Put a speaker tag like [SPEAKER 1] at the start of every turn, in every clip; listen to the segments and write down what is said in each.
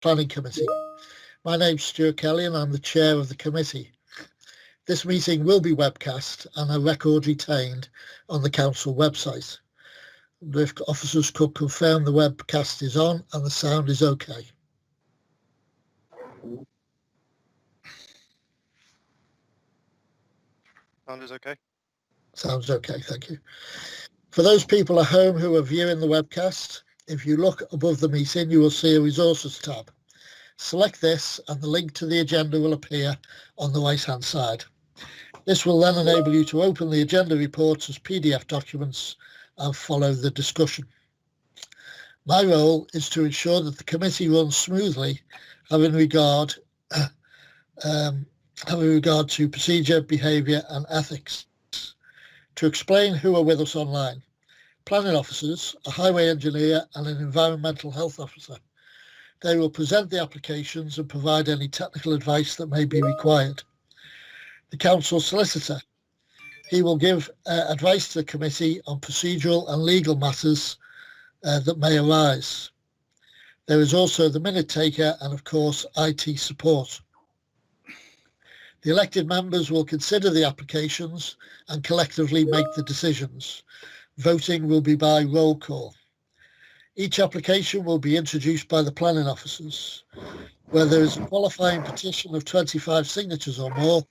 [SPEAKER 1] Planning Committee. My name's Stuart Kelly and I'm the chair of the committee. This meeting will be webcast and a record retained on the council website. If officers could confirm the webcast is on and the sound is okay.
[SPEAKER 2] Sound is okay.
[SPEAKER 1] Sounds okay, thank you. For those people at home who are viewing the webcast, if you look above the meeting, you will see a resources tab. Select this and the link to the agenda will appear on the right-hand side. This will then enable you to open the agenda reports as PDF documents and follow the discussion. My role is to ensure that the committee runs smoothly, having regard to procedure, behaviour and ethics. To explain who are with us online: planning officers, a highway engineer and an environmental health officer. They will present the applications and provide any technical advice that may be required. The council solicitor. He will give advice to the committee on procedural and legal matters that may arise. There is also the minute taker and of course IT support. The elected members will consider the applications and collectively make the decisions. Voting will be by roll call. Each application will be introduced by the planning officers. Where there is a qualifying petition of 25 signatures or more,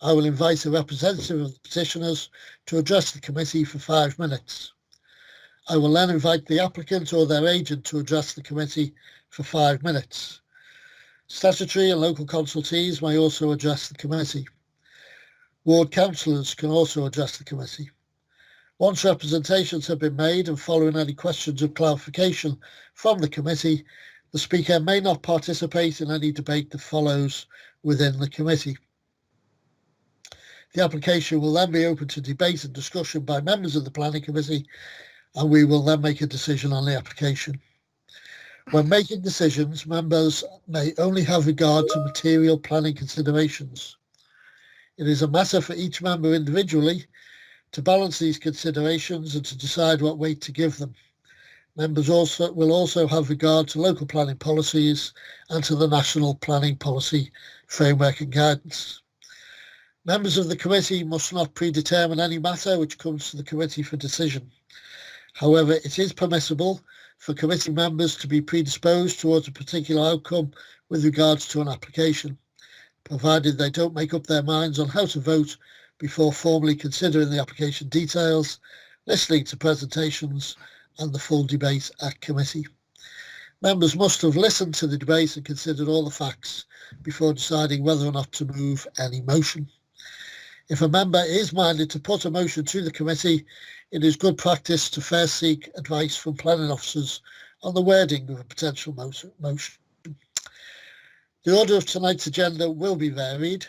[SPEAKER 1] I will invite a representative of the petitioners to address the committee for 5 minutes. I will then invite the applicant or their agent to address the committee for 5 minutes. Statutory and local consultees may also address the committee. Ward councillors can also address the committee. Once representations have been made and following any questions of clarification from the committee, the Speaker may not participate in any debate that follows within the committee. The application will then be open to debate and discussion by members of the Planning Committee, and we will then make a decision on the application. When making decisions, members may only have regard to material planning considerations. It is a matter for each member individually to balance these considerations and to decide what weight to give them. Members will also have regard to local planning policies and to the National Planning Policy Framework and Guidance. Members of the committee must not predetermine any matter which comes to the committee for decision. However, it is permissible for committee members to be predisposed towards a particular outcome with regards to an application, provided they don't make up their minds on how to vote before formally considering the application details, listening to presentations and the full debate at committee. Members must have listened to the debate and considered all the facts before deciding whether or not to move any motion. If a member is minded to put a motion to the committee, it is good practice to first seek advice from planning officers on the wording of a potential motion. The order of tonight's agenda will be varied.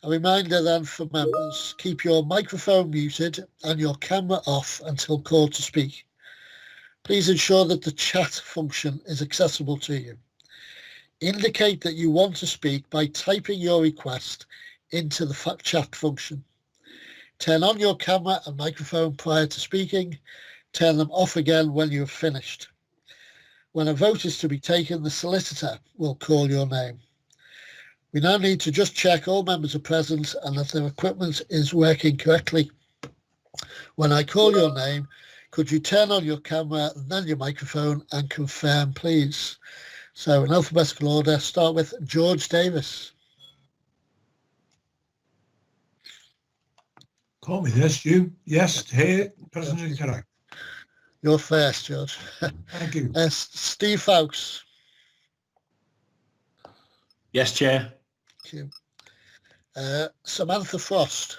[SPEAKER 1] A reminder then for members, keep your microphone muted and your camera off until called to speak. Please ensure that the chat function is accessible to you. Indicate that you want to speak by typing your request into the chat function. Turn on your camera and microphone prior to speaking. Turn them off again when you have finished. When a vote is to be taken, the solicitor will call your name. We now need to just check all members are present and that their equipment is working correctly. When I call your name, could you turn on your camera and then your microphone and confirm, please? So in alphabetical order, start with George Davis.
[SPEAKER 3] Call me there, Stu. Yes, here, present and correct.
[SPEAKER 1] You're first, George.
[SPEAKER 3] Thank you.
[SPEAKER 1] Steve Foulkes.
[SPEAKER 4] Yes, Chair.
[SPEAKER 1] Thank you. Samantha Frost.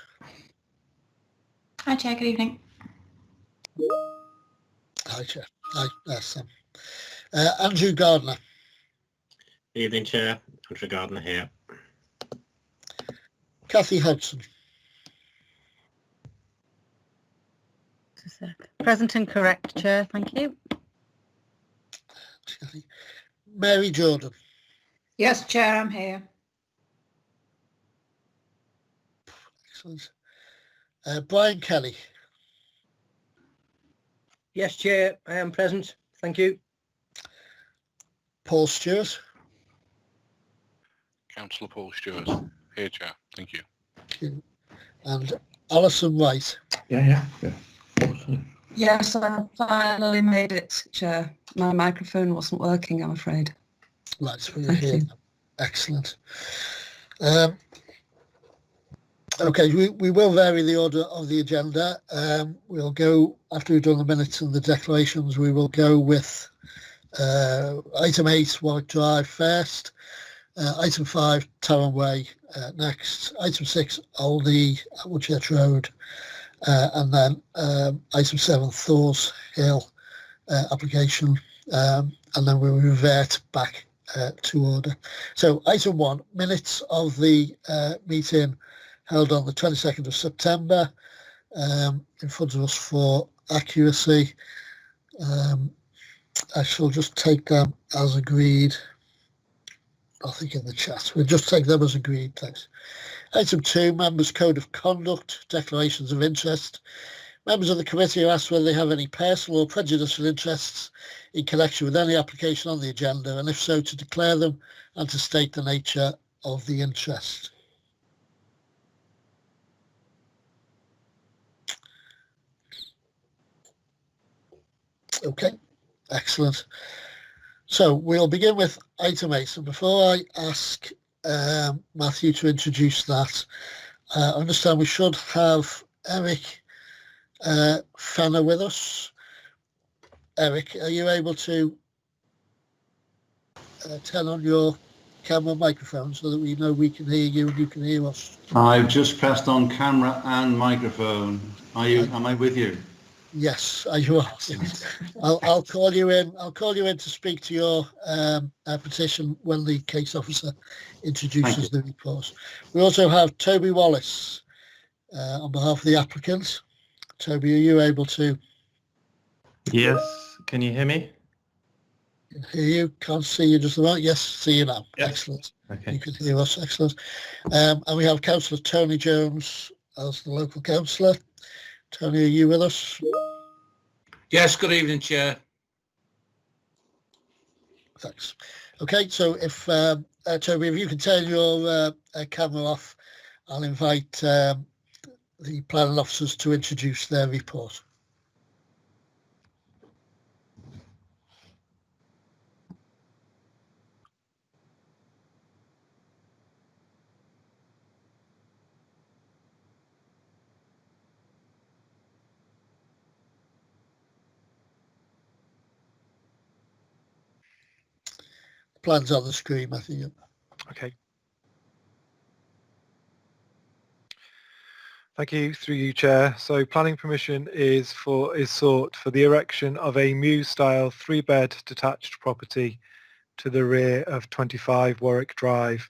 [SPEAKER 5] Hi, Chair. Good evening.
[SPEAKER 1] Hi, Chair. Hi, Sam. Andrew Gardner.
[SPEAKER 4] Evening, Chair. Andrew Gardner here.
[SPEAKER 1] Kathy Hodson.
[SPEAKER 6] Present and correct, Chair. Thank you.
[SPEAKER 1] Mary Jordan.
[SPEAKER 7] Yes, Chair, I'm here.
[SPEAKER 1] Excellent. Brian Kelly.
[SPEAKER 8] Yes, Chair, I am present. Thank you.
[SPEAKER 1] Paul Stuart.
[SPEAKER 2] Councillor Paul Stuart. Here, Chair. Thank you.
[SPEAKER 1] And Alison Wright.
[SPEAKER 3] Yeah.
[SPEAKER 8] Yes, I finally made it, Chair. My microphone wasn't working, I'm afraid.
[SPEAKER 1] Right, we're
[SPEAKER 8] Thank
[SPEAKER 1] here.
[SPEAKER 8] you.
[SPEAKER 1] Excellent. Okay, we will vary the order of the agenda. We'll go, after we've done the minutes and the declarations, we will go with item 8, Warwick Drive first, item 5, TARRAN Way next, item 6, ALDI Woodchurch Road, and then item 7, Thors Hill application, and then we'll revert back to order. So item 1, minutes of the meeting held on the 22nd of September, in front of us for accuracy. I shall just take them as agreed. Nothing in the chat. We'll just take them as agreed, thanks. Item 2, Members' Code of Conduct, Declarations of Interest. Members of the committee are asked whether they have any personal or prejudicial interests in connection with any application on the agenda, and if so, to declare them and to state the nature of the interest. Okay, excellent. So we'll begin with item 8. So before I ask Matthew to introduce that, I understand we should have Eric Fenner with us. Eric, are you able to turn on your camera and microphone so that we know we can hear you and you can hear us?
[SPEAKER 9] I've just pressed on camera and microphone. Am I with you?
[SPEAKER 1] Yes, you are. I'll call you in. I'll call you in to speak to your petition when the case officer introduces the report. We also have Toby Wallace on behalf of the applicant. Toby, are you able to?
[SPEAKER 10] Yes. Can you hear me?
[SPEAKER 1] Hear you. Can't see you just about. Yes, see you now.
[SPEAKER 10] Yes.
[SPEAKER 1] Excellent.
[SPEAKER 10] Okay.
[SPEAKER 1] You can hear us. Excellent. And we have Councillor Tony Jones as the local councillor. Tony, are you with us?
[SPEAKER 11] Yes, good evening, Chair.
[SPEAKER 1] Thanks. Okay, so if Toby, if you can turn your camera off, I'll invite the planning officers to introduce their report. Plans on the screen, Matthew.
[SPEAKER 12] Okay. Thank you, through you, Chair. So planning permission is sought for the erection of a mews-style 3-bed detached property to the rear of 25 Warwick Drive.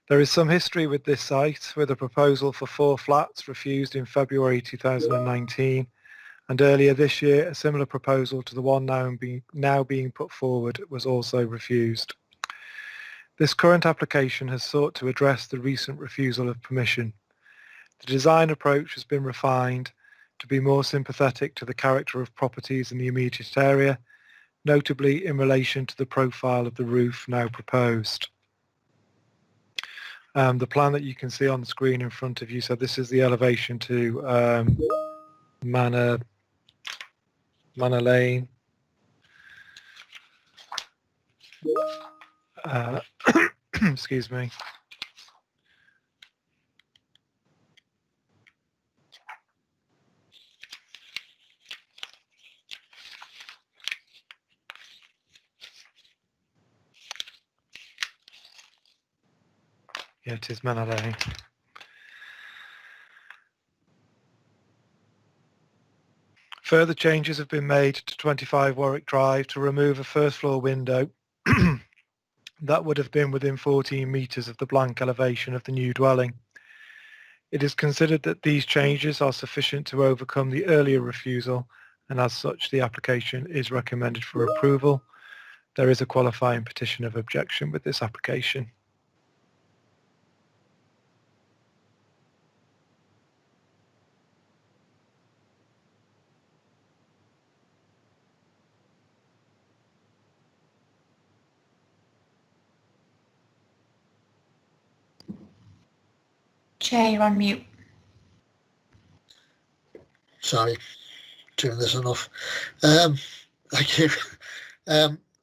[SPEAKER 12] There is some history with this site, with a proposal for 4 flats refused in February 2019, and earlier this year a similar proposal to the one now being put forward was also refused. This current application has sought to address the recent refusal of permission. The design approach has been refined to be more sympathetic to the character of properties in the immediate area, notably in relation to the profile of the roof now proposed. The plan that you can see on the screen in front of you, so this is the elevation to Manor Lane. Excuse me. Yeah, it is Manor Lane. Further changes have been made to 25 Warwick Drive to remove a first floor window that would have been within 14 metres of the blank elevation of the new dwelling. It is considered that these changes are sufficient to overcome the earlier refusal, and as such the application is recommended for approval. There is a qualifying petition of objection with this application.
[SPEAKER 5] Chair, you're on mute.
[SPEAKER 1] Sorry, doing this enough. Thank you.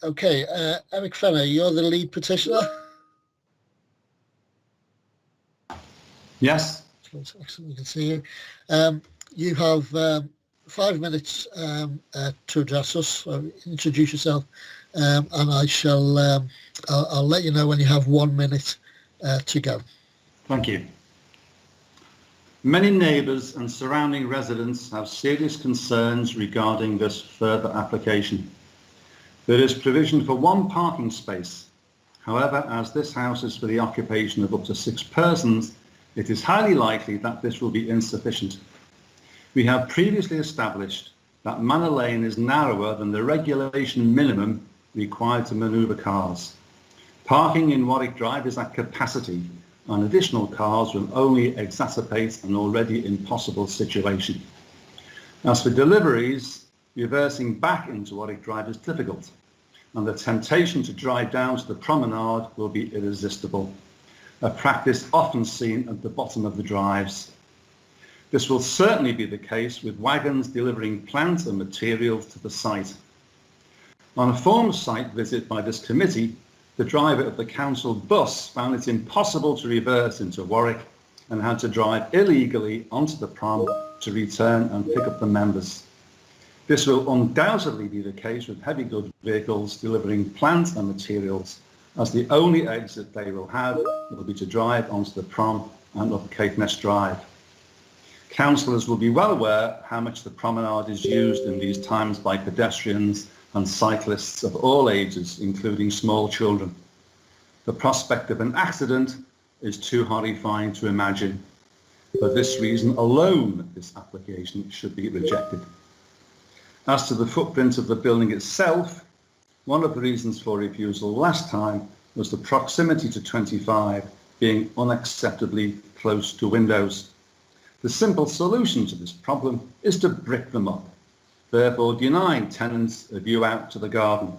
[SPEAKER 1] Okay, Eric Fenner, you're the lead petitioner.
[SPEAKER 9] Yes.
[SPEAKER 1] Excellent, we can see you. You have 5 minutes to address us, so introduce yourself, and I shall, I'll let you know when you have 1 minute to go.
[SPEAKER 9] Thank you. Many neighbours and surrounding residents have serious concerns regarding this further application. There is provision for 1 parking space. However, as this house is for the occupation of up to 6 persons, it is highly likely that this will be insufficient. We have previously established that Manor Lane is narrower than the regulation minimum required to manoeuvre cars. Parking in Warwick Drive is at capacity, and additional cars will only exacerbate an already impossible situation. As for deliveries, reversing back into Warwick Drive is difficult, and the temptation to drive down to the promenade will be irresistible, a practice often seen at the bottom of the drives. This will certainly be the case with wagons delivering plant and materials to the site. On a former site visit by this committee, the driver of the council bus found it impossible to reverse into Warwick and had to drive illegally onto the prom to return and pick up the members. This will undoubtedly be the case with heavy goods vehicles delivering plant and materials, as the only exit they will have will be to drive onto the prom and up Caithness Drive. Councillors will be well aware how much the promenade is used in these times by pedestrians and cyclists of all ages, including small children. The prospect of an accident is too horrifying to imagine. For this reason alone, this application should be rejected. As to the footprint of the building itself, one of the reasons for refusal last time was the proximity to 25 being unacceptably close to windows. The simple solution to this problem is to brick them up, therefore denying tenants a view out to the garden.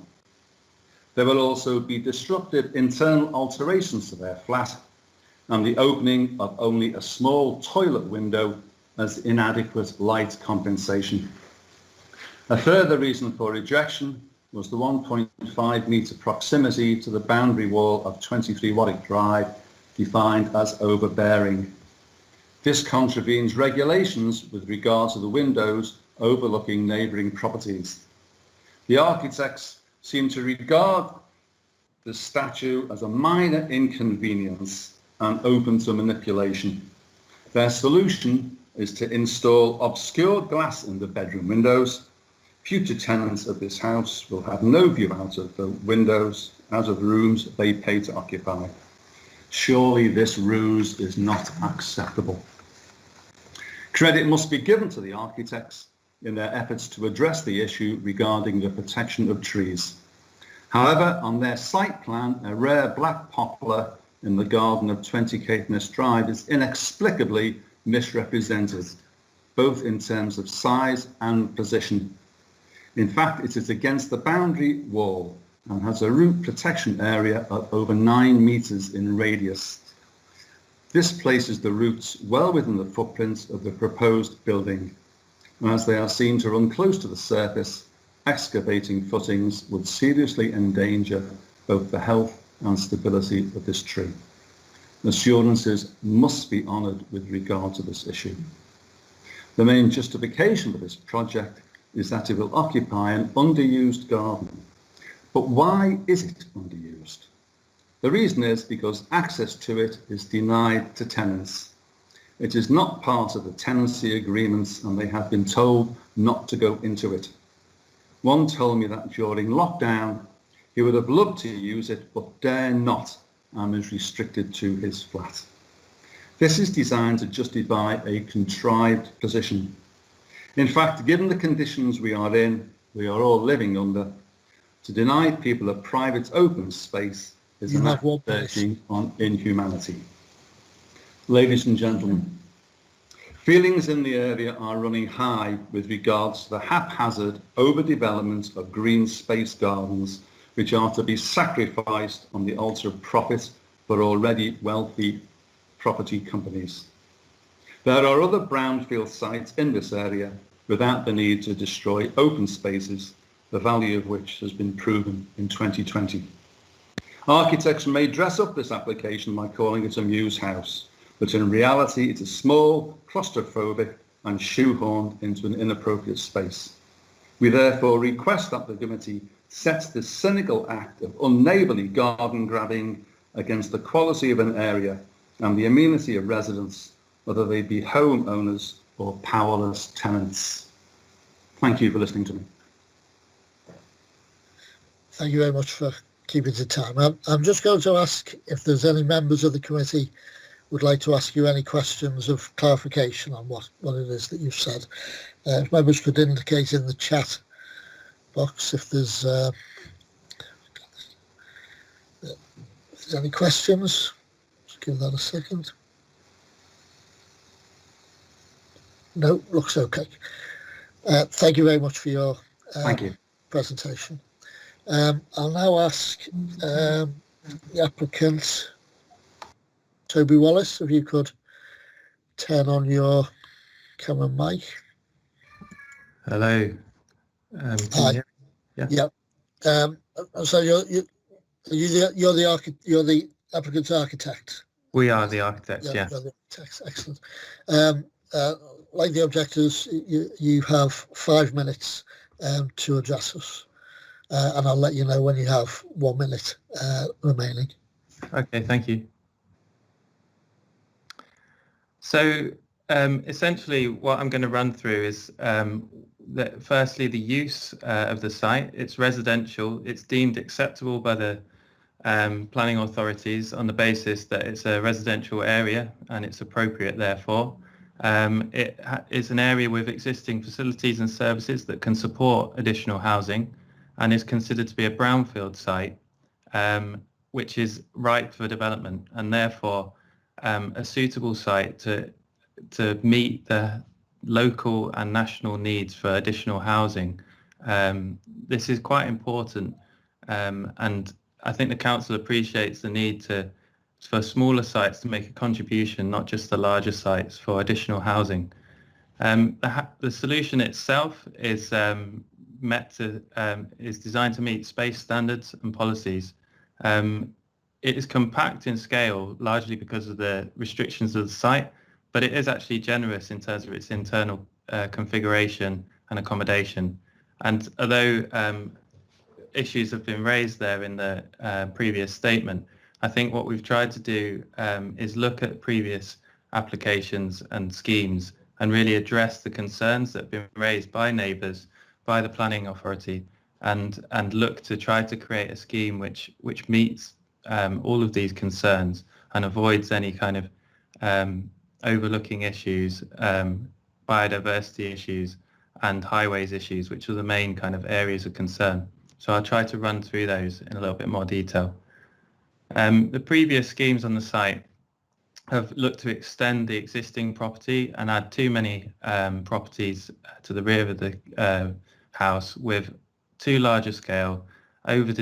[SPEAKER 9] There will also be disruptive internal alterations to their flat, and the opening of only a small toilet window as inadequate light compensation. A further reason for rejection was the 1.5 metre proximity to the boundary wall of 23 Warwick Drive, defined as overbearing. This contravenes regulations with regard to the windows overlooking neighbouring properties. The architects seem to regard the statue as a minor inconvenience and open to manipulation. Their solution is to install obscured glass in the bedroom windows. Future tenants of this house will have no view out of the windows, out of the rooms they pay to occupy. Surely this ruse is not acceptable. Credit must be given to the architects in their efforts to address the issue regarding the protection of trees. However, on their site plan, a rare black poplar in the garden of 20 Caithness Drive is inexplicably misrepresented, both in terms of size and position. In fact, it is against the boundary wall and has a root protection area of over 9 metres in radius. This places the roots well within the footprint of the proposed building, and as they are seen to run close to the surface, excavating footings would seriously endanger both the health and stability of this tree. Assurances must be honoured with regard to this issue. The main justification for this project is that it will occupy an underused garden. But why is it underused? The reason is because access to it is denied to tenants. It is not part of the tenancy agreements and they have been told not to go into it. One told me that during lockdown he would have loved to use it but dare not and is restricted to his flat. This is designed to justify a contrived position. In fact, given the conditions we are in, we are all living under, to deny people a private open space is an act verging on inhumanity. Ladies and gentlemen, feelings in the area are running high with regards to the haphazard overdevelopment of green space gardens which are to be sacrificed on the altar of profit for already wealthy property companies. There are other brownfield sites in this area without the need to destroy open spaces, the value of which has been proven in 2020. Architects may dress up this application by calling it a mews house, but in reality it's a small, claustrophobic and shoehorned into an inappropriate space. We therefore request that the committee sets this cynical act of unneighbourly garden grabbing against the quality of an area and the amenity of residents, whether they be homeowners or powerless tenants. Thank you for listening to me.
[SPEAKER 1] Thank you very much for keeping to time. I'm just going to ask if there's any members of the committee would like to ask you any questions of clarification on what it is that you've said. If members could indicate in the chat box if there's any questions. Just give that a second. No, looks okay. Thank you very much for your
[SPEAKER 9] Thank you.
[SPEAKER 1] presentation. I'll now ask the applicant, Toby Wallace, if you could turn on your camera mic.
[SPEAKER 10] Hello.
[SPEAKER 1] Hi.
[SPEAKER 10] Yeah.
[SPEAKER 1] So you're the applicant's architect.
[SPEAKER 10] We are the architects,
[SPEAKER 1] Yeah.
[SPEAKER 10] yes.
[SPEAKER 1] You're the architects. Excellent. Like the objectors, you have 5 minutes to address us, and I'll let you know when you have 1 minute remaining.
[SPEAKER 10] Okay, thank you. So essentially what I'm going to run through is firstly the use of the site. It's residential. It's deemed acceptable by the planning authorities on the basis that it's a residential area and it's appropriate therefore. It is an area with existing facilities and services that can support additional housing and is considered to be a brownfield site, which is ripe for development and therefore a suitable site to meet the local and national needs for additional housing. This is quite important, and I think the council appreciates the need for smaller sites to make a contribution, not just the larger sites, for additional housing. The solution itself is is designed to meet space standards and policies. It is compact in scale, largely because of the restrictions of the site, but it is actually generous in terms of its internal configuration and accommodation. And although issues have been raised there in the previous statement, I think what we've tried to do is look at previous applications and schemes and really address the concerns that have been raised by neighbours, by the planning authority, and look to try to create a scheme which meets all of these concerns and avoids any kind of overlooking issues, biodiversity issues and highways issues, which are the main kind of areas of concern. So I'll try to run through those in a little bit more detail. The previous schemes on the site have looked to extend the existing property and add too many properties to the rear of the house with too large a scale, over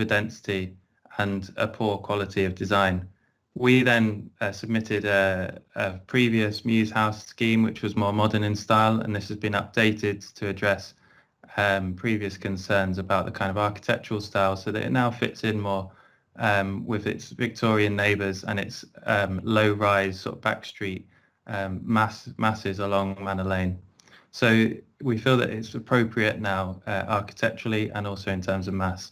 [SPEAKER 10] density and a poor quality of design. We then submitted a previous mews house scheme which was more modern in style, and this has been updated to address previous concerns about the kind of architectural style so that it now fits in more with its Victorian neighbours and its low-rise sort of back street masses along Manor Lane. So we feel that it's appropriate now architecturally and also in terms of mass.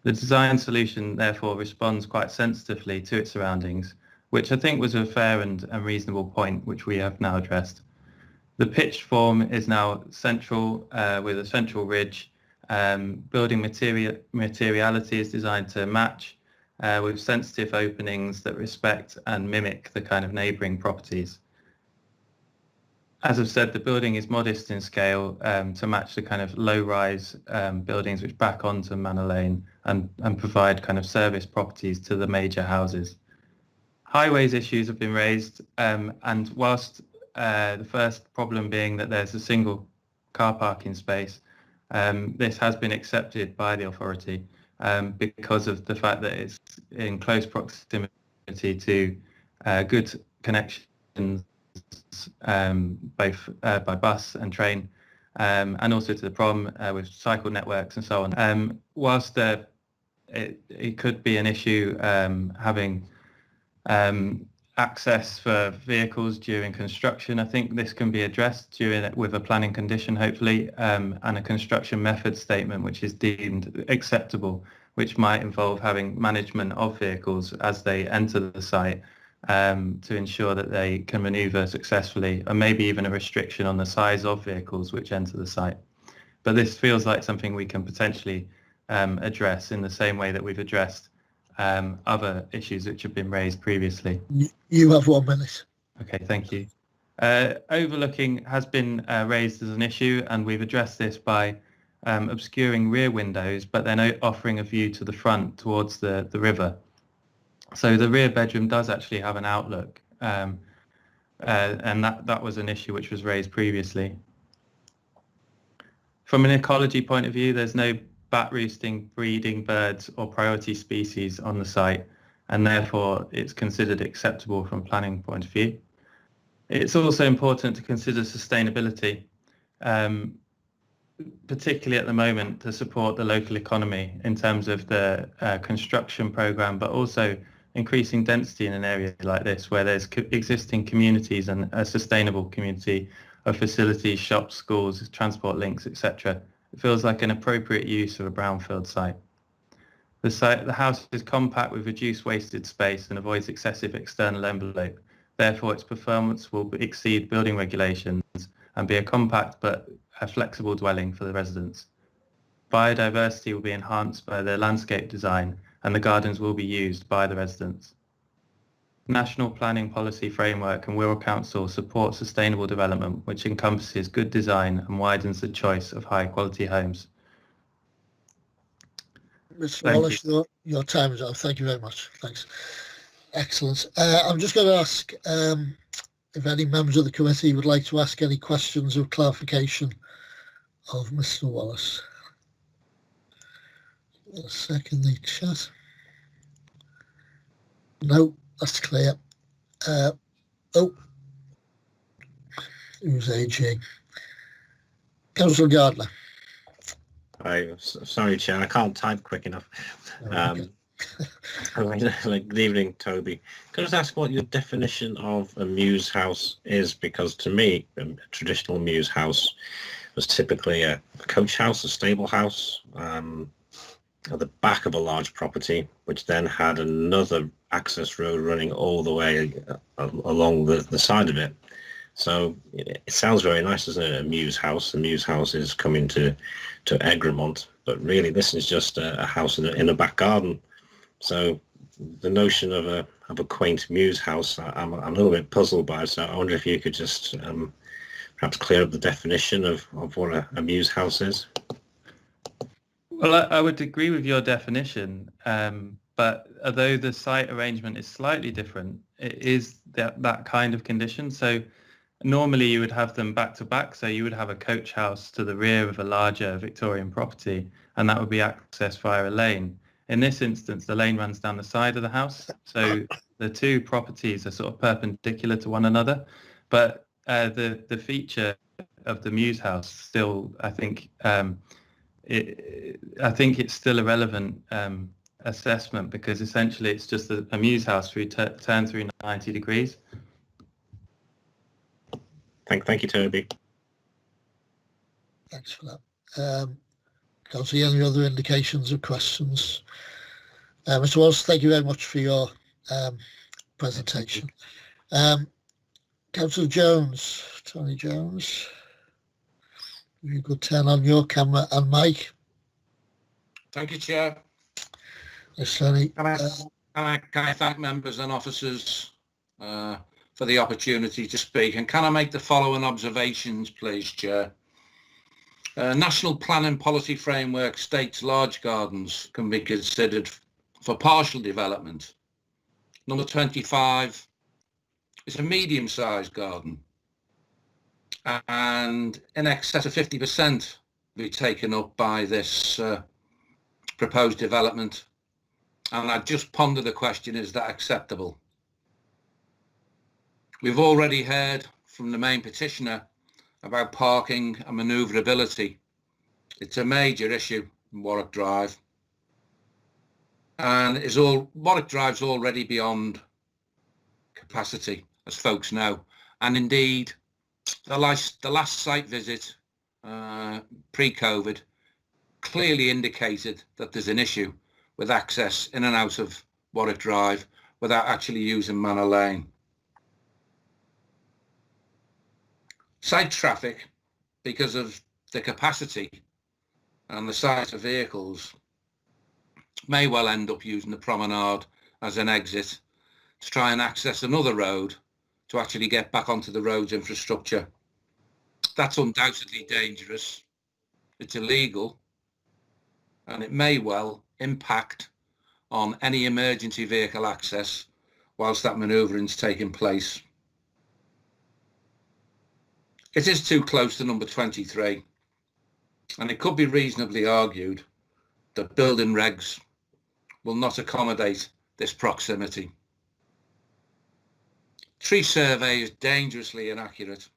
[SPEAKER 10] The design solution therefore responds quite sensitively to its surroundings, which I think was a fair and reasonable point, which we have now addressed. The pitched form is now central with a central ridge. Building materiality is designed to match with sensitive openings that respect and mimic the kind of neighbouring properties. As I've said, the building is modest in scale to match the kind of low-rise buildings which back onto Manor Lane and provide kind of service properties to the major houses. Highways issues have been raised, and whilst the first problem being that there's a single car parking space, this has been accepted by the authority because of the fact that it's in close proximity to good connections both by bus and train, and also to the prom with cycle networks and so on. Whilst it could be an issue having access for vehicles during construction, I think this can be addressed with a planning condition, hopefully, and a construction method statement which is deemed acceptable, which might involve having management of vehicles as they enter the site to ensure that they can manoeuvre successfully, and maybe even a restriction on the size of vehicles which enter the site. But this feels like something we can potentially address in the same way that we've addressed other issues which have been raised previously.
[SPEAKER 1] You have 1 minute.
[SPEAKER 10] Okay, thank you. Overlooking has been raised as an issue, and we've addressed this by obscuring rear windows, but then offering a view to the front towards the river. So the rear bedroom does actually have an outlook, and that was an issue which was raised previously. From an ecology point of view, there's no bat roosting, breeding birds or priority species on the site, and therefore it's considered acceptable from planning point of view. It's also important to consider sustainability, particularly at the moment, to support the local economy in terms of the construction programme, but also increasing density in an area like this where there's existing communities and a sustainable community of facilities, shops, schools, transport links, etc. It feels like an appropriate use of a brownfield site. The house is compact with reduced wasted space and avoids excessive external envelope. Therefore, its performance will exceed building regulations and be a compact but a flexible dwelling for the residents. Biodiversity will be enhanced by the landscape design, and the gardens will be used by the residents. National Planning Policy Framework and Wirral Council support sustainable development, which encompasses good design and widens the choice of high quality homes.
[SPEAKER 1] Mr. Wallace, your time is up. Thank you very much. Thanks. Excellent. I'm just going to ask if any members of the committee would like to ask any questions or clarification of Mr. Wallace. A second, the chat. No, that's clear. Who's AG? Councillor Gardner.
[SPEAKER 4] Sorry, Chair, I can't type quick enough. Good evening, Toby. Can I just ask what your definition of a mews house is? Because to me, a traditional mews house was typically a coach house, a stable house, at the back of a large property, which then had another access road running all the way along the side of it. So it sounds very nice, doesn't it? A mews house. A mews house is coming to Egremont, but really this is just a house in a back garden. So the notion of a quaint mews house, I'm a little bit puzzled by. So I wonder if you could just perhaps clear up the definition of what a mews house is.
[SPEAKER 10] Well, I would agree with your definition, but although the site arrangement is slightly different, it is that kind of condition. So normally you would have them back to back. So you would have a coach house to the rear of a larger Victorian property, and that would be accessed via a lane. In this instance, the lane runs down the side of the house. So the two properties are sort of perpendicular to one another. But the feature of the mews house still, I think it's still a relevant assessment, because essentially it's just a mews house where you turn through 90 degrees.
[SPEAKER 4] Thank you, Toby.
[SPEAKER 1] Thanks for that. Can't see any other indications or questions. Mr. Wallace, thank you very much for your presentation. Councillor Jones, Tony Jones, if you could turn on your camera and mic.
[SPEAKER 11] Thank you, Chair.
[SPEAKER 1] Yes, Tony.
[SPEAKER 11] Can I thank members and officers for the opportunity to speak, and can I make the following observations, please, Chair? National Planning Policy Framework states large gardens can be considered for partial development. Number 25 is a medium-sized garden, and in excess of 50% will be taken up by this proposed development. And I just ponder the question, is that acceptable? We've already heard from the main petitioner about parking and manoeuvrability. It's a major issue in Warwick Drive, and Warwick Drive's already beyond capacity, as folks know. And indeed, the last site visit pre-COVID clearly indicated that there's an issue with access in and out of Warwick Drive without actually using Manor Lane. Site traffic, because of the capacity and the size of vehicles, may well end up using the promenade as an exit to try and access another road to actually get back onto the road's infrastructure. That's undoubtedly dangerous, it's illegal, and it may well impact on any emergency vehicle access whilst that manoeuvring's taking place. It is too close to number 23, and it could be reasonably argued that building regs will not accommodate this proximity. Tree survey is dangerously inaccurate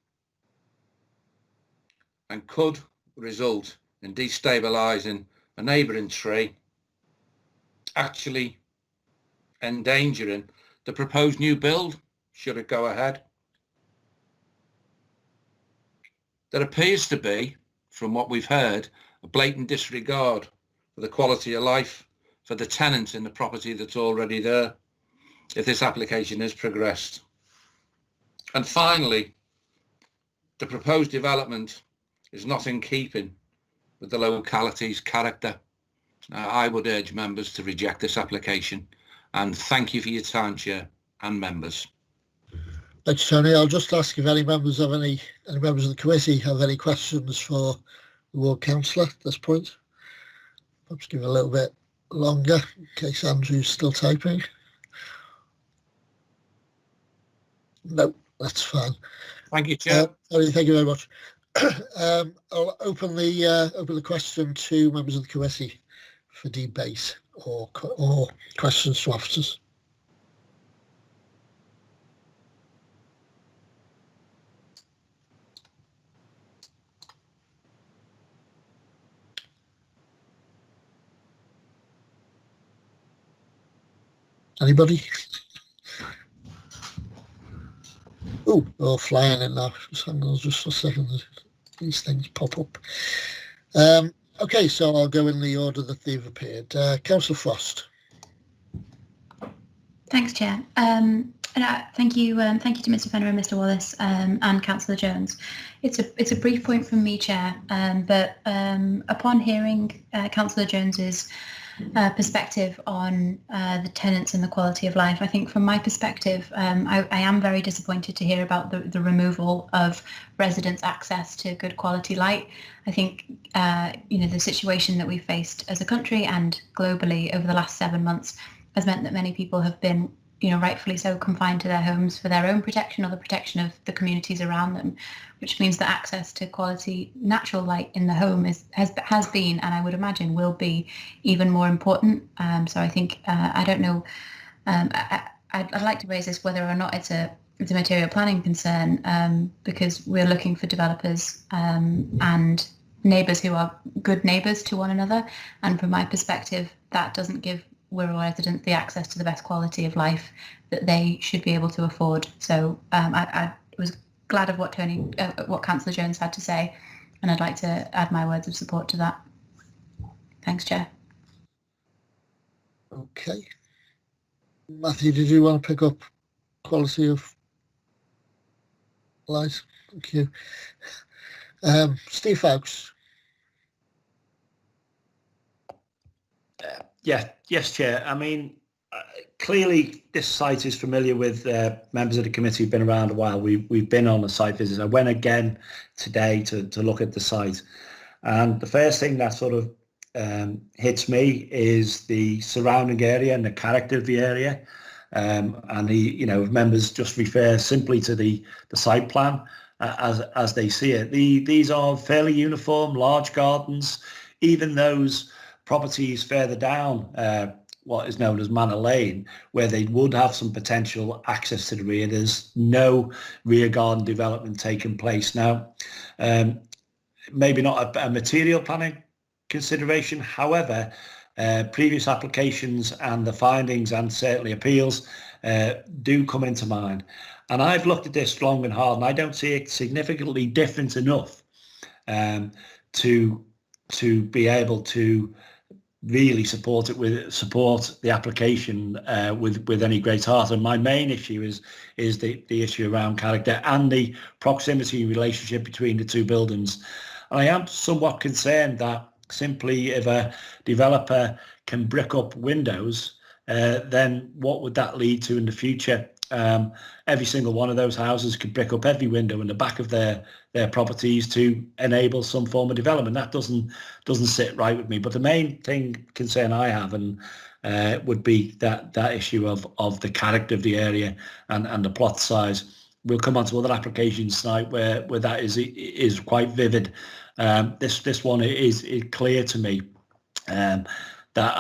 [SPEAKER 11] and could result in destabilising a neighbouring tree, actually endangering the proposed new build should it go ahead. There appears to be, from what we've heard, a blatant disregard for the quality of life for the tenants in the property that's already there, if this application is progressed. And finally, the proposed development is not in keeping with the locality's character. I would urge members to reject this application, and thank you for your time, Chair and members.
[SPEAKER 1] Thanks, Tony. I'll just ask if any members of the committee have any questions for the Ward Councillor at this point. Perhaps give it a little bit longer in case Andrew's still typing. No, that's fine.
[SPEAKER 11] Thank you, Chair.
[SPEAKER 1] Thank you very much. I'll open the question to members of the committee for debate or questions to officers. Anybody? Oh, they're flying in now. Just hang on just for a second. These things pop up. Okay, so I'll go in the order that they've appeared. Councillor Frost.
[SPEAKER 5] Thanks, Chair. And thank you to Mr. Fenner and Mr. Wallace and Councillor Jones. It's a brief point from me, Chair, but upon hearing Councillor Jones's perspective on the tenants and the quality of life, I think from my perspective, I am very disappointed to hear about the removal of residents' access to good quality light. I think the situation that we've faced as a country and globally over the last 7 months has meant that many people have been rightfully so confined to their homes for their own protection or the protection of the communities around them, which means that access to quality natural light in the home has been, and I would imagine will be, even more important. So I think I don't know. I'd like to raise this whether or not it's a material planning concern, because we're looking for developers and neighbours who are good neighbours to one another, and from my perspective, that doesn't give Wirral residents the access to the best quality of life that they should be able to afford. So I was glad of what Councillor Jones had to say, and I'd like to add my words of support to that. Thanks, Chair.
[SPEAKER 1] Okay. Matthew, did you want to pick up quality of light? Thank you. Steve Foulkes.
[SPEAKER 13] Yes, Chair. I mean, clearly this site is familiar with members of the committee who've been around a while. We've been on a site visit. I went again today to look at the site, and the first thing that sort of hits me is the surrounding area and the character of the area. And if members just refer simply to the site plan as they see it. These are fairly uniform, large gardens. Even those properties further down what is known as Manor Lane, where they would have some potential access to the rear. There's no rear garden development taking place now. Maybe not a material planning consideration. However, previous applications and the findings and certainly appeals do come into mind. And I've looked at this long and hard, and I don't see it significantly different enough to be able to really support the application with any great heart. And my main issue is the issue around character and the proximity relationship between the two buildings. And I am somewhat concerned that simply if a developer can brick up windows, then what would that lead to in the future? Every single one of those houses could brick up every window in the back of their properties to enable some form of development. That doesn't sit right with me. But the main concern I have would be that issue of the character of the area and the plot size. We'll come on to other applications tonight where that is quite vivid. This one is clear to me that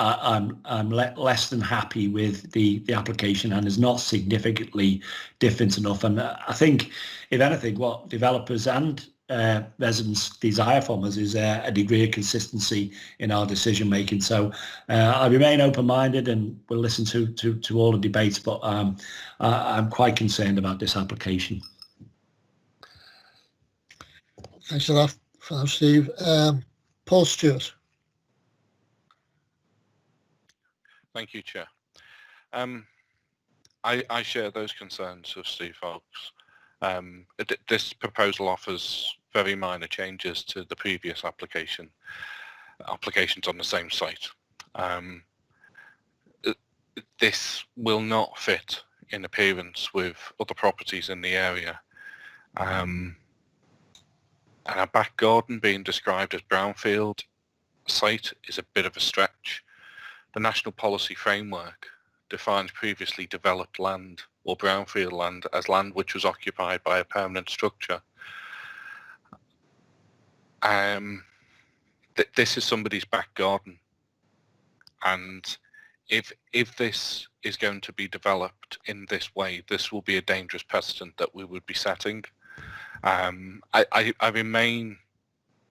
[SPEAKER 13] I'm less than happy with the application and is not significantly different enough. And I think, if anything, what developers and residents desire from us is a degree of consistency in our decision making. So I remain open-minded and will listen to all the debates, but I'm quite concerned about this application.
[SPEAKER 1] Thanks for that, Steve. Paul Stuart.
[SPEAKER 2] Thank you, Chair. I share those concerns of Steve Foulkes. This proposal offers very minor changes to the previous applications on the same site. This will not fit in appearance with other properties in the area. And a back garden being described as brownfield site is a bit of a stretch. The National Policy Framework defines previously developed land or brownfield land as land which was occupied by a permanent structure. This is somebody's back garden, and if this is going to be developed in this way, this will be a dangerous precedent that we would be setting. I remain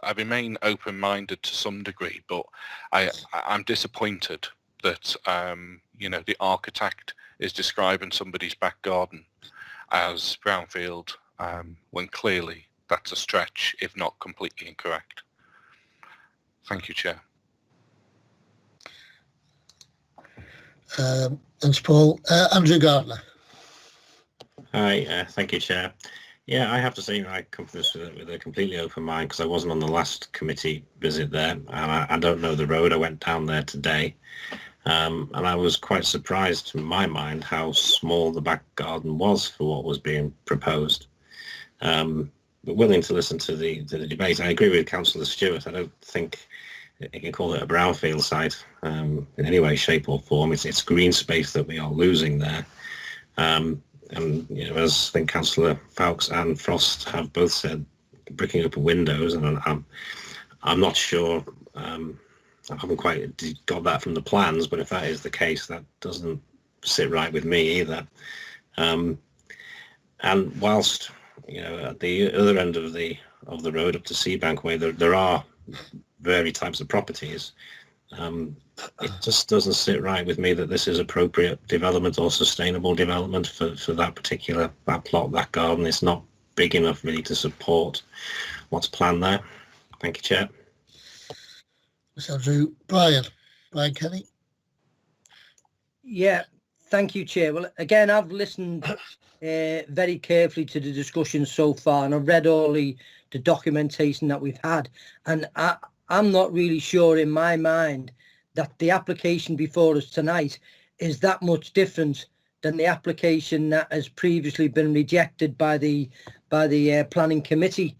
[SPEAKER 2] open-minded to some degree, but I'm disappointed that the architect is describing somebody's back garden as brownfield when clearly that's a stretch, if not completely incorrect. Thank you, Chair.
[SPEAKER 1] Thanks, Paul. Andrew Gardner.
[SPEAKER 4] Hi, thank you, Chair. Yeah, I have to say I come to this with a completely open mind because I wasn't on the last committee visit there, and I don't know the road. I went down there today, and I was quite surprised, to my mind, how small the back garden was for what was being proposed. But willing to listen to the debate. I agree with Councillor Stuart. I don't think you can call it a brownfield site in any way, shape or form. It's green space that we are losing there. And as I think Councillor Foulkes and Frost have both said, bricking up windows, and I'm not sure. I haven't quite got that from the plans, but if that is the case, that doesn't sit right with me either. And whilst at the other end of the road up to Seabank Way, there are various types of properties. It just doesn't sit right with me that this is appropriate development or sustainable development for that particular plot, that garden. It's not big enough really to support what's planned there. Thank you, Chair.
[SPEAKER 1] Thanks, Andrew. Brian Kenny.
[SPEAKER 14] Yeah, thank you, Chair. Well, again, I've listened very carefully to the discussion so far, and I've read all the documentation that we've had, and I'm not really sure in my mind that the application before us tonight is that much different than the application that has previously been rejected by the planning committee.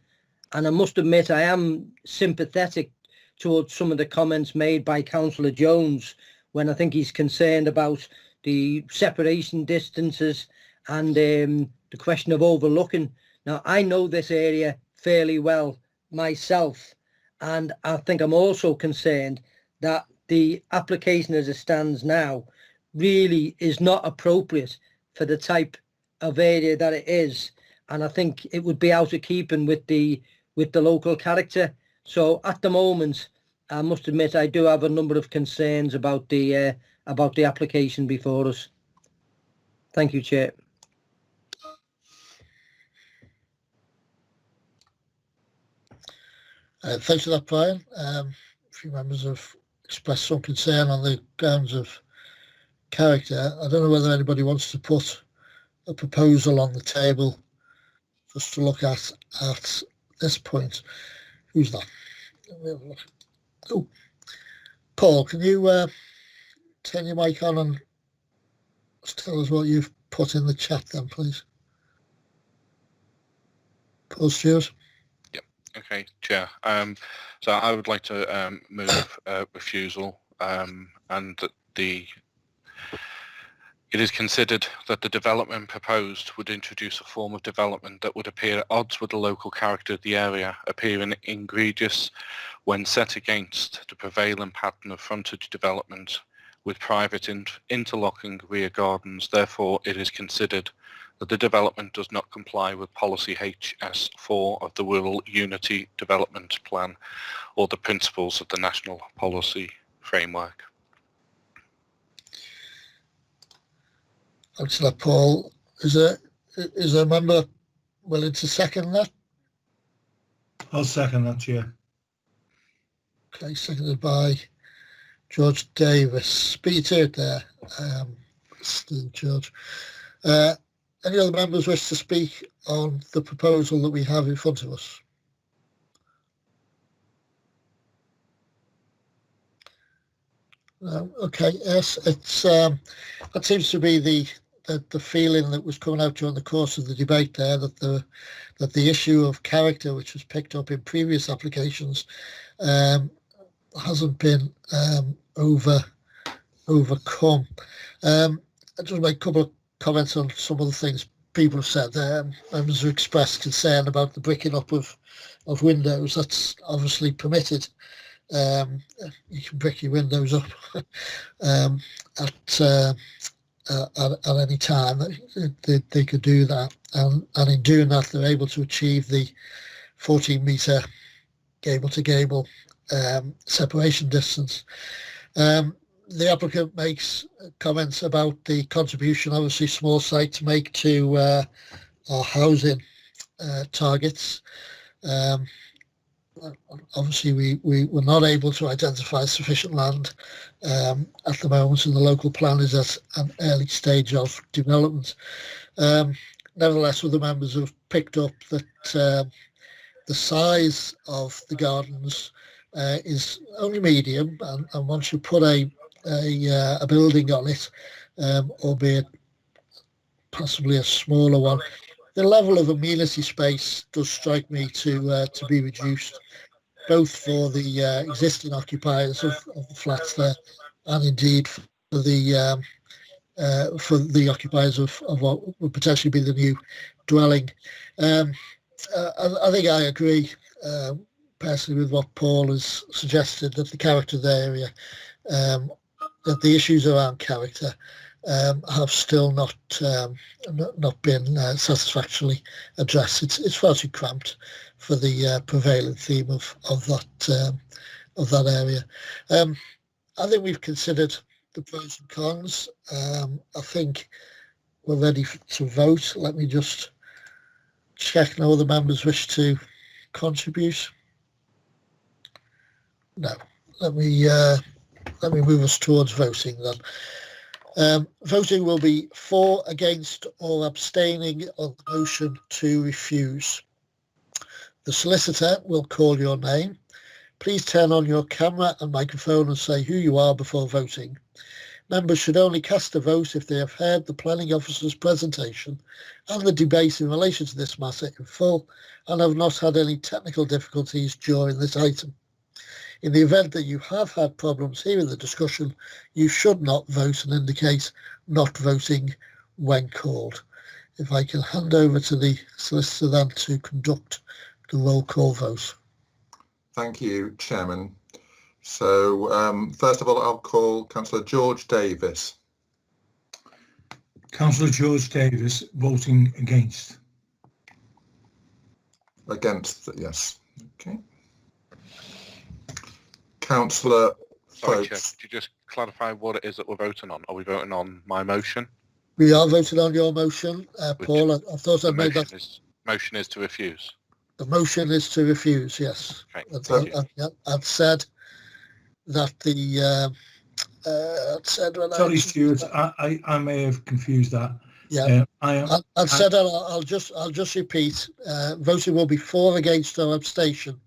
[SPEAKER 14] And I must admit, I am sympathetic towards some of the comments made by Councillor Jones when I think he's concerned about the separation distances and the question of overlooking. Now, I know this area fairly well myself, and I think I'm also concerned that the application as it stands now really is not appropriate for the type of area that it is, and I think it would be out of keeping with the local character. So at the moment, I must admit I do have a number of concerns about the application before us. Thank you, Chair.
[SPEAKER 1] Thanks for that, Brian. A few members have expressed some concern on the grounds of character. I don't know whether anybody wants to put a proposal on the table just to look at this point. Who's that? Oh, Paul, can you turn your mic on and tell us what you've put in the chat then, please? Paul Stuart.
[SPEAKER 2] Okay, Chair. So I would like to move refusal, and that it is considered that the development proposed would introduce a form of development that would appear at odds with the local character of the area, appearing egregious when set against the prevailing pattern of frontage development with private interlocking rear gardens. Therefore, it is considered that the development does not comply with policy HS4 of the Wirral Unity Development Plan or the principles of the National Policy Framework.
[SPEAKER 1] Thanks for that, Paul. Is there a member willing to second that?
[SPEAKER 3] I'll second that, Chair.
[SPEAKER 1] Okay, seconded by George Davis. Beat you to it there, George. Any other members wish to speak on the proposal that we have in front of us? No. Okay. Yes, it's that seems to be the feeling that was coming out during the course of the debate there, that the issue of character, which was picked up in previous applications, hasn't been overcome. I just make a couple of comments on some of the things people have said. Members have expressed concern about the bricking up of windows. That's obviously permitted. You can brick your windows up at any time. They could do that, and in doing that, they're able to achieve the 14-metre gable-to-gable separation distance. The applicant makes comments about the contribution, obviously, small sites make to our housing targets. Obviously, we were not able to identify sufficient land at the moment, and the local plan is at an early stage of development. Nevertheless, other members have picked up that the size of the gardens is only medium, and once you put a building on it, albeit possibly a smaller one, the level of amenity space does strike me to be reduced, both for the existing occupiers of the flats there, and indeed for the occupiers of what would potentially be the new dwelling. I think I agree personally with what Paul has suggested, that the character of the area, that the issues around character have still not been satisfactorily addressed. It's far too cramped for the prevailing theme of that area. I think we've considered the pros and cons. I think we're ready to vote. Let me just check no other members wish to contribute. No. Let me move us towards voting then. Voting will be for, against, or abstaining on the motion to refuse. The solicitor will call your name. Please turn on your camera and microphone and say who you are before voting. Members should only cast a vote if they have heard the planning officer's presentation and the debate in relation to this matter in full and have not had any technical difficulties during this item. In the event that you have had problems hearing the discussion, you should not vote and indicate not voting when called. If I can hand over to the solicitor then to conduct the roll call vote.
[SPEAKER 15] Thank you, Chairman. So first of all, I'll call Councillor George Davies.
[SPEAKER 3] Councillor George Davies voting against.
[SPEAKER 15] Against, yes. Okay. Councillor
[SPEAKER 2] Sorry, Chair,
[SPEAKER 15] Foulkes.
[SPEAKER 2] could you just clarify what it is that we're voting on? Are we voting on my motion?
[SPEAKER 1] We are voting on your motion, Paul. I thought I made that.
[SPEAKER 2] Motion is to refuse.
[SPEAKER 1] The motion is to refuse, yes.
[SPEAKER 2] Okay.
[SPEAKER 1] I've said that the
[SPEAKER 3] Sorry, Stuart, I may have confused that.
[SPEAKER 1] Yeah, I've said I'll just repeat. Voting will be for, against, or abstention.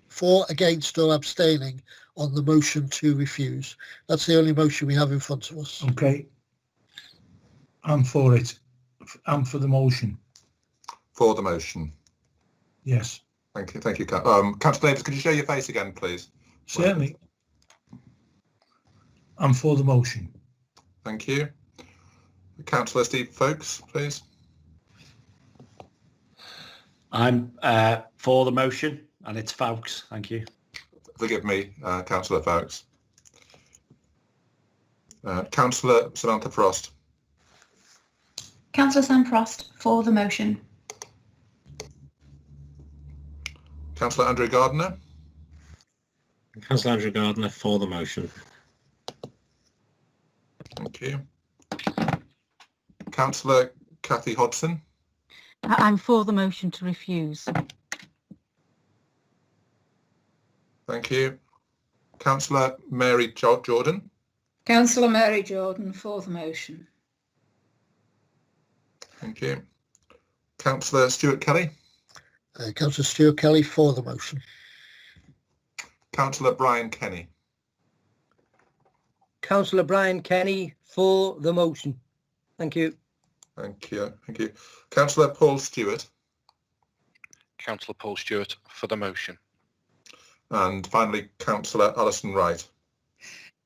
[SPEAKER 1] For, against, or abstaining on the motion to refuse. That's the only motion we have in front of us.
[SPEAKER 3] Okay. I'm for it. I'm for the motion.
[SPEAKER 15] For the motion.
[SPEAKER 3] Yes.
[SPEAKER 15] Thank you. Thank you. Councillor Davies, could you show your face again, please?
[SPEAKER 3] Certainly. I'm for the motion.
[SPEAKER 15] Thank you. Councillor Steve Foulkes, please.
[SPEAKER 13] I'm for the motion, and it's Foulkes. Thank you.
[SPEAKER 15] Forgive me, Councillor Foulkes. Councillor Samantha Frost.
[SPEAKER 5] Councillor Sam Frost for the motion.
[SPEAKER 15] Councillor Andrew Gardner.
[SPEAKER 4] Councillor Andrew Gardner for the motion.
[SPEAKER 15] Thank you. Councillor Kathy Hodson.
[SPEAKER 6] I'm for the motion to refuse.
[SPEAKER 15] Thank you. Councillor Mary Jordan.
[SPEAKER 7] Councillor Mary Jordan for the motion.
[SPEAKER 15] Thank you. Councillor Stuart Kelly.
[SPEAKER 1] Councillor Stuart Kelly for the motion.
[SPEAKER 15] Councillor Brian Kenny.
[SPEAKER 14] Councillor Brian Kenny for the motion. Thank you.
[SPEAKER 15] Thank you. Thank you. Councillor Paul Stewart.
[SPEAKER 2] Councillor Paul Stewart for the motion.
[SPEAKER 15] And finally, Councillor Alison Wright.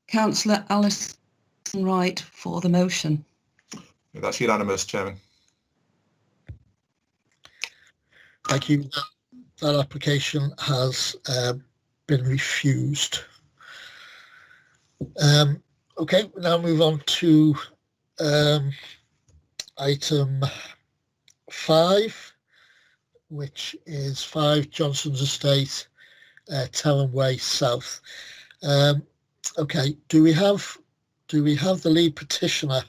[SPEAKER 8] Councillor Alison Wright for the motion.
[SPEAKER 15] That's unanimous, Chairman.
[SPEAKER 1] Thank you. That application has been refused. Okay, we now move on to item 5, which is 5 Johnson's Estate, TARRAN Way South. Okay, do we have the lead petitioner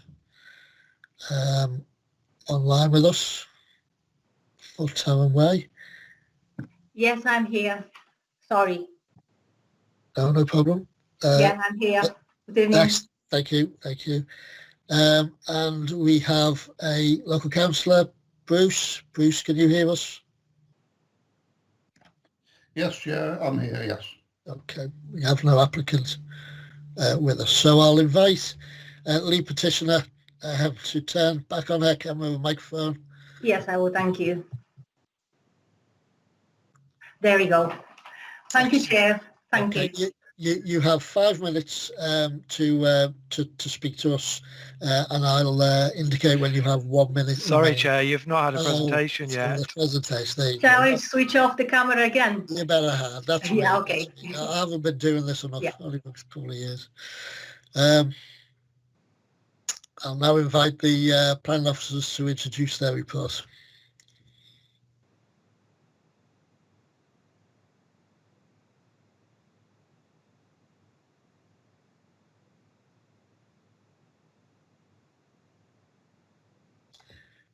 [SPEAKER 1] online with us for TARRAN Way?
[SPEAKER 16] Yes, I'm here. Sorry.
[SPEAKER 1] No problem.
[SPEAKER 16] Yeah, I'm here. Good evening.
[SPEAKER 1] Thank you. And we have a local councillor, Bruce. Bruce, can you hear us?
[SPEAKER 17] Yes, yeah, I'm here, yes.
[SPEAKER 1] Okay, we have no applicant with us. So I'll invite lead petitioner to turn back on her camera and microphone.
[SPEAKER 16] Yes, I will. Thank you. There we go. Thank you, Chair. Thank you.
[SPEAKER 1] You have 5 minutes to speak to us, and I'll indicate when you have 1 minute.
[SPEAKER 12] Sorry, Chair, you've not had a presentation yet.
[SPEAKER 1] The presentation.
[SPEAKER 16] Shall I switch off the camera again?
[SPEAKER 1] You better have. That's
[SPEAKER 16] yeah. Okay.
[SPEAKER 1] I haven't been doing this enough. Only for a couple of years. I'll now invite the planning officers to introduce their report.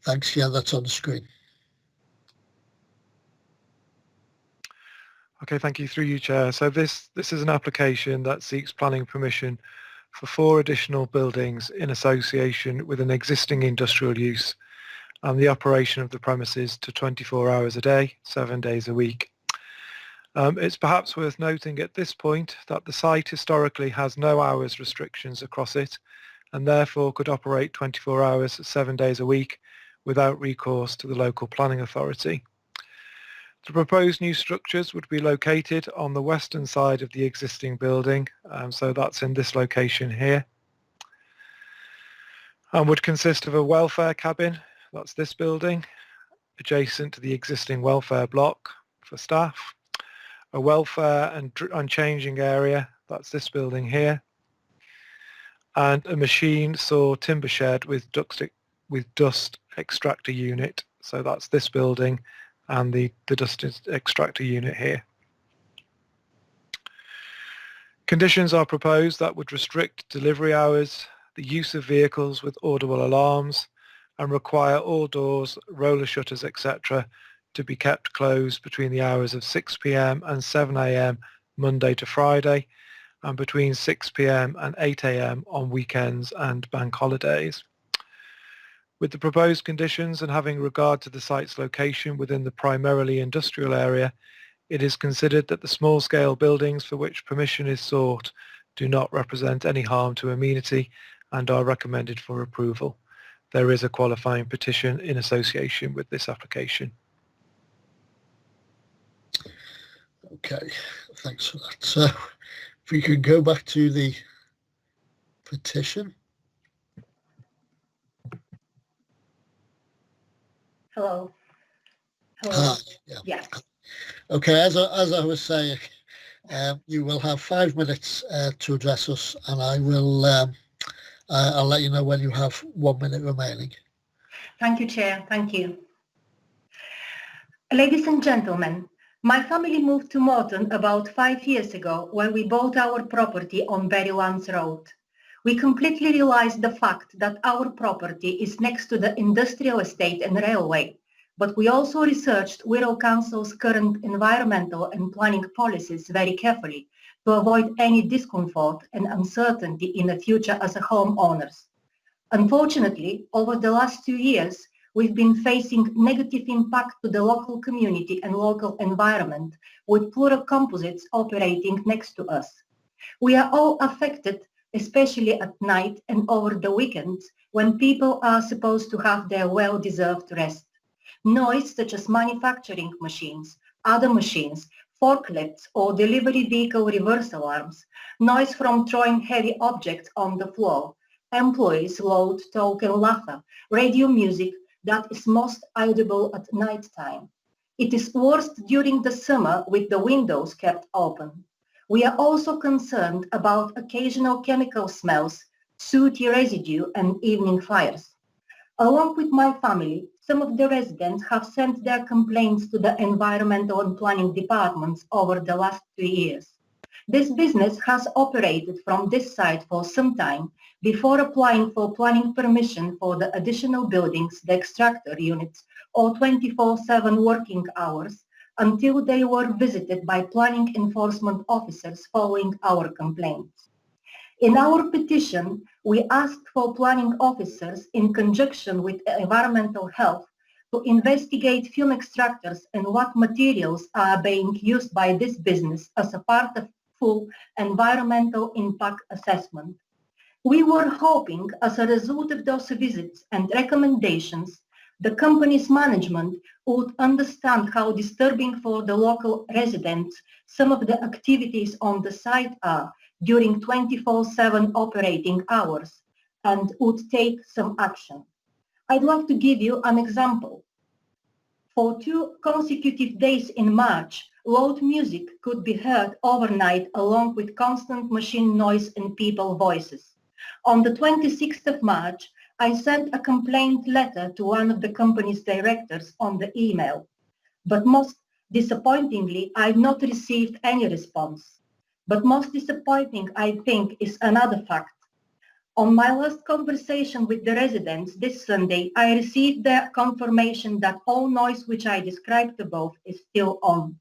[SPEAKER 1] Thanks, yeah, that's on the screen.
[SPEAKER 12] Okay, thank you. Through you, Chair. So this is an application that seeks planning permission for 4 additional buildings in association with an existing industrial use and the operation of the premises to 24 hours a day, 7 days a week. It's perhaps worth noting at this point that the site historically has no hours restrictions across it and therefore could operate 24 hours, 7 days a week without recourse to the local planning authority. The proposed new structures would be located on the western side of the existing building, so that's in this location here, and would consist of a welfare cabin, that's this building, adjacent to the existing welfare block for staff, a welfare and changing area, that's this building here, and a machine saw timber shed with dust extractor unit. So that's this building and the dust extractor unit here. Conditions are proposed that would restrict delivery hours, the use of vehicles with audible alarms, and require all doors, roller shutters, etc. to be kept closed between the hours of 6 p.m. and 7 a.m. Monday to Friday, and between 6 p.m. and 8 a.m. on weekends and bank holidays. With the proposed conditions and having regard to the site's location within the primarily industrial area, it is considered that the small-scale buildings for which permission is sought do not represent any harm to amenity and are recommended for approval. There is a qualifying petition in association with this application.
[SPEAKER 1] Okay, thanks for that. So if we could go back to the petition.
[SPEAKER 16] Hello.
[SPEAKER 1] Hi, yeah.
[SPEAKER 16] Yeah.
[SPEAKER 1] Okay, as I was saying, you will have 5 minutes to address us, and I will I'll let you know when you have 1 minute remaining.
[SPEAKER 16] Thank you, Chair. Thank you. Ladies and gentlemen, my family moved to Moreton about 5 years ago when we bought our property on Berrylands Road. We completely realized the fact that our property is next to the industrial estate and railway, but we also researched Wirral Council's current environmental and planning policies very carefully to avoid any discomfort and uncertainty in the future as a homeowners. Unfortunately, over the last 2 years, we've been facing negative impact to the local community and local environment with Cllr composites operating next to us. We are all affected, especially at night and over the weekends when people are supposed to have their well-deserved rest. Noise such as manufacturing machines, other machines, forklifts or delivery vehicle reverse alarms, noise from throwing heavy objects on the floor, employees loud talk and laughter, radio music that is most audible at night time. It is worst during the summer with the windows kept open. We are also concerned about occasional chemical smells, sooty residue and evening fires. Along with my family, some of the residents have sent their complaints to the environmental and planning departments over the last 2 years. This business has operated from this site for some time before applying for planning permission for the additional buildings, the extractor units, or 24/7 working hours until they were visited by planning enforcement officers following our complaints. In our petition, we asked for planning officers in conjunction with environmental health to investigate fume extractors and what materials are being used by this business as a part of full environmental impact assessment. We were hoping as a result of those visits and recommendations, the company's management would understand how disturbing for the local residents some of the activities on the site are during 24/7 operating hours and would take some action. I'd like to give you an example. For 2 consecutive days in March, loud music could be heard overnight along with constant machine noise and people voices. On the 26th of March, I sent a complaint letter to one of the company's directors on the email, but most disappointingly, I've not received any response. But most disappointing, I think, is another fact. On my last conversation with the residents this Sunday, I received the confirmation that all noise which I described above is still on.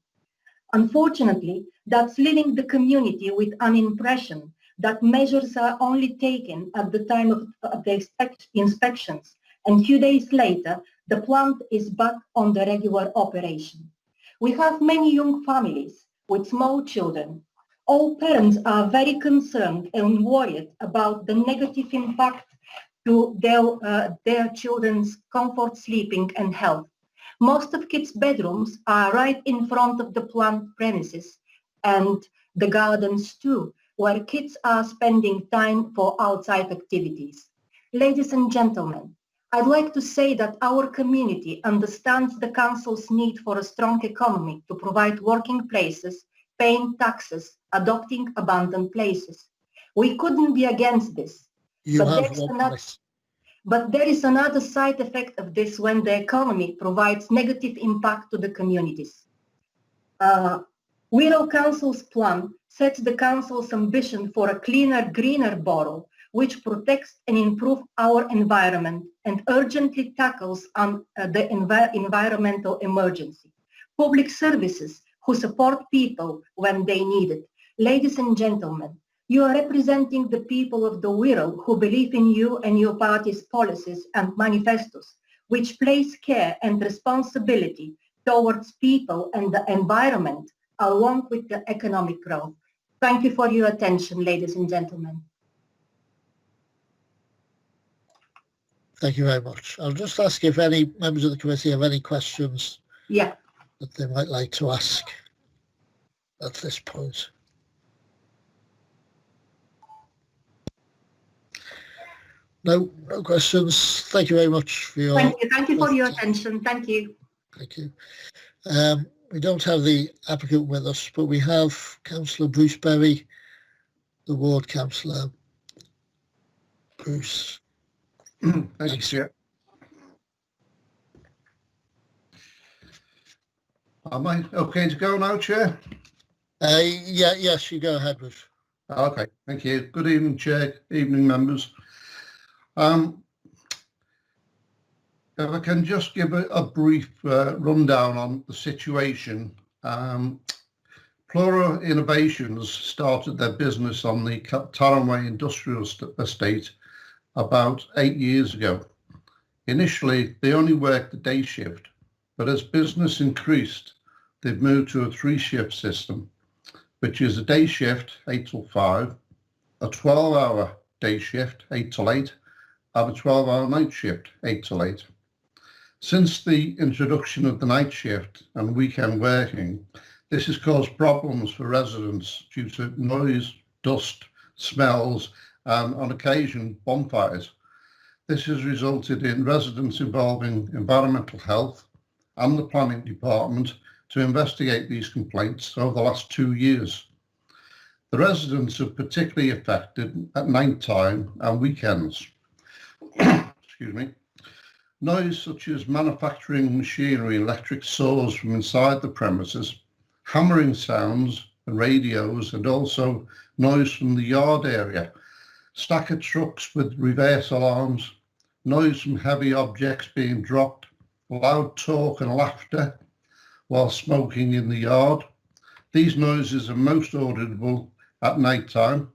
[SPEAKER 16] Unfortunately, that's leaving the community with an impression that measures are only taken at the time of the inspections, and 2 days later, the plant is back on the regular operation. We have many young families with small children. All parents are very concerned and worried about the negative impact to their children's comfort, sleeping and health. Most of kids' bedrooms are right in front of the plant premises and the gardens too, where kids are spending time for outside activities. Ladies and gentlemen, I'd like to say that our community understands the Council's need for a strong economy to provide working places, paying taxes, adopting abandoned places. We couldn't be against this. But there is another side effect of this when the economy provides negative impact to the communities. Wirral Council's plan sets the Council's ambition for a cleaner, greener borough, which protects and improves our environment and urgently tackles the environmental emergency. Public services who support people when they need it. Ladies and gentlemen, you are representing the people of the Wirral who believe in you and your party's policies and manifestos, which place care and responsibility towards people and the environment, along with the economic growth. Thank you for your attention, ladies and gentlemen.
[SPEAKER 1] Thank you very much. I'll just ask if any members of the committee have any questions that they might like to ask at this point. No questions. Thank you very much for your...
[SPEAKER 16] Thank you for your attention. Thank you.
[SPEAKER 1] Thank you. We don't have the applicant with us, but we have Councillor Bruce Berry, the ward councillor. Bruce.
[SPEAKER 17] Thank you, Chair. Am I okay to go now, Chair?
[SPEAKER 1] Yes, you go ahead, Bruce.
[SPEAKER 17] Okay, thank you. Good evening, Chair. Evening, members. If I can just give a brief rundown on the situation. Cllr Innovations started their business on the TARRAN Way industrial estate about 8 years ago. Initially, they only worked the day shift, but as business increased, they've moved to a 3-shift system, which is a day shift, 8 till 5, a 12-hour day shift, 8 till 8, and a 12-hour night shift, 8 till 8. Since the introduction of the night shift and weekend working, this has caused problems for residents due to noise, dust, smells, and on occasion bonfires. This has resulted in residents involving environmental health and the planning department to investigate these complaints over the last 2 years. The residents are particularly affected at night time and weekends. Excuse me. Noise such as manufacturing machinery, electric saws from inside the premises, hammering sounds and radios, and also noise from the yard area, stack of trucks with reverse alarms, noise from heavy objects being dropped, loud talk and laughter while smoking in the yard. These noises are most audible at night time.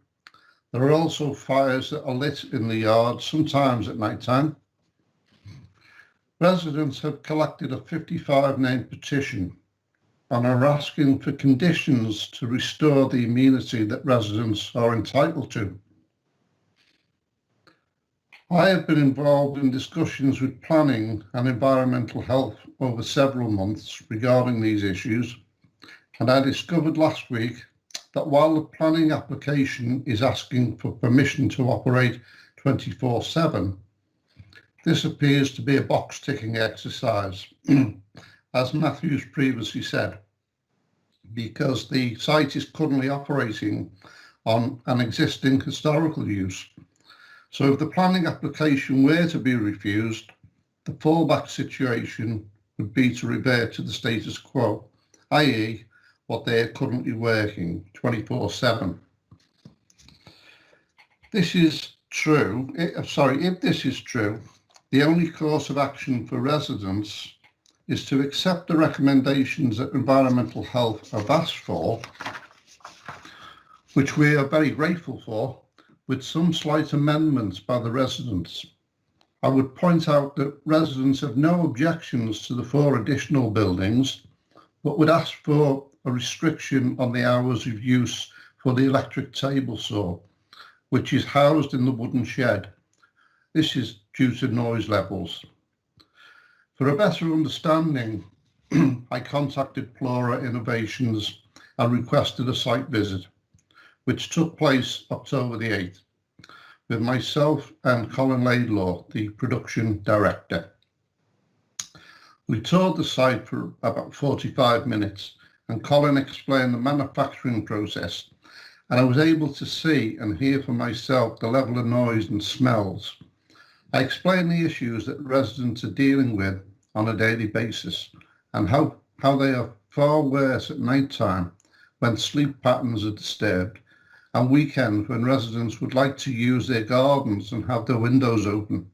[SPEAKER 17] There are also fires that are lit in the yard, sometimes at night time. Residents have collected a 55-name petition and are asking for conditions to restore the amenity that residents are entitled to. I have been involved in discussions with planning and environmental health over several months regarding these issues, and I discovered last week that while the planning application is asking for permission to operate 24/7, this appears to be a box-ticking exercise, as Matthews previously said, because the site is currently operating on an existing historical use. So if the planning application were to be refused, the fallback situation would be to revert to the status quo, i.e. what they are currently working 24/7. This is true. If this is true, the only course of action for residents is to accept the recommendations that environmental health have asked for, which we are very grateful for, with some slight amendments by the residents. I would point out that residents have no objections to the 4 additional buildings, but would ask for a restriction on the hours of use for the electric table saw, which is housed in the wooden shed. This is due to noise levels. For a better understanding, I contacted Cllr Innovations and requested a site visit, which took place October the 8th, with myself and Colin Laidlaw, the production director. We toured the site for about 45 minutes and Colin explained the manufacturing process, and I was able to see and hear for myself the level of noise and smells. I explained the issues that residents are dealing with on a daily basis and how they are far worse at night time when sleep patterns are disturbed, and weekends when residents would like to use their gardens and have their windows open.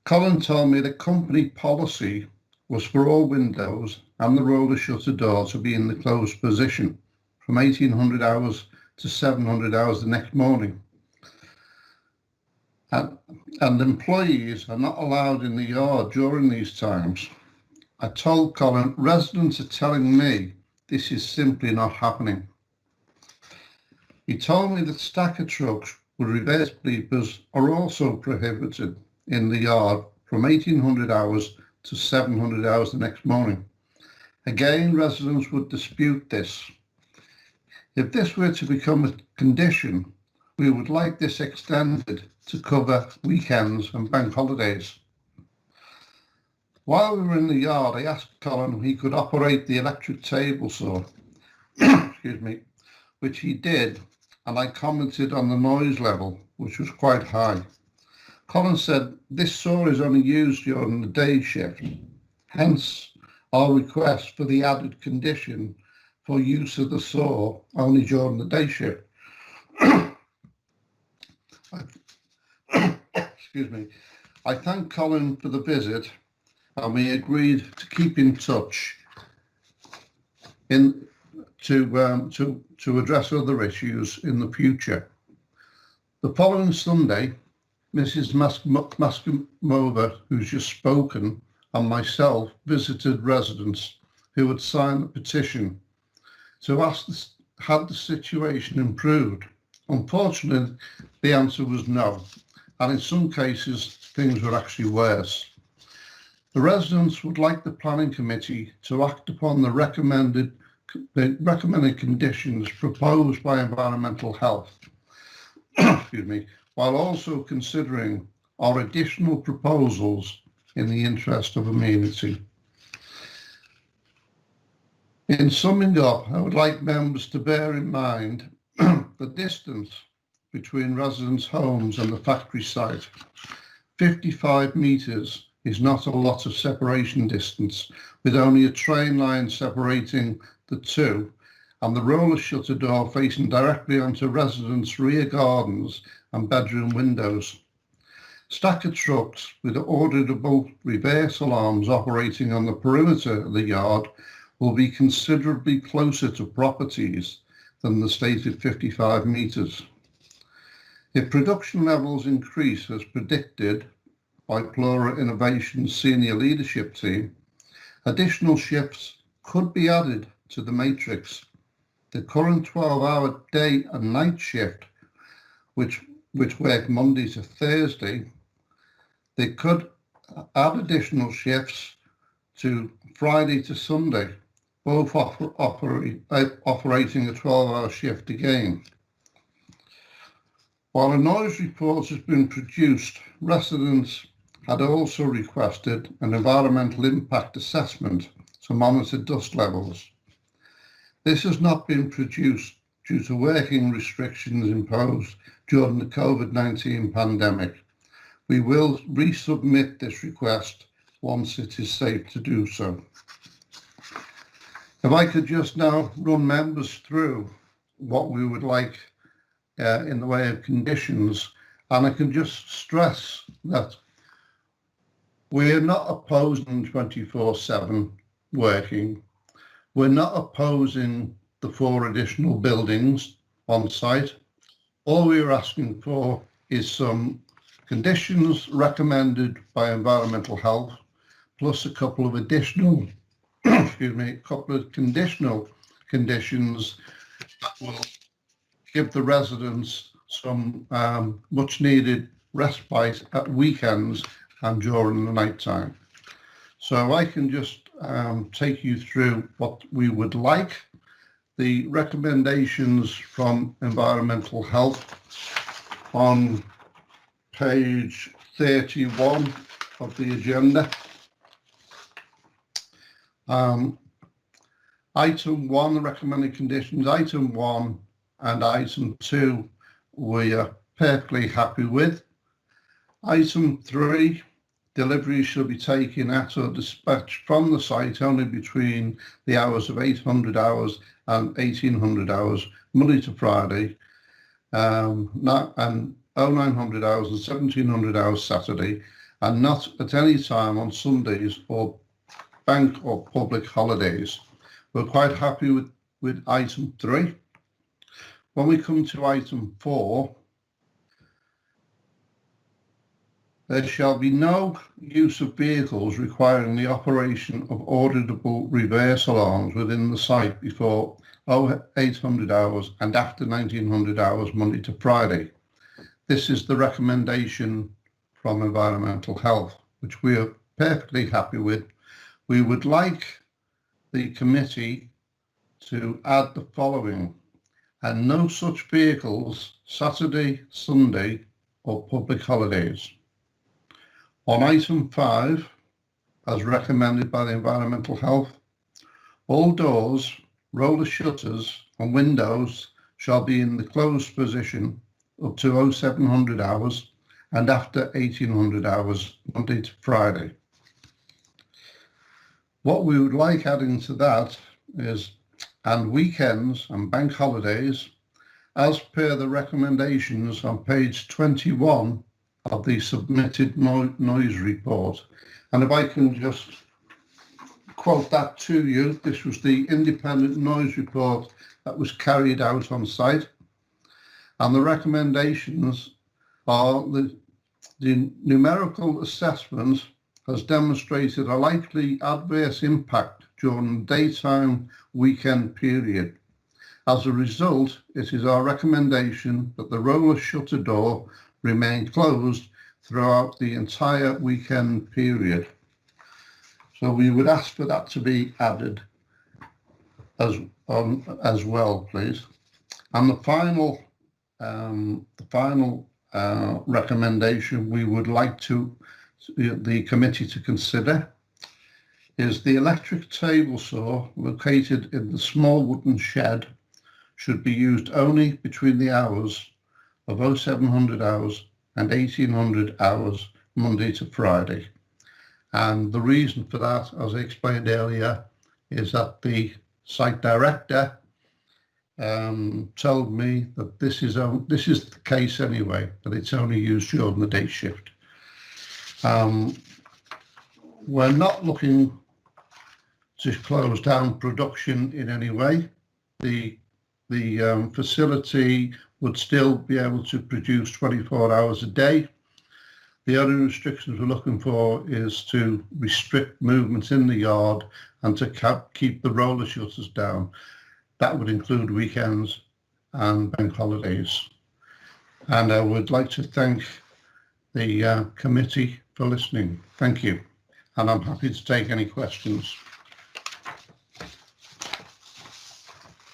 [SPEAKER 17] Colin told me the company policy was for all windows and the roller shutter door to be in the closed position from 1800 hours to 700 hours the next morning. And employees are not allowed in the yard during these times. I told Colin, residents are telling me this is simply not happening. He told me that stacker trucks with reverse bleepers are also prohibited in the yard from 1800 hours to 700 hours the next morning. Again, residents would dispute this. If this were to become a condition, we would like this extended to cover weekends and bank holidays. While we were in the yard, I asked Colin if he could operate the electric table saw, excuse me, which he did, and I commented on the noise level, which was quite high. Colin said this saw is only used during the day shift, hence our request for the added condition for use of the saw only during the day shift. Excuse me. I thank Colin for the visit, and we agreed to keep in touch to address other issues in the future. The following Sunday, Mrs. Maskamova, who's just spoken, and myself visited residents who had signed the petition to ask had the situation improved. Unfortunately, the answer was no, and in some cases things were actually worse. The residents would like the planning committee to act upon the recommended conditions proposed by environmental health, excuse me, while also considering our additional proposals in the interest of amenity. In summing up, I would like members to bear in mind the distance between residents' homes and the factory site. 55 metres is not a lot of separation distance, with only a train line separating the two and the roller shutter door facing directly onto residents' rear gardens and bedroom windows. Stacker trucks with auditable reverse alarms operating on the perimeter of the yard will be considerably closer to properties than the stated 55 metres. If production levels increase as predicted by Cllr Innovation's senior leadership team, additional shifts could be added to the matrix. The current 12-hour day and night shift, which work Monday to Thursday, they could add additional shifts to Friday to Sunday, both operating a 12-hour shift again. While a noise report has been produced, residents had also requested an environmental impact assessment to monitor dust levels. This has not been produced due to working restrictions imposed during the COVID-19 pandemic. We will resubmit this request once it is safe to do so. If I could just now run members through what we would like in the way of conditions, and I can just stress that we're not opposing 24/7 working. We're not opposing the 4 additional buildings on site. All we're asking for is some conditions recommended by environmental health, plus a couple of additional, excuse me, a couple of conditional conditions that will give the residents some much needed respite at weekends and during the night time. So I can just take you through what we would like. The recommendations from environmental health on page 31 of the agenda. Item 1, the recommended conditions, item 1 and item 2 we are perfectly happy with. Item 3, deliveries shall be taken at or dispatched from the site only between the hours of 800 hours and 1800 hours, Monday to Friday, and 0900 hours and 1700 hours Saturday, and not at any time on Sundays or bank or public holidays. We're quite happy with item 3. When we come to item 4, there shall be no use of vehicles requiring the operation of auditable reverse alarms within the site before 0800 hours and after 1900 hours Monday to Friday. This is the recommendation from Environmental Health, which we are perfectly happy with. We would like the committee to add the following: and no such vehicles Saturday, Sunday or public holidays. On item 5, as recommended by the Environmental Health, all doors, roller shutters and windows shall be in the closed position up to 0700 hours and after 1800 hours Monday to Friday. What we would like adding to that is, and weekends and bank holidays, as per the recommendations on page 21 of the submitted noise report. And if I can just quote that to you, this was the independent noise report that was carried out on site. And the recommendations are the numerical assessment has demonstrated a likely adverse impact during the daytime weekend period. As a result, it is our recommendation that the roller shutter door remain closed throughout the entire weekend period. So we would ask for that to be added as well, please. And the final recommendation we would like the committee to consider is the electric table saw located in the small wooden shed should be used only between the hours of 0700 hours and 1800 hours Monday to Friday. And the reason for that, as I explained earlier, is that the site director told me that this is the case anyway, that it's only used during the day shift. We're not looking to close down production in any way. The facility would still be able to produce 24 hours a day. The only restrictions we're looking for is to restrict movements in the yard and to keep the roller shutters down. That would include weekends and bank holidays. And I would like to thank the committee for listening. Thank you. And I'm happy to take any questions.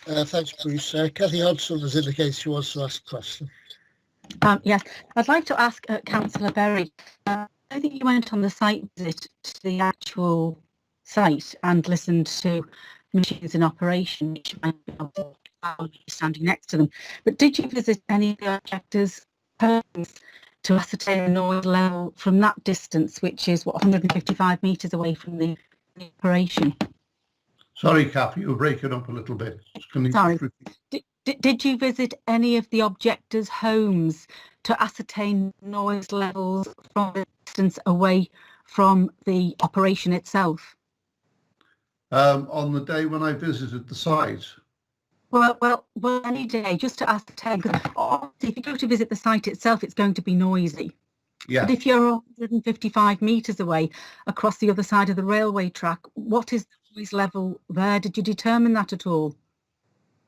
[SPEAKER 1] Thanks, Bruce. Cathy Hodson has indicated she wants to ask a question.
[SPEAKER 6] Yes, I'd like to ask Councillor Berry. I think you went on the site visit to the actual site and listened to machines in operation, which might be standing next to them. But did you visit any of the objectors' homes to ascertain the noise level from that distance, which is, 155 metres away from the operation?
[SPEAKER 17] Sorry, Cathy, you're breaking up a little bit.
[SPEAKER 6] Sorry. Did you visit any of the objectors' homes to ascertain noise levels from a distance away from the operation itself?
[SPEAKER 17] On the day when I visited the site?
[SPEAKER 6] Well, any day, just to ascertain, because obviously if you go to visit the site itself, it's going to be noisy. Yeah. But if you're 155 metres away across the other side of the railway track, what is the noise level there? Did you determine that at all?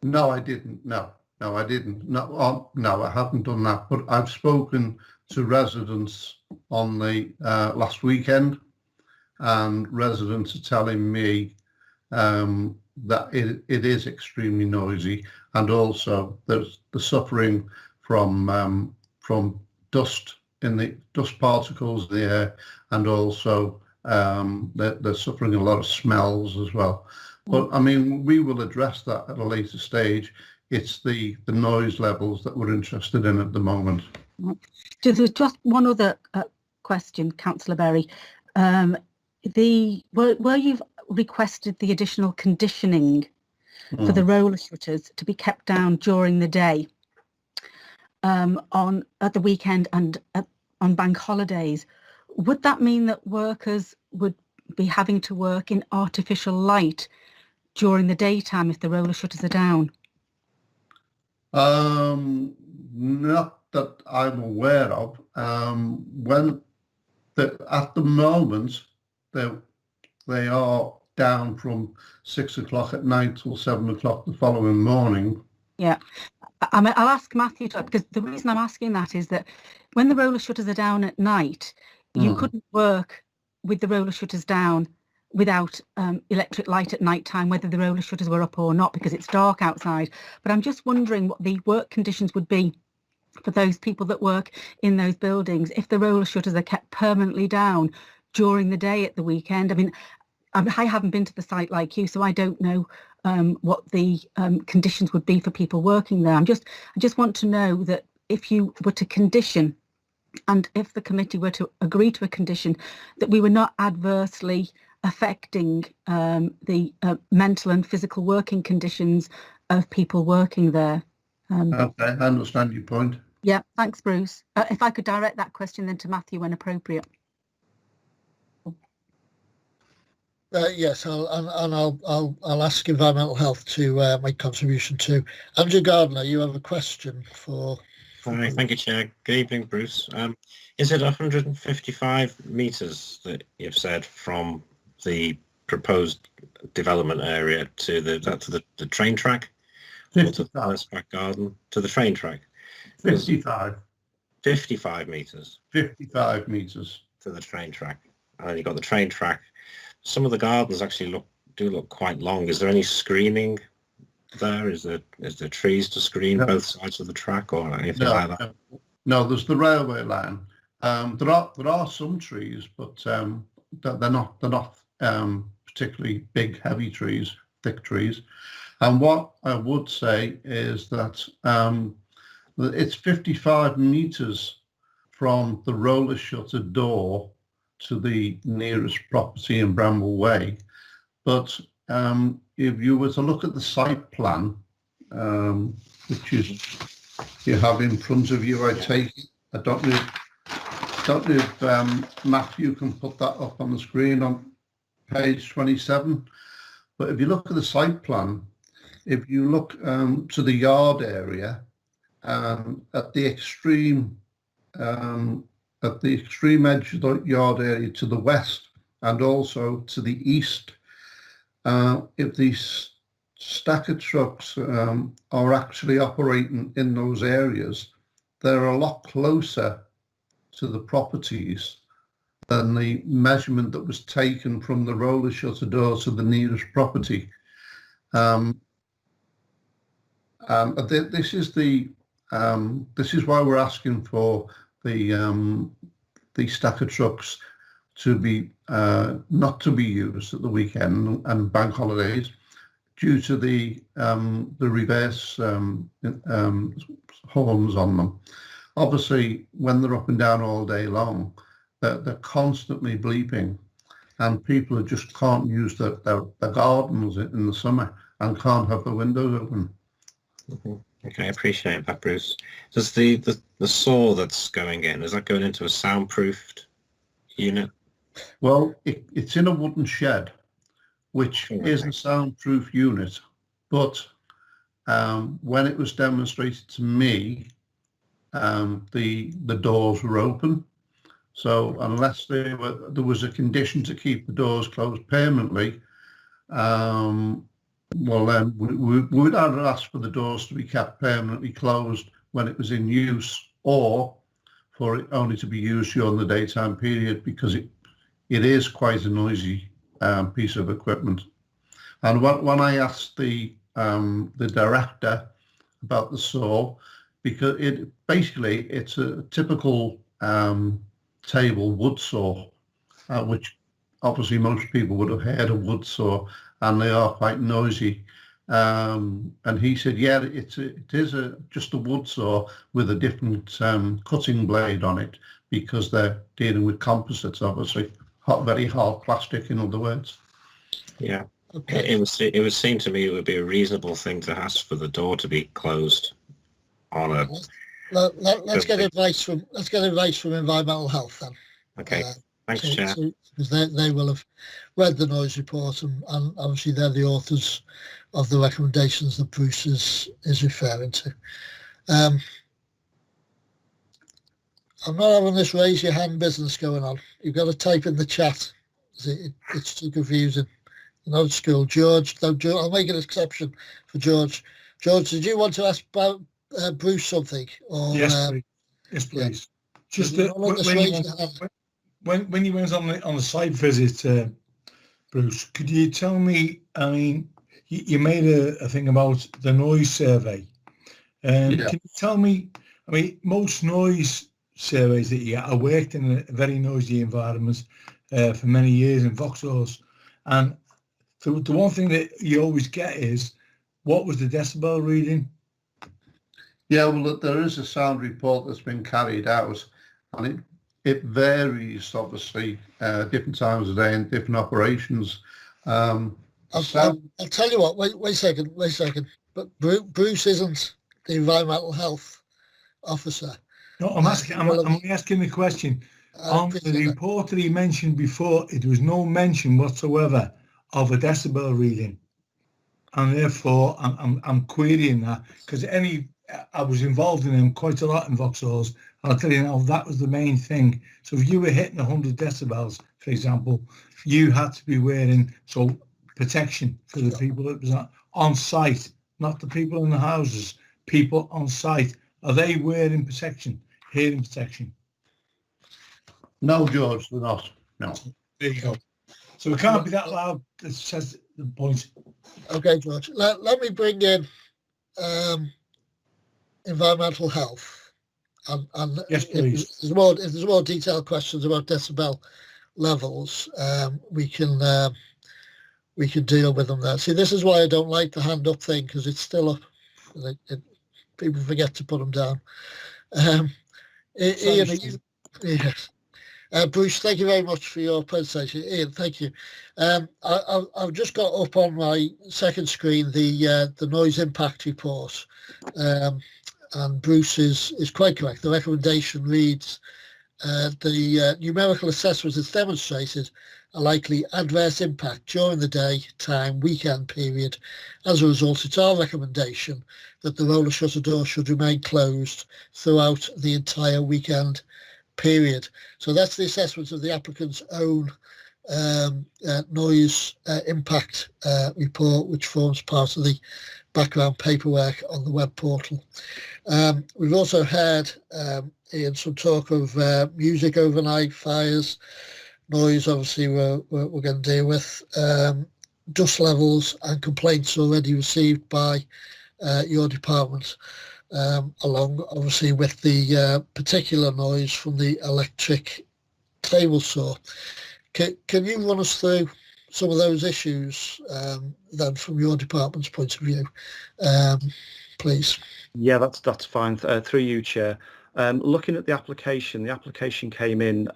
[SPEAKER 17] No, I didn't. No, I didn't. No, I haven't done that. But I've spoken to residents on the last weekend, and residents are telling me that it is extremely noisy, and also there's the suffering from dust in the dust particles there, and also they're suffering a lot of smells as well. But I mean, we will address that at a later stage. It's the noise levels that we're interested in at the moment.
[SPEAKER 6] There's just one other question, Councillor Berry. Where you've requested the additional conditioning for the roller shutters to be kept down during the day, at the weekend and on bank holidays, would that mean that workers would be having to work in artificial light during the daytime if the roller shutters are down?
[SPEAKER 17] Not that I'm aware of. At the moment, they are down from 6 o'clock at night till 7 o'clock the following morning.
[SPEAKER 6] Yeah, I'll ask Matthew to, because the reason I'm asking that is that when the roller shutters are down at night, you couldn't work with the roller shutters down without electric light at night time, whether the roller shutters were up or not, because it's dark outside. But I'm just wondering what the work conditions would be for those people that work in those buildings if the roller shutters are kept permanently down during the day at the weekend. I mean, I haven't been to the site like you, so I don't know what the conditions would be for people working there. I just want to know that if you were to condition, and if the committee were to agree to a condition, that we were not adversely affecting the mental and physical working conditions of people working there.
[SPEAKER 17] Okay, I understand your point.
[SPEAKER 6] Yeah, thanks, Bruce. If I could direct that question then to Matthew when appropriate.
[SPEAKER 1] Yes, I'll ask Environmental Health to make contribution too. Andrew Gardner, you have a question for...
[SPEAKER 4] Hi, thank you, Chair. Good evening, Bruce. Is it 155 metres that you've said from the proposed development area to the train track?
[SPEAKER 17] 55.
[SPEAKER 4] Or to the Palace back garden? To the train track?
[SPEAKER 17] 55.
[SPEAKER 4] 55 metres?
[SPEAKER 17] 55 metres.
[SPEAKER 4] To the train track. And then you've got the train track. Some of the gardens actually do look quite long. Is there any screening there? Is there trees to screen both sides of the track or anything like that?
[SPEAKER 17] No, there's the railway line. There are some trees, but they're not particularly big, heavy trees, thick trees. And what I would say is that it's 55 metres from the roller shutter door to the nearest property in Bramble Way. But if you were to look at the site plan, which is you have in front of you, I take it. I don't know if Matthew can put that up on the screen on page 27. But if you look at the site plan, if you look to the yard area, at the extreme edge of the yard area to the west and also to the east, if these stacker trucks are actually operating in those areas, they're a lot closer to the properties than the measurement that was taken from the roller shutter door to the nearest property. This is why we're asking for the stacker trucks to be not to be used at the weekend and bank holidays due to the reverse horns on them. Obviously, when they're up and down all day long, they're constantly bleeping, and people just can't use their gardens in the summer and can't have the windows open.
[SPEAKER 4] Okay, I appreciate that, Bruce. Does the saw that's going in, is that going into a soundproofed unit?
[SPEAKER 17] Well, it's in a wooden shed, which is a soundproof unit, but when it was demonstrated to me, the doors were open. So unless there was a condition to keep the doors closed permanently, well then we would either ask for the doors to be kept permanently closed when it was in use, or for it only to be used during the daytime period, because it is quite a noisy piece of equipment. And when I asked the director about the saw, because it's a typical table wood saw, which obviously most people would have heard of wood saw, and they are quite noisy. And he said, yeah, it is just a wood saw with a different cutting blade on it, because they're dealing with composites, obviously, very hard plastic, in other words.
[SPEAKER 4] Yeah.
[SPEAKER 1] Okay.
[SPEAKER 4] It would seem to me it would be a reasonable thing to ask for the door to be closed on a.
[SPEAKER 1] Let's get advice from environmental health then.
[SPEAKER 4] Okay. Thanks, Chair.
[SPEAKER 1] Because they will have read the noise report, and obviously they're the authors of the recommendations that Bruce is referring to. I'm not having this raise your hand business going on. You've got to type in the chat. It's too confusing. No school. George, I'll make an exception for George. George, did you want to ask about Bruce something? Or,
[SPEAKER 3] yes, please. Yes, please.
[SPEAKER 1] Yeah.
[SPEAKER 3] Just when you went on the site visit, Bruce, could you tell me? I mean, you made a thing about the noise survey. Can you tell me? I mean, most noise surveys that you get, I worked in a very noisy environment for many years in Vauxhalls, and the one thing that you always get is, what was the decibel reading?
[SPEAKER 17] Yeah, well, there is a sound report that's been carried out, and it varies, obviously, different times of day and different operations.
[SPEAKER 1] I'll tell you what, wait a second. But Bruce isn't the environmental health officer.
[SPEAKER 3] No, I'm only asking the question. On the report that he mentioned before, it was no mention whatsoever of a decibel reading, and therefore I'm querying that, because I was involved in them quite a lot in Vauxhalls. I'll tell you now, that was the main thing. So if you were hitting 100 decibels, for example, you had to be wearing protection for the people that was on site, not the people in the houses. People on site, are they wearing protection, hearing protection?
[SPEAKER 17] No, George, they're not. No.
[SPEAKER 3] There you go. So it can't be that loud. That says the point.
[SPEAKER 1] Okay, George. Let me bring in environmental health. And
[SPEAKER 3] yes, please.
[SPEAKER 1] If there's more detailed questions about decibel levels, we can deal with them there. See, this is why I don't like the hand up thing, because it's still up. People forget to put them down. Ian, yes. Bruce, thank you very much for your presentation. Ian, thank you. I've just got up on my second screen the noise impact report, and Bruce is quite correct. The recommendation reads, the numerical assessment has demonstrated a likely adverse impact during the daytime weekend period. As a result, it's our recommendation that the roller shutter door should remain closed throughout the entire weekend period. So that's the assessment of the applicant's own noise impact report, which forms part of the background paperwork on the web portal. We've also heard Ian, some talk of music overnight, fires, noise, obviously we're going to deal with, dust levels and complaints already received by your department, along obviously with the particular noise from the electric table saw. Can you run us through some of those issues then from your department's point of view, please?
[SPEAKER 18] Yeah, that's fine. Through you, Chair. Looking at the application came in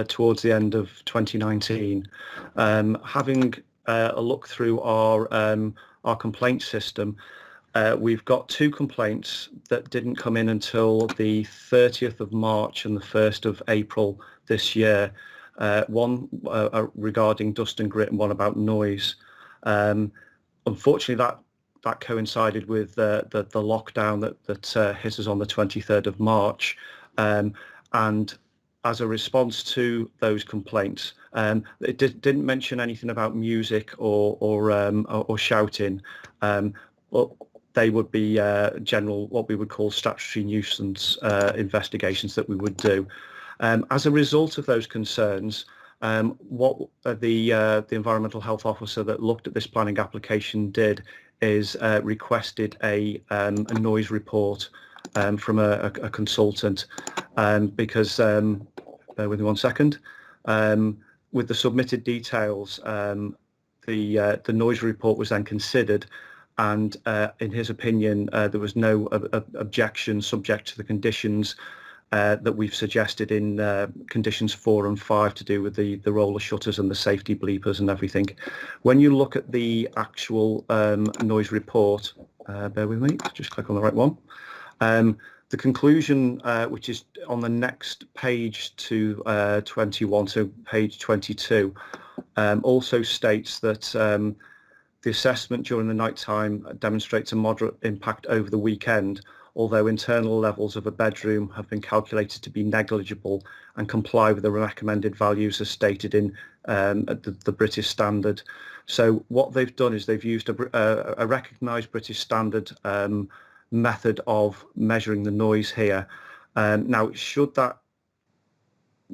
[SPEAKER 18] towards the end of 2019. Having a look through our complaint system, we've got 2 complaints that didn't come in until the 30th of March and the 1st of April this year. One regarding dust and grit and one about noise. Unfortunately, that coincided with the lockdown that hit us on the 23rd of March. And as a response to those complaints, it didn't mention anything about music or shouting. They would be general, what we would call statutory nuisance investigations that we would do. As a result of those concerns, what the environmental health officer that looked at this planning application did is requested a noise report from a consultant, because, bear with me one second, with the submitted details, the noise report was then considered, and in his opinion, there was no objection subject to the conditions that we've suggested in conditions 4 and 5 to do with the roller shutters and the safety bleepers and everything. When you look at the actual noise report, bear with me, just click on the right one. The conclusion, which is on the next page to 21, so page 22, also states that the assessment during the night time demonstrates a moderate impact over the weekend, although internal levels of a bedroom have been calculated to be negligible and comply with the recommended values as stated in the British standard. So what they've done is they've used a recognised British standard method of measuring the noise here. Now, should that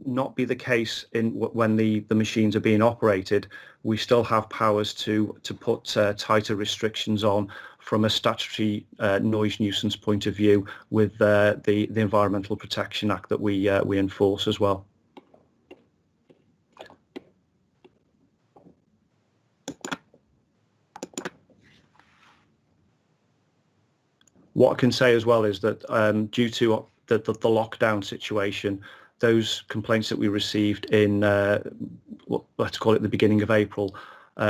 [SPEAKER 18] not be the case when the machines are being operated, we still have powers to put tighter restrictions on from a statutory noise nuisance point of view with the Environmental Protection Act that we enforce as well. What I can say as well is that due to the lockdown situation, those complaints that we received in, let's call it the beginning of April,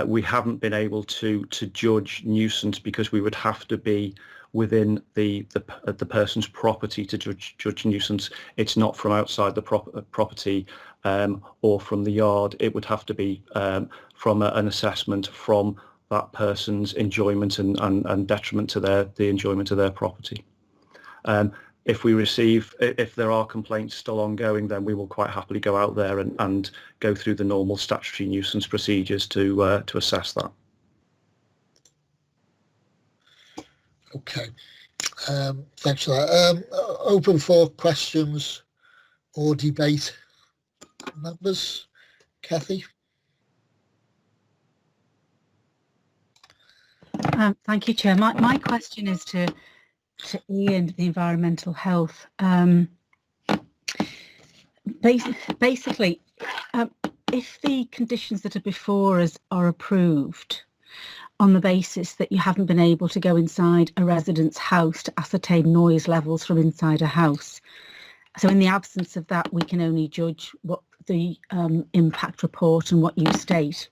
[SPEAKER 18] we haven't been able to judge nuisance because we would have to be within the person's property to judge nuisance. It's not from outside the property or from the yard. It would have to be from an assessment from that person's enjoyment and detriment to the enjoyment of their property. If there are complaints still ongoing, then we will quite happily go out there and go through the normal statutory nuisance procedures to assess that.
[SPEAKER 1] Okay, thanks for that. Open for questions or debate, members. Kathy?
[SPEAKER 6] Thank you, Chair. My question is to Ian, the environmental health. Basically, if the conditions that are before us are approved on the basis that you haven't been able to go inside a resident's house to ascertain noise levels from inside a house, so in the absence of that, we can only judge what the impact report and what you state.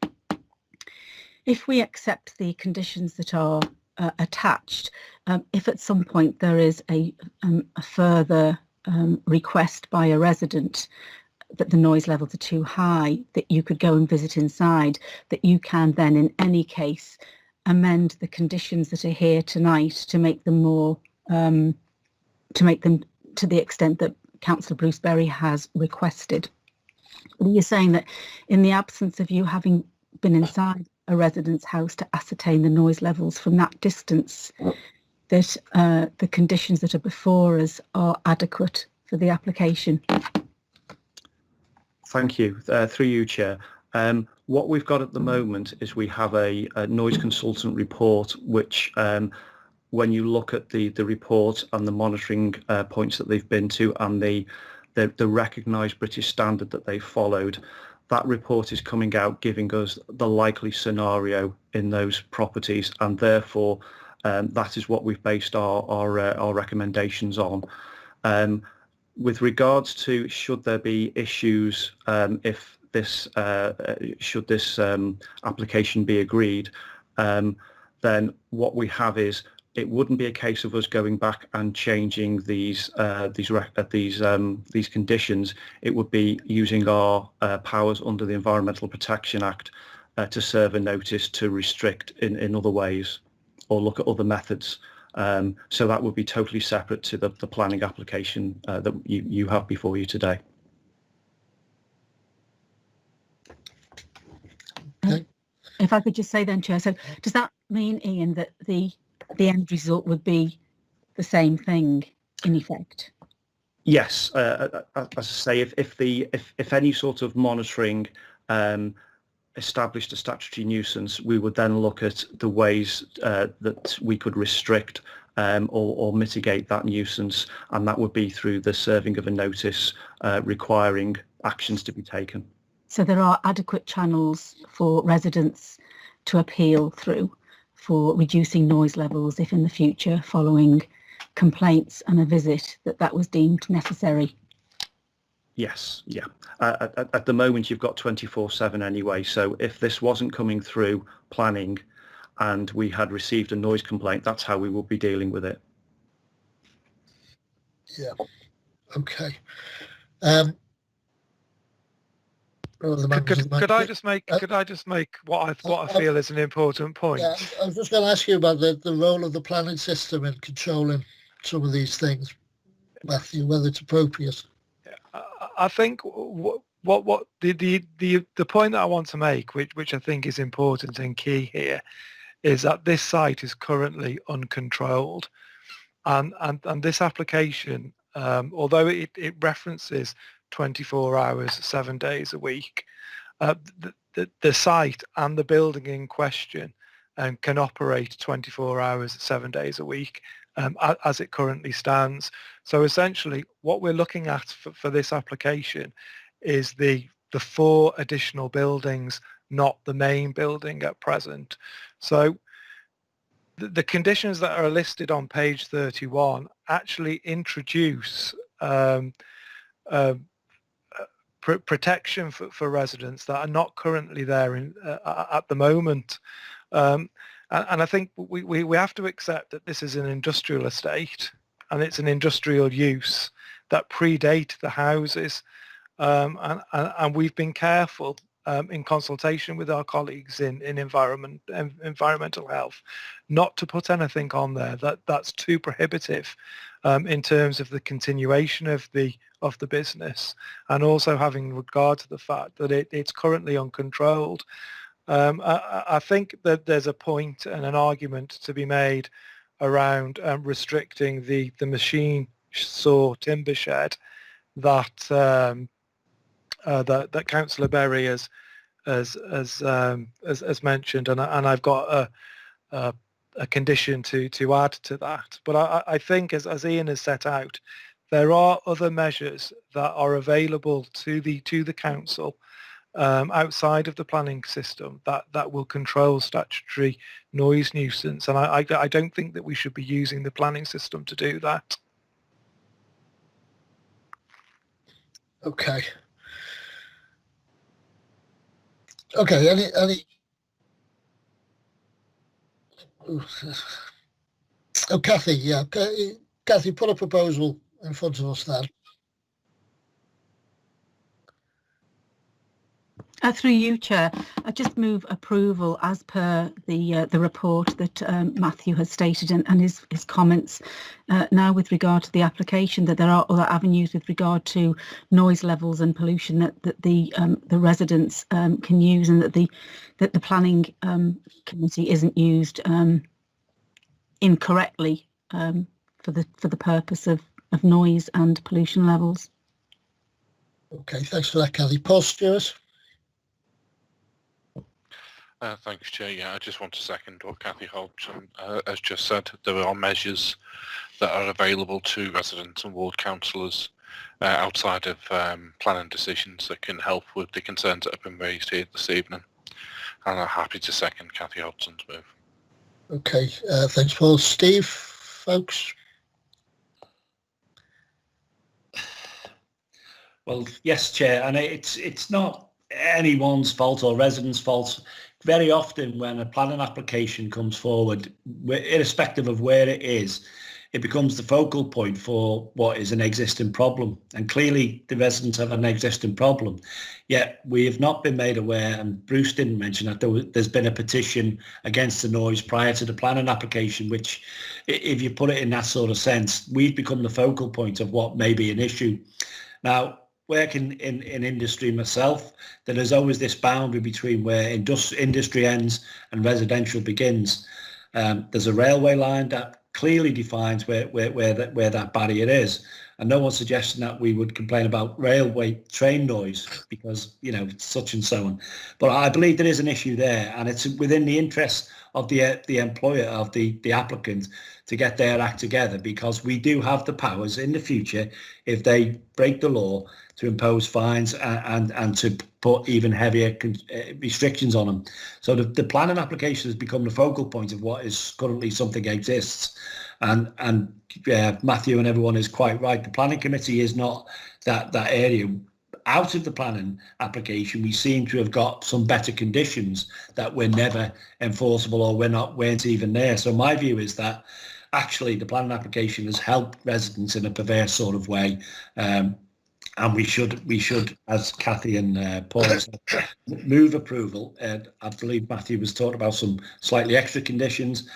[SPEAKER 6] If we accept the conditions that are attached, if at some point there is a further request by a resident that the noise levels are too high, that you could go and visit inside, that you can then in any case amend the conditions that are here tonight to make them more, to make them to the extent that Councillor Bruce Berry has requested. You're saying that in the absence of you having been inside a resident's house to ascertain the noise levels from that distance, that the conditions that are before us are adequate for the application.
[SPEAKER 18] Thank you. Through you, Chair. What we've got at the moment is we have a noise consultant report, which when you look at the report and the monitoring points that they've been to and the recognised British standard that they followed, that report is coming out giving us the likely scenario in those properties, and therefore that is what we've based our recommendations on. With regards to should there be issues if this should this application be agreed, then what we have is it wouldn't be a case of us going back and changing these conditions. It would be using our powers under the Environmental Protection Act to serve a notice to restrict in other ways or look at other methods. So that would be totally separate to the planning application that you have before you today.
[SPEAKER 1] Okay.
[SPEAKER 6] If I could just say then, Chair, so does that mean, Ian, that the end result would be the same thing in effect?
[SPEAKER 18] Yes, as I say, if any sort of monitoring established a statutory nuisance, we would then look at the ways that we could restrict or mitigate that nuisance, and that would be through the serving of a notice requiring actions to be taken.
[SPEAKER 6] So there are adequate channels for residents to appeal through for reducing noise levels if in the future, following complaints and a visit, that was deemed necessary?
[SPEAKER 18] Yes, yeah. At the moment, you've got 24/7 anyway. So if this wasn't coming through planning and we had received a noise complaint, that's how we would be dealing with it.
[SPEAKER 1] Yeah. Okay.
[SPEAKER 12] Could I just make what I feel is an important point?
[SPEAKER 1] Yeah, I was just going to ask you about the role of the planning system in controlling some of these things, Matthew, whether it's appropriate.
[SPEAKER 12] I think what the point that I want to make, which I think is important and key here, is that this site is currently uncontrolled, and this application, although it references 24 hours, 7 days a week, the site and the building in question can operate 24 hours, 7 days a week as it currently stands. So essentially what we're looking at for this application is the 4 additional buildings, not the main building at present. So the conditions that are listed on page 31 actually introduce protection for residents that are not currently there at the moment. And I think we have to accept that this is an industrial estate and it's an industrial use that predate the houses. And we've been careful in consultation with our colleagues in environmental health not to put anything on there that's too prohibitive in terms of the continuation of the business, and also having regard to the fact that it's currently uncontrolled. I think that there's a point and an argument to be made around restricting the machine saw timber shed that that Councillor Berry has mentioned, and I've got a condition to add to that. But I think, as Ian has set out, there are other measures that are available to the council outside of the planning system that will control statutory noise nuisance, and I don't think that we should be using the planning system to do that.
[SPEAKER 1] Okay. Okay. Any? Oh, Kathy. Yeah, Kathy, put a proposal in front of us then.
[SPEAKER 6] Through you, Chair, I just move approval as per the report that Matthew has stated and his comments now with regard to the application, that there are other avenues with regard to noise levels and pollution that the residents can use, and that the planning committee isn't used incorrectly for the purpose of noise and pollution levels.
[SPEAKER 1] Okay, thanks for that, Kathy. Paul Stuart.
[SPEAKER 2] Thanks, Chair. Yeah, I just want to second what Kathy Hodson has just said. There are measures that are available to residents and ward councillors outside of planning decisions that can help with the concerns that have been raised here this evening. And I'm happy to second Kathy Hodson's move.
[SPEAKER 1] Okay, thanks, Paul. Steve, Foulkes.
[SPEAKER 13] Well, yes, Chair, and it's not anyone's fault or residents' fault. Very often when a planning application comes forward, irrespective of where it is, it becomes the focal point for what is an existing problem. And clearly the residents have an existing problem. Yet we have not been made aware, and Bruce didn't mention that there's been a petition against the noise prior to the planning application, which, if you put it in that sort of sense, we've become the focal point of what may be an issue. Now, working in industry myself, there is always this boundary between where industry ends and residential begins. There's a railway line that clearly defines where that barrier is, and no one's suggesting that we would complain about railway train noise because, you know, it's such and so on. But I believe there is an issue there, and it's within the interests the employer, of the applicant, to get their act together, because we do have the powers in the future, if they break the law, to impose fines and to put even heavier restrictions on them. So the planning application has become the focal point of what is currently something exists. And Matthew and everyone is quite right. The planning committee is not that area. Out of the planning application, we seem to have got some better conditions that were never enforceable or weren't even there. So my view is that actually the planning application has helped residents in a perverse sort of way. And we should, as Kathy and Paul said, move approval. I believe Matthew was talking about some slightly extra conditions,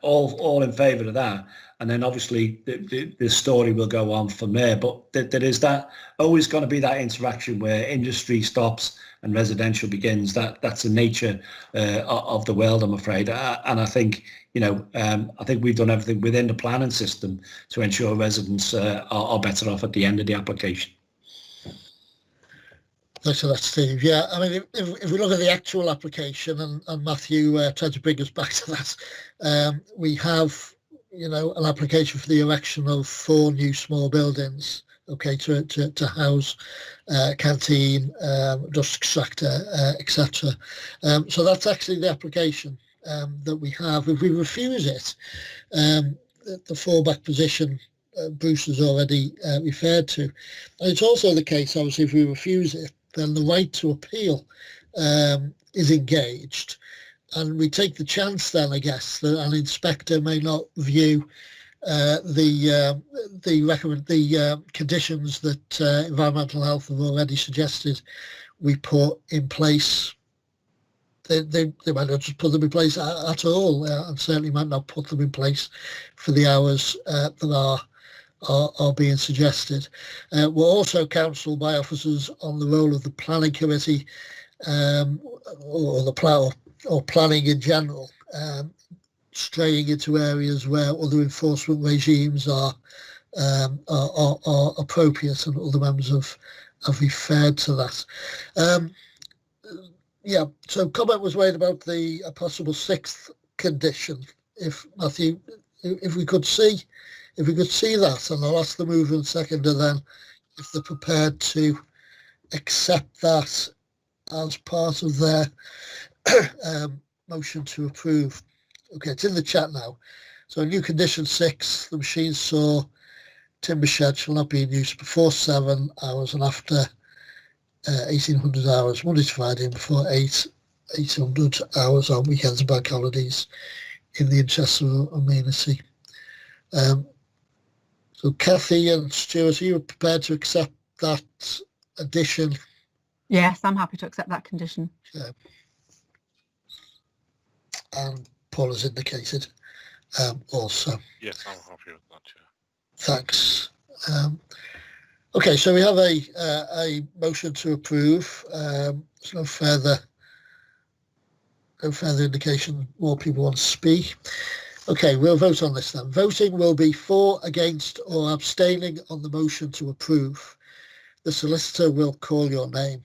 [SPEAKER 13] all in favour of that. And then obviously the story will go on from there. But there is that always going to be that interaction where industry stops and residential begins. That's the nature of the world, I'm afraid. And I think, I think we've done everything within the planning system to ensure residents are better off at the end of the application.
[SPEAKER 1] Thanks for that, Steve. Yeah, I mean, if we look at the actual application, and Matthew tried to bring us back to that, we have, an application for the erection of 4 new small buildings, okay, to house canteen, dust extractor, etc. So that's actually the application that we have. If we refuse it, the fallback position Bruce has already referred to. And it's also the case, obviously, if we refuse it, then the right to appeal is engaged, and we take the chance then, I guess, that an inspector may not view the conditions that environmental health have already suggested we put in place. They might not just put them in place at all, and certainly might not put them in place for the hours that are being suggested. We're also counselled by officers on the role of the planning committee, or planning in general, straying into areas where other enforcement regimes are appropriate, and other members have referred to that. Yeah, so comment was made about the possible 6th condition. If Matthew, if we could see that, and I'll ask the mover and seconder then if they're prepared to accept that as part of their motion to approve. Okay, it's in the chat now. So new condition 6, the machine saw timber shed shall not be in use before 7 hours and after 1800 hours, Monday to Friday, and before 800 hours on weekends and bank holidays, in the interest of amenity. So Kathy and Stuart, are you prepared to accept that addition?
[SPEAKER 6] Yes, I'm happy to accept that condition.
[SPEAKER 1] Yeah. And Paul has indicated also.
[SPEAKER 2] Yes, I'm happy with that, yeah.
[SPEAKER 1] Thanks. Okay, so we have a motion to approve. There's no further indication more people want to speak. Okay, we'll vote on this then. Voting will be for, against, or abstaining on the motion to approve. The solicitor will call your name.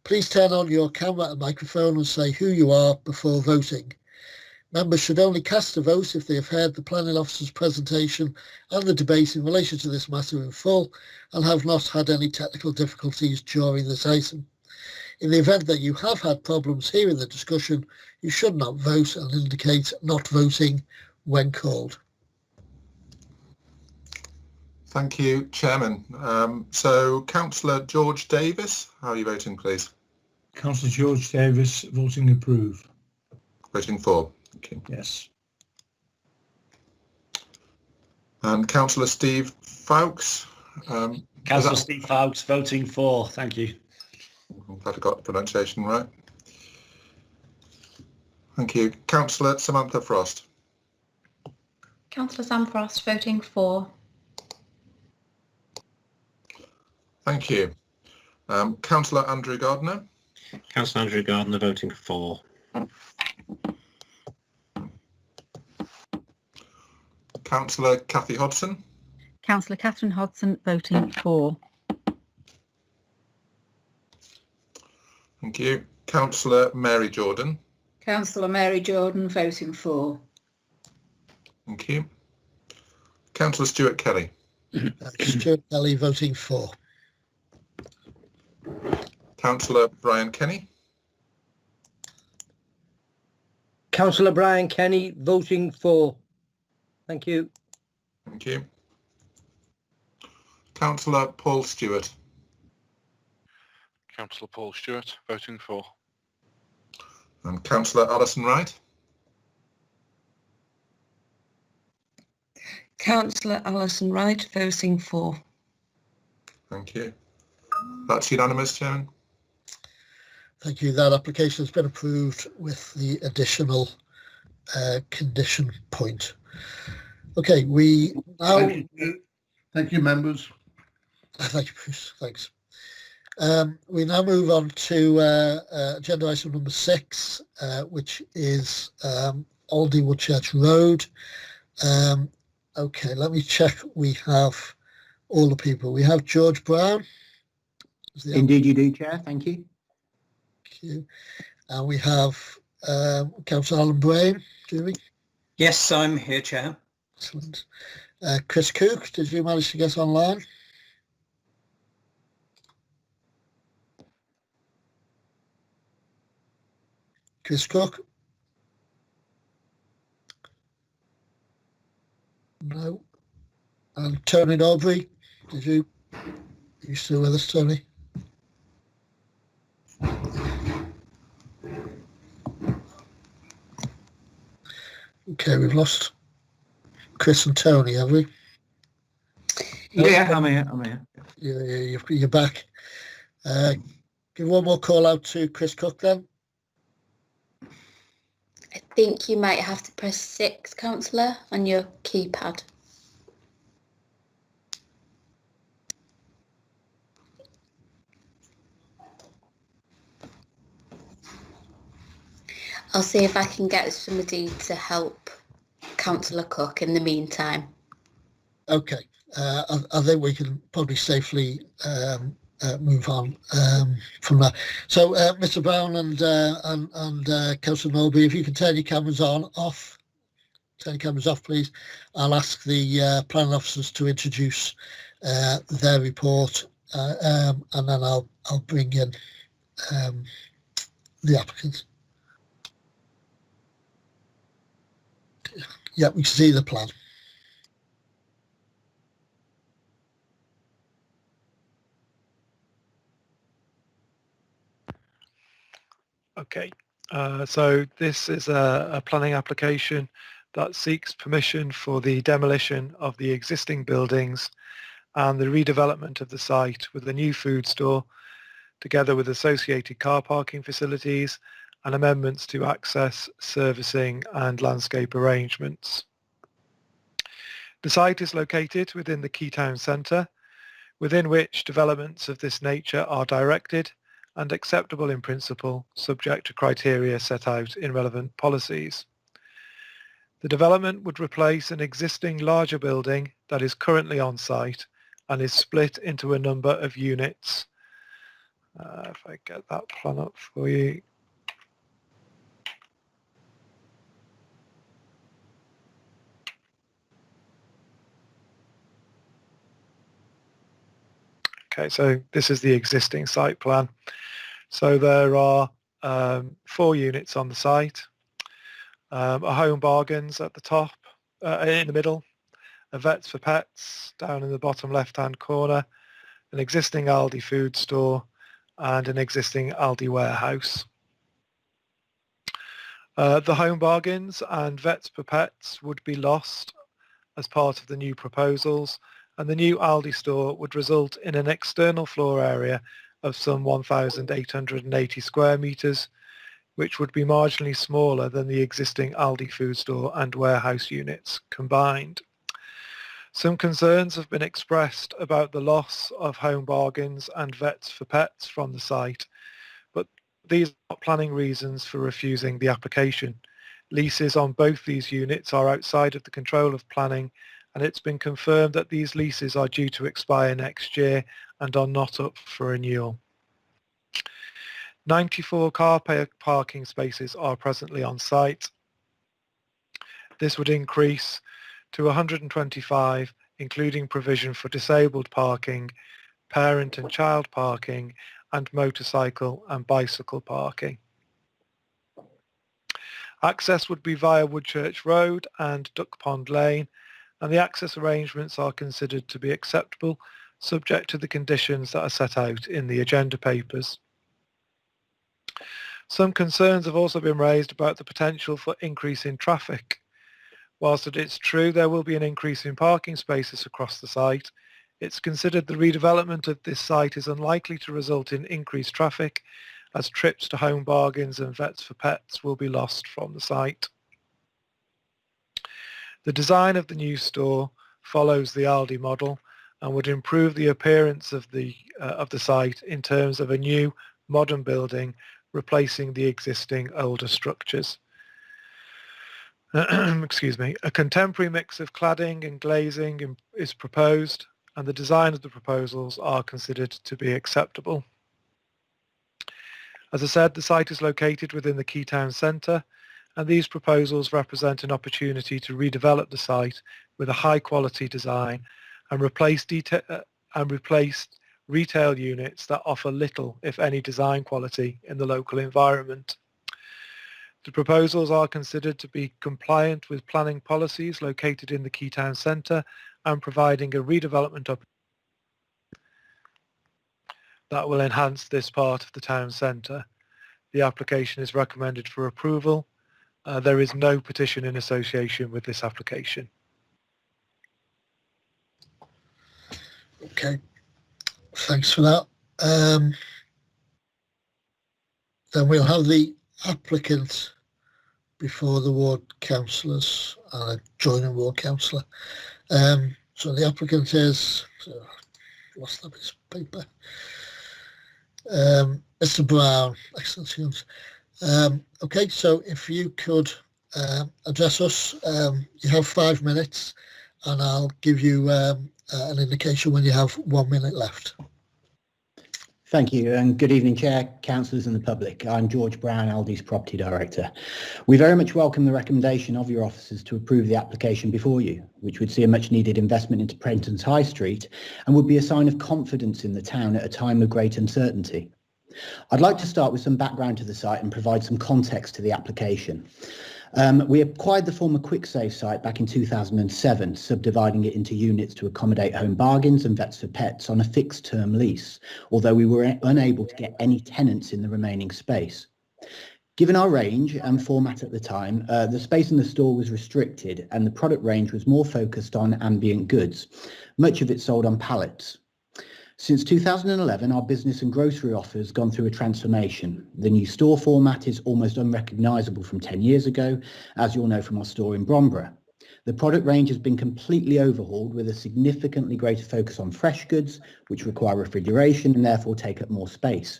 [SPEAKER 1] Please turn on your camera and microphone and say who you are before voting. Members should only cast a vote if they have heard the planning officer's presentation and the debate in relation to this matter in full and have not had any technical difficulties during this item. In the event that you have had problems hearing the discussion, you should not vote and indicate not voting when called.
[SPEAKER 15] Thank you, Chairman. So Councillor George Davis, how are you voting, please?
[SPEAKER 3] Councillor George Davis, voting approve.
[SPEAKER 15] Voting for. Thank you.
[SPEAKER 3] Yes.
[SPEAKER 15] And Councillor Steve Foulkes.
[SPEAKER 13] Councillor Steve Foulkes, voting for. Thank you.
[SPEAKER 15] I'm glad I got the pronunciation right. Thank you. Councillor Samantha Frost.
[SPEAKER 5] Councillor Sam Frost, voting for.
[SPEAKER 15] Thank you. Councillor Andrew Gardner.
[SPEAKER 4] Councillor Andrew Gardner, voting for.
[SPEAKER 15] Councillor Kathy Hodson.
[SPEAKER 6] Councillor Catherine Hodson, voting for.
[SPEAKER 15] Thank you. Councillor Mary Jordan.
[SPEAKER 7] Councillor Mary Jordan voting for.
[SPEAKER 15] Thank you. Councillor Stuart Kelly.
[SPEAKER 1] Stuart Kelly voting for.
[SPEAKER 15] Councillor Brian Kenny.
[SPEAKER 14] Councillor Brian Kenny voting for. Thank you.
[SPEAKER 15] Thank you. Councillor Paul Stewart.
[SPEAKER 2] Councillor Paul Stewart voting for.
[SPEAKER 15] And Councillor Alison Wright.
[SPEAKER 8] Councillor Alison Wright voting for.
[SPEAKER 15] Thank you. That's unanimous, Chairman.
[SPEAKER 1] Thank you. That application has been approved with the additional condition point. Okay, we now...
[SPEAKER 17] Thank you, members.
[SPEAKER 1] Thank you, Bruce. Thanks. We now move on to agenda item number 6, which is ALDI WOODCHURCH ROAD. Okay, let me check. We have all the people. We have George Brown.
[SPEAKER 19] Indeed you do, Chair. Thank you.
[SPEAKER 1] Thank you. And we have Councillor Alan Brain. Do we?
[SPEAKER 19] Yes, I'm here, Chair.
[SPEAKER 1] Excellent. Chris Cook, did you manage to get online? Chris Cook? No. And Tony Norbury, are you still with us, Tony? Okay, we've lost Chris and Tony, have we?
[SPEAKER 19] Yeah, I'm here.
[SPEAKER 1] You're back. Give one more call out to Chris Cook then.
[SPEAKER 20] I think you might have to press 6, Councillor, on your keypad. I'll see if I can get somebody to help Councillor Cook in the meantime.
[SPEAKER 1] Okay, I think we can probably safely move on from that. So, Mr. Brown and Councillor Norbury, if you can turn your cameras off, please. I'll ask the planning officers to introduce their report, and then I'll bring in the applicants. Yeah, we can see the plan.
[SPEAKER 12] Okay, so this is a planning application that seeks permission for the demolition of the existing buildings and the redevelopment of the site with a new food store, together with associated car parking facilities and amendments to access, servicing and landscape arrangements. The site is located within the Key Town Centre, within which developments of this nature are directed and acceptable in principle, subject to criteria set out in relevant policies. The development would replace an existing larger building that is currently on site and is split into a number of units. If I get that plan up for you. Okay, so this is the existing site plan. So there are 4 units on the site, a Home Bargains at the top, in the middle, a Vets for Pets down in the bottom left-hand corner, an existing Aldi food store, and an existing Aldi warehouse. The Home Bargains and Vets for Pets would be lost as part of the new proposals, and the new Aldi store would result in an external floor area of some 1,880 square metres, which would be marginally smaller than the existing Aldi food store and warehouse units combined. Some concerns have been expressed about the loss of Home Bargains and Vets for Pets from the site, but these are not planning reasons for refusing the application. Leases on both these units are outside of the control of planning, and it's been confirmed that these leases are due to expire next year and are not up for renewal. 94 car parking spaces are presently on site. This would increase to 125, including provision for disabled parking, parent and child parking, and motorcycle and bicycle parking. Access would be via Woodchurch Road and Duck Pond Lane, and the access arrangements are considered to be acceptable, subject to the conditions that are set out in the agenda papers. Some concerns have also been raised about the potential for increase in traffic. Whilst it's true there will be an increase in parking spaces across the site, it's considered the redevelopment of this site is unlikely to result in increased traffic, as trips to Home Bargains and Vets for Pets will be lost from the site. The design of the new store follows the ALDI model and would improve the appearance of the site in terms of a new modern building replacing the existing older structures. Excuse me. A contemporary mix of cladding and glazing is proposed, and the design of the proposals are considered to be acceptable. As I said, the site is located within the key town centre, and these proposals represent an opportunity to redevelop the site with a high quality design and replace retail units that offer little, if any, design quality in the local environment. The proposals are considered to be compliant with planning policies located in the key town centre and providing a redevelopment opportunity that will enhance this part of the town centre. The application is recommended for approval. There is no petition in association with this application.
[SPEAKER 1] Okay, thanks for that. Then we'll have the applicant before the ward councillors and a joining ward councillor. So the applicant is, what's that piece of paper? Mr. Brown, Excellencies. Okay, so if you could address us, you have 5 minutes, and I'll give you an indication when you have 1 minute left.
[SPEAKER 21] Thank you, and good evening, Chair, councillors and the public. I'm George Brown, ALDI's Property Director. We very much welcome the recommendation of your officers to approve the application before you, which would see a much needed investment into Prenton's High Street and would be a sign of confidence in the town at a time of great uncertainty. I'd like to start with some background to the site and provide some context to the application. We acquired the former QuickSave site back in 2007, subdividing it into units to accommodate Home Bargains and Vets for Pets on a fixed term lease, although we were unable to get any tenants in the remaining space. Given our range and format at the time, the space in the store was restricted and the product range was more focused on ambient goods, much of it sold on pallets. Since 2011, our business and grocery offer has gone through a transformation. The new store format is almost unrecognisable from 10 years ago, as you'll know from our store in Bromborough. The product range has been completely overhauled with a significantly greater focus on fresh goods, which require refrigeration and therefore take up more space.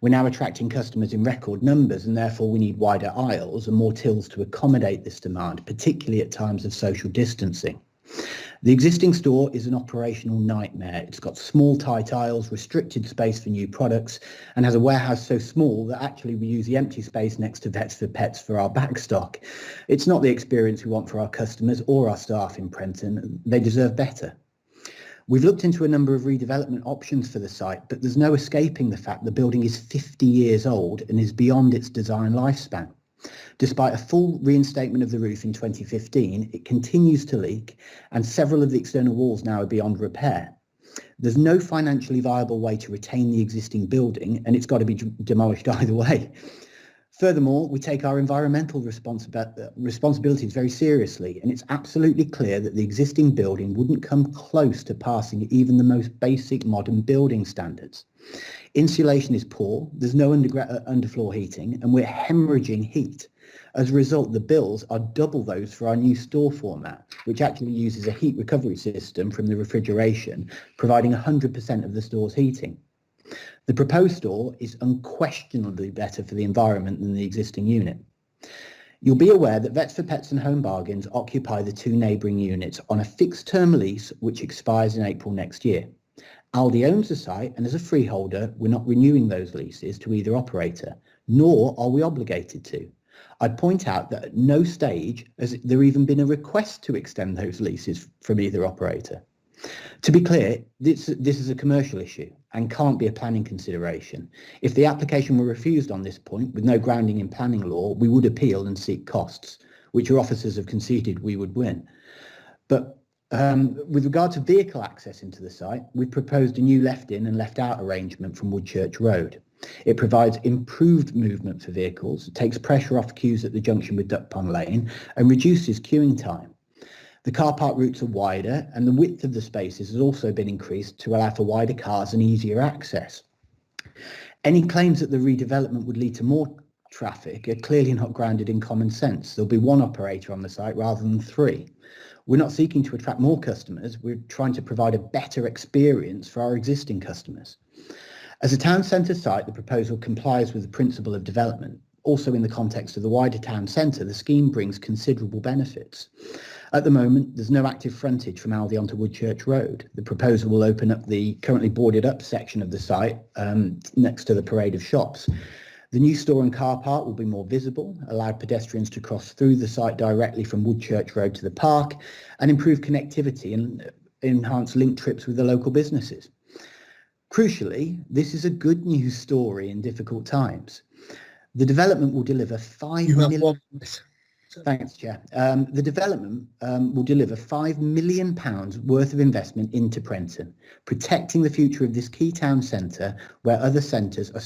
[SPEAKER 21] We're now attracting customers in record numbers, and therefore we need wider aisles and more tills to accommodate this demand, particularly at times of social distancing. The existing store is an operational nightmare. It's got small, tight aisles, restricted space for new products, and has a warehouse so small that actually we use the empty space next to Vets for Pets for our back stock. It's not the experience we want for our customers or our staff in Prenton. They deserve better. We've looked into a number of redevelopment options for the site, but there's no escaping the fact the building is 50 years old and is beyond its design lifespan. Despite a full reinstatement of the roof in 2015, it continues to leak and several of the external walls now are beyond repair. There's no financially viable way to retain the existing building, and it's got to be demolished either way. Furthermore, we take our environmental responsibilities very seriously, and it's absolutely clear that the existing building wouldn't come close to passing even the most basic modern building standards. Insulation is poor, there's no underfloor heating, and we're hemorrhaging heat. As a result, the bills are double those for our new store format, which actually uses a heat recovery system from the refrigeration, providing 100% of the store's heating. The proposed store is unquestionably better for the environment than the existing unit. You'll be aware that Vets for Pets and Home Bargains occupy the two neighbouring units on a fixed term lease which expires in April next year. ALDI owns the site, and as a freeholder, we're not renewing those leases to either operator, nor are we obligated to. I'd point out that at no stage has there even been a request to extend those leases from either operator. To be clear, this is a commercial issue and can't be a planning consideration. If the application were refused on this point with no grounding in planning law, we would appeal and seek costs, which our officers have conceded we would win. But with regard to vehicle access into the site, we've proposed a new left-in and left-out arrangement from Woodchurch Road. It provides improved movement for vehicles, it takes pressure off queues at the junction with Duck Pond Lane and reduces queuing time. The car park routes are wider and the width of the spaces has also been increased to allow for wider cars and easier access. Any claims that the redevelopment would lead to more traffic are clearly not grounded in common sense. There'll be one operator on the site rather than three. We're not seeking to attract more customers, we're trying to provide a better experience for our existing customers. As a town centre site, the proposal complies with the principle of development. Also in the context of the wider town centre, the scheme brings considerable benefits. At the moment, there's no active frontage from ALDI onto Woodchurch Road. The proposal will open up the currently boarded up section of the site next to the parade of shops. The new store and car park will be more visible, allow pedestrians to cross through the site directly from Woodchurch Road to the park, and improve connectivity and enhance link trips with the local businesses. Crucially, this is a good news story in difficult times. The development will deliver £5 million. Thanks, Chair. The development will deliver £5 million worth of investment into Prenton, protecting the future of this key town centre where other centres are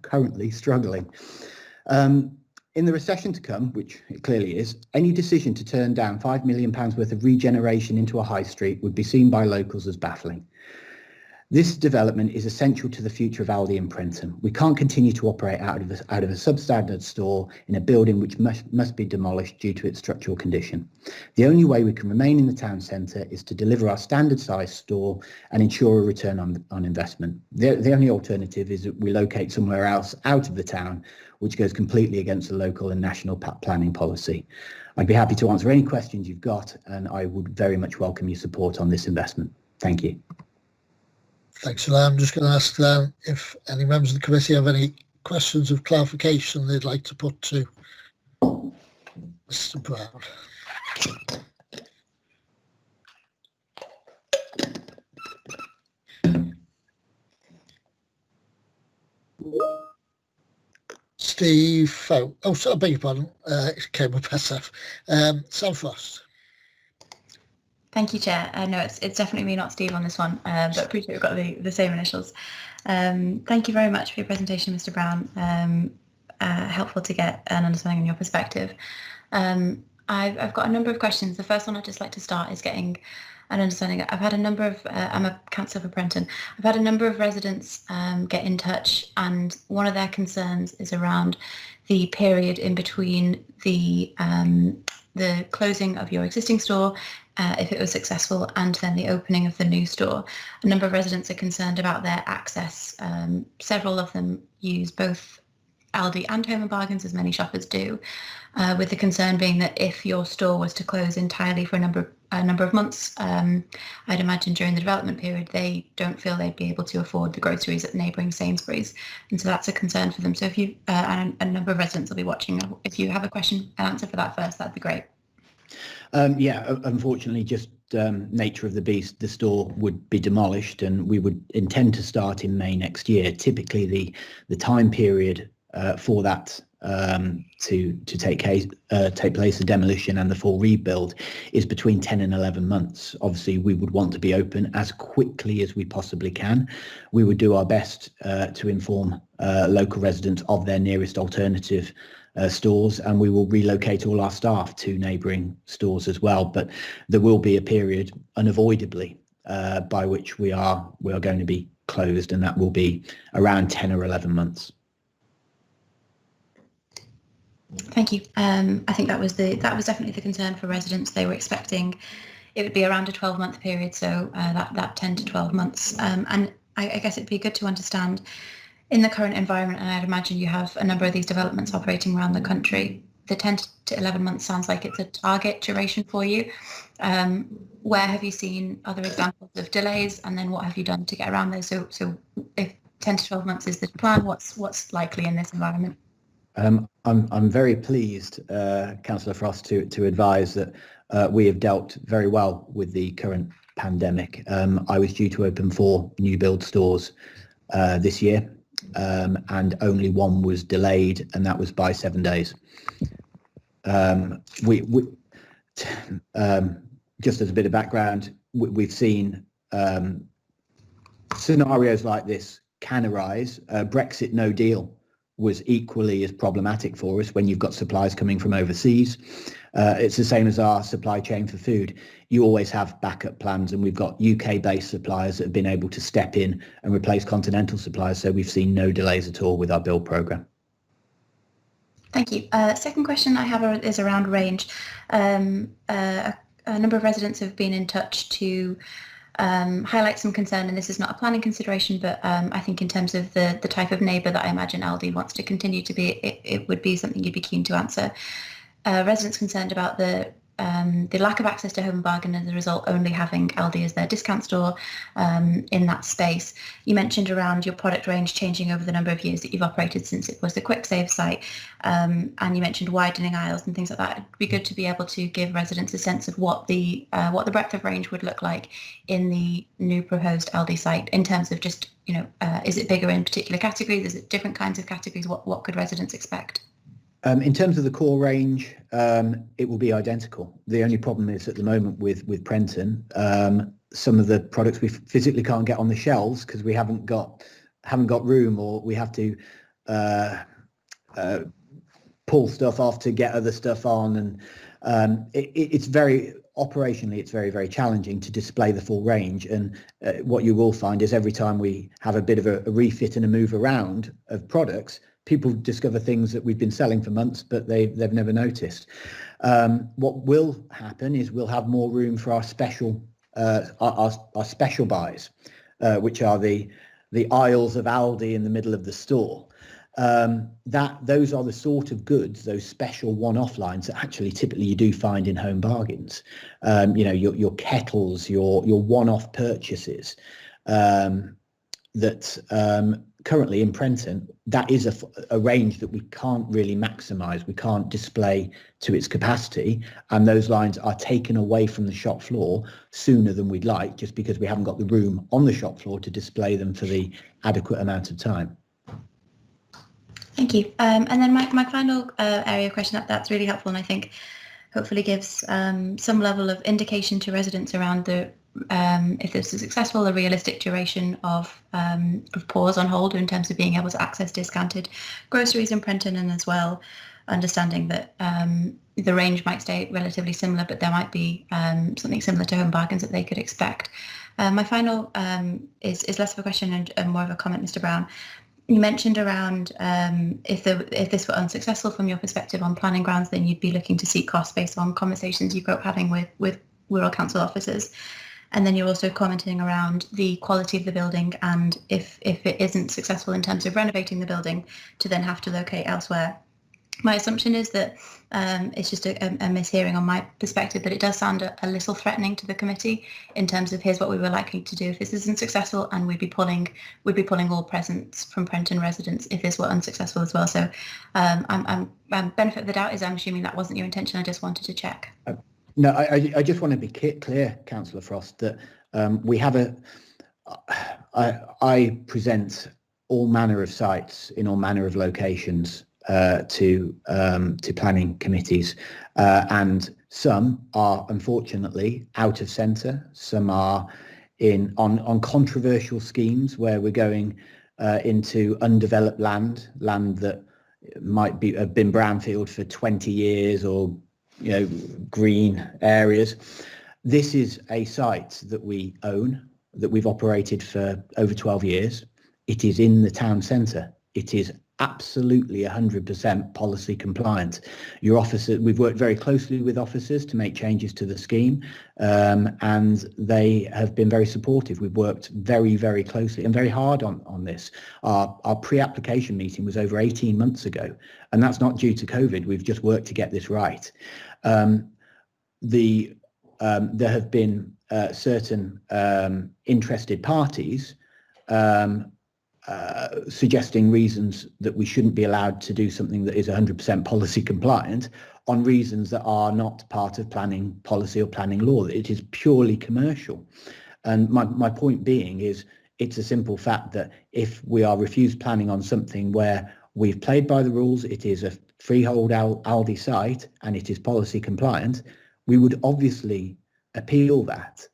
[SPEAKER 21] currently struggling. In the recession to come, which it clearly is, any decision to turn down £5 million worth of regeneration into a high street would be seen by locals as baffling. This development is essential to the future of ALDI in Prenton. We can't continue to operate out of a substandard store in a building which must be demolished due to its structural condition. The only way we can remain in the town centre is to deliver our standard size store and ensure a return on investment. The only alternative is that we locate somewhere else out of the town, which goes completely against the local and national planning policy. I'd be happy to answer any questions you've got, and I would very much welcome your support on this investment. Thank you.
[SPEAKER 1] Thanks for that. I'm just going to ask then if any members of the committee have any questions of clarification they'd like to put to Mr. Brown. Steve Foulkes. Oh, sorry, I beg your pardon. It came with SF. Sam Frost.
[SPEAKER 5] Thank you, Chair. No, it's definitely me, not Steve, on this one, but appreciate we've got the same initials. Thank you very much for your presentation, Mr. Brown. Helpful to get an understanding on your perspective. I've got a number of questions. The first one I'd just like to start is getting an understanding. I've had a number of, I'm a councillor for Prenton, I've had a number of residents get in touch, and one of their concerns is around the period in between the closing of your existing store, if it was successful, and then the opening of the new store. A number of residents are concerned about their access. Several of them use both ALDI and Home and Bargains, as many shoppers do, with the concern being that if your store was to close entirely for a number of months, I'd imagine during the development period, they don't feel they'd be able to afford the groceries at neighbouring Sainsbury's, and so that's a concern for them. So if you, and a number of residents will be watching, if you have a question and answer for that first, that'd be great.
[SPEAKER 21] Yeah, unfortunately, just nature of the beast, the store would be demolished, and we would intend to start in May next year. Typically, the time period for that to take place, the demolition and the full rebuild, is between 10 and 11 months. Obviously, we would want to be open as quickly as we possibly can. We would do our best to inform local residents of their nearest alternative stores, and we will relocate all our staff to neighbouring stores as well. But there will be a period unavoidably by which we are going to be closed, and that will be around 10 or 11 months.
[SPEAKER 5] Thank you. I think that was definitely the concern for residents. They were expecting it would be around a 12-month period, so that 10 to 12 months. And I guess it'd be good to understand, in the current environment, and I'd imagine you have a number of these developments operating around the country, the 10 to 11 months sounds like it's a target duration for you. Where have you seen other examples of delays, and then what have you done to get around those? So if 10 to 12 months is the plan, what's likely in this environment?
[SPEAKER 21] I'm very pleased, Councillor Frost, to advise that we have dealt very well with the current pandemic. I was due to open 4 new build stores this year, and only one was delayed, and that was by 7 days. Just as a bit of background, we've seen scenarios like this can arise. Brexit no deal was equally as problematic for us when you've got supplies coming from overseas. It's the same as our supply chain for food. You always have backup plans, and we've got UK-based suppliers that have been able to step in and replace continental suppliers, so we've seen no delays at all with our build programme.
[SPEAKER 5] Thank you. Second question I have is around range. A number of residents have been in touch to highlight some concern, and this is not a planning consideration, but I think in terms of the type of neighbour that I imagine ALDI wants to continue to be, it would be something you'd be keen to answer. Residents concerned about the lack of access to Home and Bargain, and as a result only having ALDI as their discount store in that space. You mentioned around your product range changing over the number of years that you've operated since it was the quick save site, and you mentioned widening aisles and things like that. It'd be good to be able to give residents a sense of what the breadth of range would look like in the new proposed ALDI site, in terms of just, is it bigger in particular categories? Is it different kinds of categories? What could residents expect?
[SPEAKER 21] In terms of the core range, it will be identical. The only problem is at the moment with Prenton, some of the products we physically can't get on the shelves because we haven't got room, or we have to pull stuff off to get other stuff on, and it's very operationally, it's very, very challenging to display the full range. And what you will find is every time we have a bit of a refit and a move around of products, people discover things that we've been selling for months, but they've never noticed. What will happen is we'll have more room for our special our special buys, which are the aisles of ALDI in the middle of the store. Those are the sort of goods, those special one-off lines that actually typically you do find in Home Bargains. Your kettles, your one-off purchases that currently in Prenton, that is a range that we can't really maximise. We can't display to its capacity, and those lines are taken away from the shop floor sooner than we'd like, just because we haven't got the room on the shop floor to display them for the adequate amount of time.
[SPEAKER 5] Thank you. And then my final area of question, that's really helpful, and I think hopefully gives some level of indication to residents around the if this is successful, a realistic duration of pause on hold in terms of being able to access discounted groceries in Prenton, and as well understanding that the range might stay relatively similar, but there might be something similar to Home Bargains that they could expect. My final is less of a question and more of a comment, Mr. Brown. You mentioned around if this were unsuccessful from your perspective on planning grounds, then you'd be looking to seek costs based on conversations you grew up having with Wirral Council officers. And then you're also commenting around the quality of the building, and if it isn't successful in terms of renovating the building, to then have to locate elsewhere. My assumption is that it's just a mishearing on my perspective, but it does sound a little threatening to the committee in terms of here's what we were likely to do if this isn't successful, and we'd be pulling all presents from Prenton residents if this were unsuccessful as well. So I'm benefit of the doubt is I'm assuming that wasn't your intention. I just wanted to check.
[SPEAKER 21] No, I just want to be clear, Councillor Frost, that we have I present all manner of sites in all manner of locations to planning committees, and some are unfortunately out of centre. Some are on controversial schemes where we're going into undeveloped land that might have been brownfield for 20 years, or green areas. This is a site that we own, that we've operated for over 12 years. It is in the town centre. It is absolutely 100% policy compliant. Your officer, we've worked very closely with officers to make changes to the scheme, and they have been very supportive. We've worked very, very closely and very hard on this. Our pre-application meeting was over 18 months ago, and that's not due to COVID. We've just worked to get this right. There have been certain interested parties suggesting reasons that we shouldn't be allowed to do something that is 100% policy compliant on reasons that are not part of planning policy or planning law. It is purely commercial. And my point being is, it's a simple fact that if we are refused planning on something where we've played by the rules, it is a freehold ALDI site and it is policy compliant, we would obviously appeal that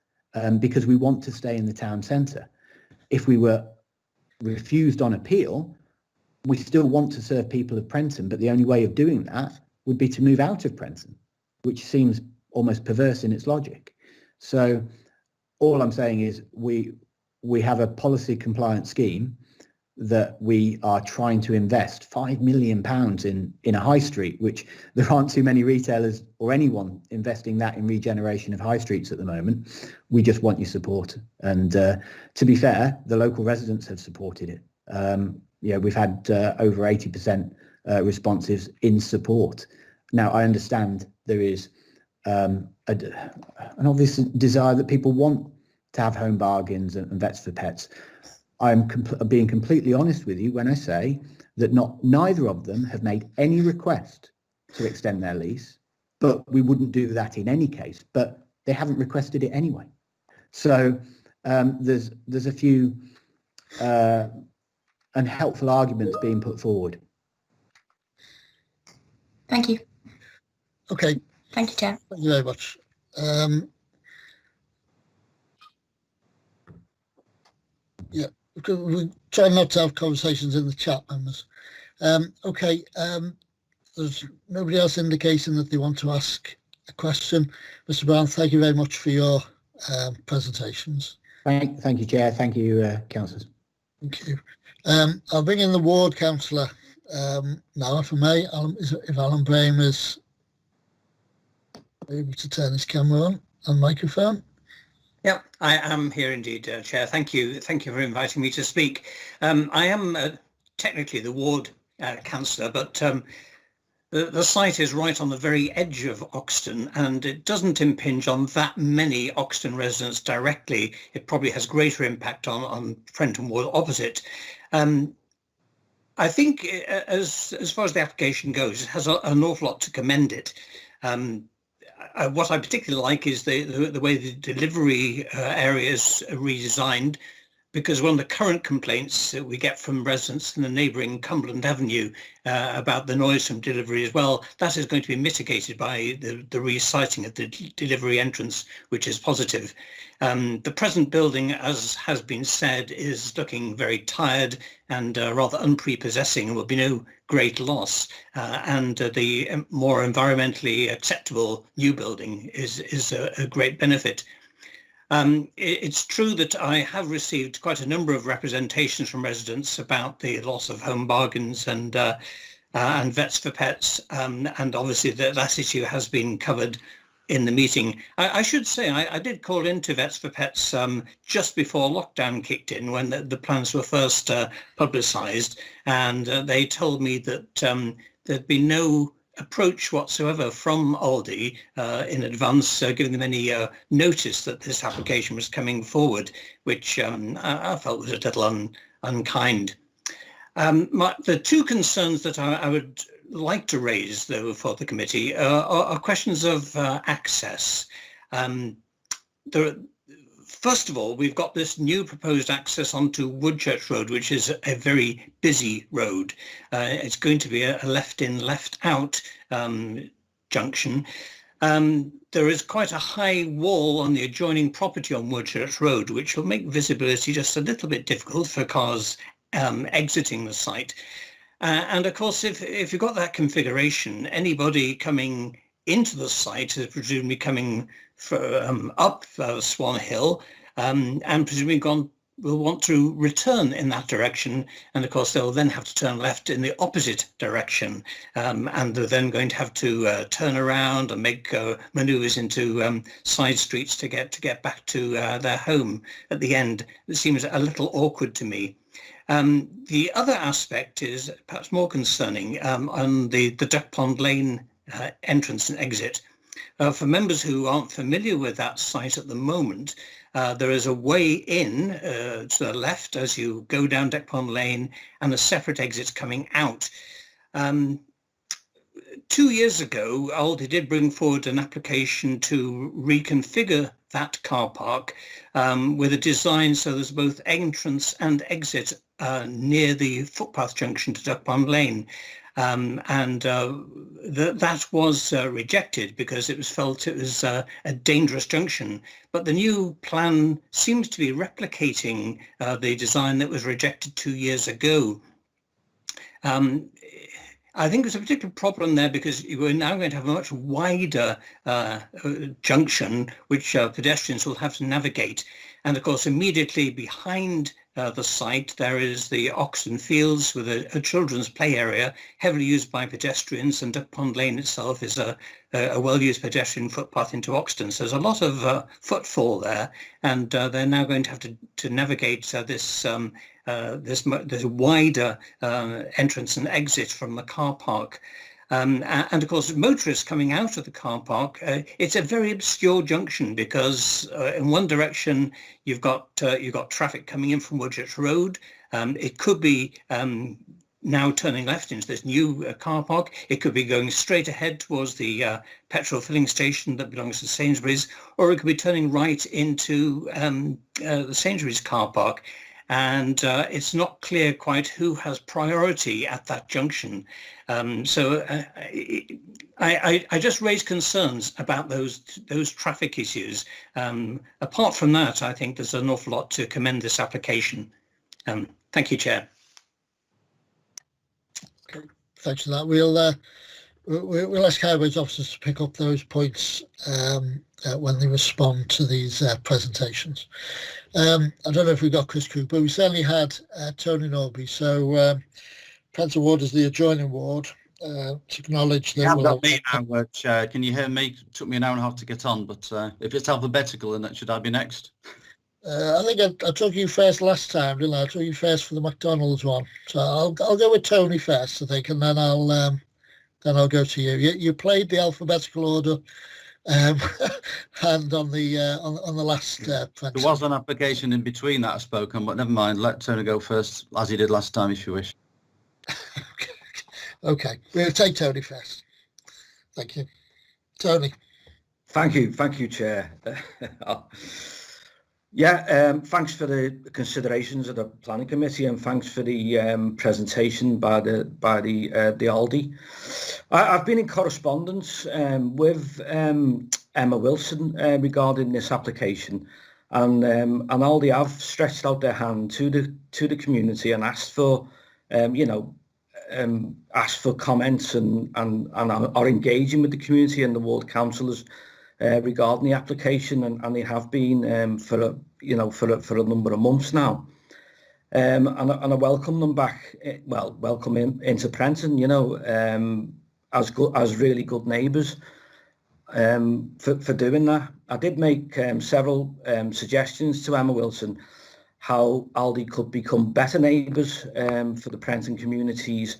[SPEAKER 21] because we want to stay in the town centre. If we were refused on appeal, we still want to serve people of Prenton, but the only way of doing that would be to move out of Prenton, which seems almost perverse in its logic. So all I'm saying is we have a policy compliant scheme that we are trying to invest £5 million in a high street, which there aren't too many retailers or anyone investing that in regeneration of high streets at the moment. We just want your support. And to be fair, the local residents have supported it. Yeah, we've had over 80% responses in support. Now, I understand there is an obvious desire that people want to have home bargains and vets for pets. I'm being completely honest with you when I say that neither of them have made any request to extend their lease, but we wouldn't do that in any case, but they haven't requested it anyway. So there's a few unhelpful arguments being put forward.
[SPEAKER 5] Thank you.
[SPEAKER 1] Okay.
[SPEAKER 5] Thank you, Chair.
[SPEAKER 1] Thank you very much. Yeah, we try not to have conversations in the chat, members. Okay, there's nobody else indicating that they want to ask a question. Mr. Brown, thank you very much for your presentations.
[SPEAKER 21] Thank you, Chair. Thank you, councillors.
[SPEAKER 1] Thank you. I'll bring in the ward councillor now, if I may. If Alan Brame is able to turn his camera on and microphone.
[SPEAKER 9] Yeah, I am here indeed, Chair. Thank you for inviting me to speak. I am technically the ward councillor, but the site is right on the very edge of Oxton, and it doesn't impinge on that many Oxton residents directly. It probably has greater impact on Prenton Ward opposite. I think as far as the application goes, it has an awful lot to commend it. What I particularly like is the way the delivery area is redesigned, because one of the current complaints that we get from residents in the neighbouring Cumberland Avenue about the noise from delivery as well, that is going to be mitigated by the resiting of the delivery entrance, which is positive. The present building, as has been said, is looking very tired and rather unprepossessing, and will be no great loss. And the more environmentally acceptable new building is a great benefit. It's true that I have received quite a number of representations from residents about the loss of home bargains and vets for pets, and obviously that issue has been covered in the meeting. I should say I did call into Vets for Pets just before lockdown kicked in, when the plans were first publicised, and they told me that there'd been no approach whatsoever from ALDI in advance, giving them any notice that this application was coming forward, which I felt was a little unkind. The two concerns that I would like to raise, though, for the committee are questions of access. First of all, we've got this new proposed access onto Woodchurch Road, which is a very busy road. It's going to be a left-in, left-out junction. There is quite a high wall on the adjoining property on Woodchurch Road, which will make visibility just a little bit difficult for cars exiting the site. And of course, if you've got that configuration, anybody coming into the site is presumably coming up Swan Hill and presumably gone will want to return in that direction, and of course they'll then have to turn left in the opposite direction, and they're then going to have to turn around and make manoeuvres into side streets to get back to their home at the end. It seems a little awkward to me. The other aspect is perhaps more concerning on the Duck Pond Lane entrance and exit. For members who aren't familiar with that site at the moment, there is a way in to the left as you go down Duck Pond Lane, and a separate exit coming out. 2 years ago, ALDI did bring forward an application to reconfigure that car park with a design so there's both entrance and exit near the footpath junction to Duck Pond Lane. That was rejected because it was felt it was a dangerous junction. But the new plan seems to be replicating the design that was rejected 2 years ago. I think there's a particular problem there because we're now going to have a much wider junction which pedestrians will have to navigate. And of course, immediately behind the site, there is the Oxton Fields with a children's play area heavily used by pedestrians, and Duck Pond Lane itself is a well-used pedestrian footpath into Oxton. So there's a lot of footfall there, and they're now going to have to navigate this wider entrance and exit from the car park. And of course, motorists coming out of the car park, it's a very obscure junction because in one direction you've got traffic coming in from Woodchurch Road. It could be now turning left into this new car park. It could be going straight ahead towards the petrol filling station that belongs to Sainsbury's, or it could be turning right into the Sainsbury's car park. And it's not clear quite who has priority at that junction. So I just raise concerns about those traffic issues. Apart from that, I think there's an awful lot to commend this application. Thank you, Chair.
[SPEAKER 1] Okay, thanks for that. We'll ask highways officers to pick up those points when they respond to these presentations. I don't know if we got Chris Cooper. We certainly had Tony Norby. So Prenton Ward is the adjoining ward. To acknowledge that.
[SPEAKER 10] I've got me now, Chair. Can you hear me? It took me an hour and a half to get on, but if it's alphabetical, then should I be next?
[SPEAKER 1] I think I took you first last time, didn't I? I took you first for the McDonald's one. So I'll go with Tony first, I think, and then I'll go to you. You played the alphabetical order. And on the last
[SPEAKER 10] there was an application in between that I've spoken, but never mind, let Tony go first as he did last time if you wish.
[SPEAKER 1] Okay, we'll take Tony first. Thank you. Tony.
[SPEAKER 22] Thank you, Chair. Thanks for the considerations of the planning committee, and thanks for the presentation by the ALDI. I've been in correspondence with Emma Wilson regarding this application, and ALDI have stretched out their hand to the community and asked for comments and are engaging with the community and the ward councillors regarding the application, and they have been for a number of months now. And I welcome them back. Welcome into Prenton. As really good neighbours for doing that. I did make several suggestions to Emma Wilson how ALDI could become better neighbours for the Prenton communities,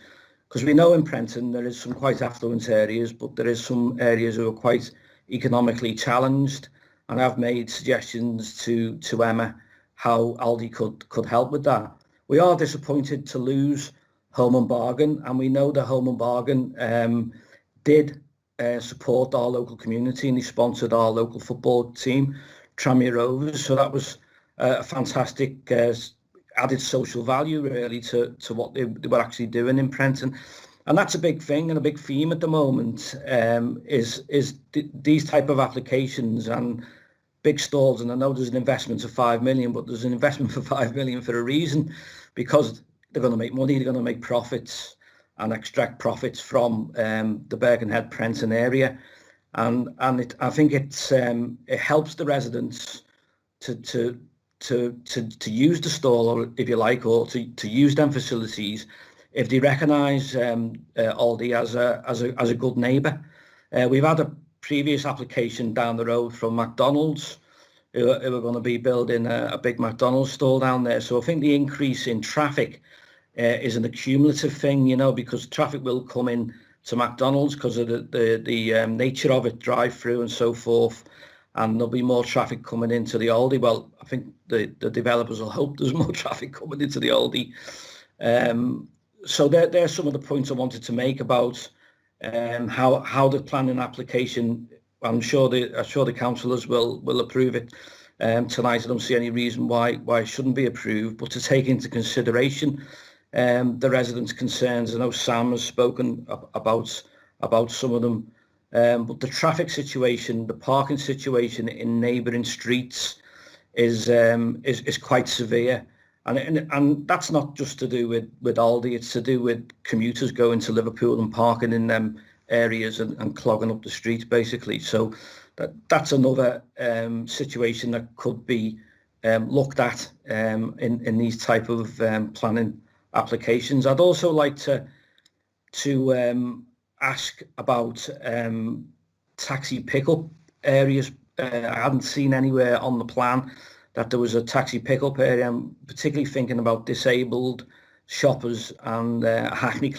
[SPEAKER 22] because we know in Prenton there is some quite affluent areas, but there is some areas who are quite economically challenged, and I've made suggestions to Emma how ALDI could help with that. We are disappointed to lose Home and Bargain, and we know that Home and Bargain did support our local community, and they sponsored our local football team, Tranmere Rovers. So that was a fantastic added social value really to what they were actually doing in Prenton. And that's a big thing and a big theme at the moment, is these type of applications and big stalls. And I know there's an investment of 5 million, but there's an investment for 5 million for a reason, because they're going to make money, they're going to make profits and extract profits from the Birkenhead Prenton area. And I think it helps the residents to use the stall, or if you like, or to use them facilities if they recognise Aldi as a good neighbour. We've had a previous application down the road from McDonald's who are going to be building a big McDonald's stall down there. So I think the increase in traffic is an accumulative thing, you know, because traffic will come in to McDonald's because of the nature of it, drive-through and so forth, and there'll be more traffic coming into the Aldi. Well, I think the developers will hope there's more traffic coming into the Aldi. So there's some of the points I wanted to make about how the planning application. I'm sure the councillors will approve it tonight. I don't see any reason why it shouldn't be approved, but to take into consideration the residents' concerns. I know Sam has spoken about some of them, but the traffic situation, the parking situation in neighbouring streets is quite severe, and that's not just to do with Aldi. It's to do with commuters going to Liverpool and parking in them areas and clogging up the streets, basically. So that's another situation that could be looked at in these type of planning applications. I'd also like to ask about taxi pickup areas. I hadn't seen anywhere on the plan that there was a taxi pickup area. I'm particularly thinking about disabled shoppers and Hackney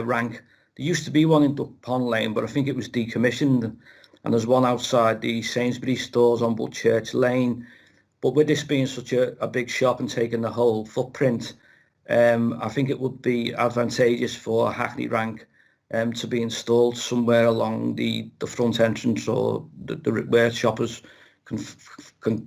[SPEAKER 22] rank. There used to be one in Duck Pond Lane, but I think it was decommissioned, and there's one outside the Sainsbury's stores on WOODCHURCH Lane. But with this being such a big shop and taking the whole footprint, I think it would be advantageous for a Hackney rank to be installed somewhere along the front entrance, or where shoppers can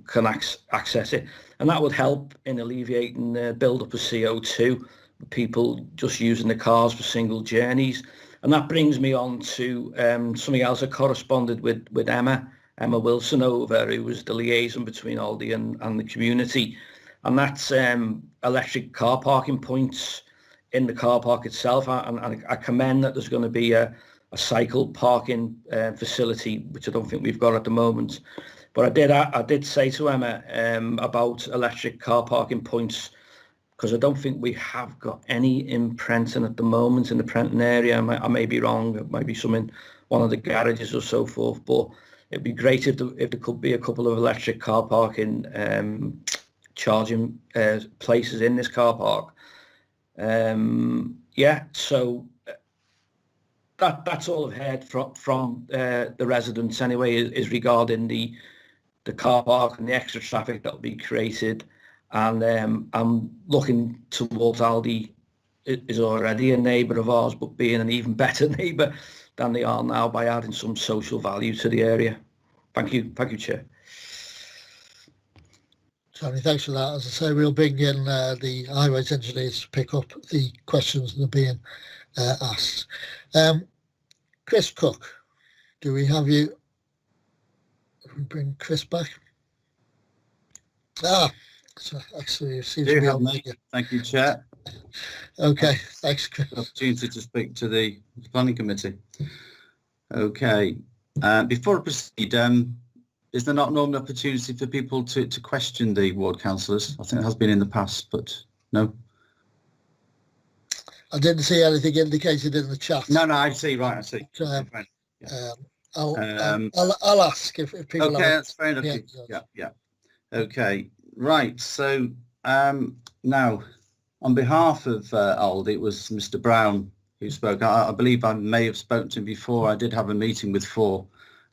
[SPEAKER 22] access it, and that would help in alleviating the build-up of CO2. People just using the cars for single journeys. And that brings me on to something else. I corresponded with Emma Wilson over, who was the liaison between Aldi and the community, and that's electric car parking points in the car park itself. And I commend that there's going to be a cycle parking facility, which I don't think we've got at the moment. But I did say to Emma about electric car parking points, because I don't think we have got any in Prenton at the moment, in the Prenton area. I may be wrong. It might be some in one of the garages or so forth. But it'd be great if there could be a couple of electric car parking charging places in this car park. So that's all I've heard from the residents anyway, is regarding the car park and the extra traffic that will be created. And I'm looking towards Aldi is already a neighbour of ours, but being an even better neighbour than they are now by adding some social value to the area. Thank you, Chair.
[SPEAKER 1] Tony, thanks for that. As I say, we'll bring in the highways engineers to pick up the questions that are being asked. Chris Cook, do we have you? If we bring Chris back. So actually, it seems to be on me.
[SPEAKER 10] Thank you, Chair.
[SPEAKER 1] Okay, thanks, Chris.
[SPEAKER 10] Opportunity to speak to the planning committee. Okay, before I proceed, is there not normally opportunity for people to question the ward councillors? I think it has been in the past, but no.
[SPEAKER 1] I didn't see anything indicated in the chat.
[SPEAKER 10] No, I see. Right, I see.
[SPEAKER 1] I'll ask if people.
[SPEAKER 10] Okay, that's fair enough. Yeah. Okay. Right, so now on behalf of Aldi, it was Mr. Brown who spoke. I believe I may have spoken to him before. I did have a meeting with 4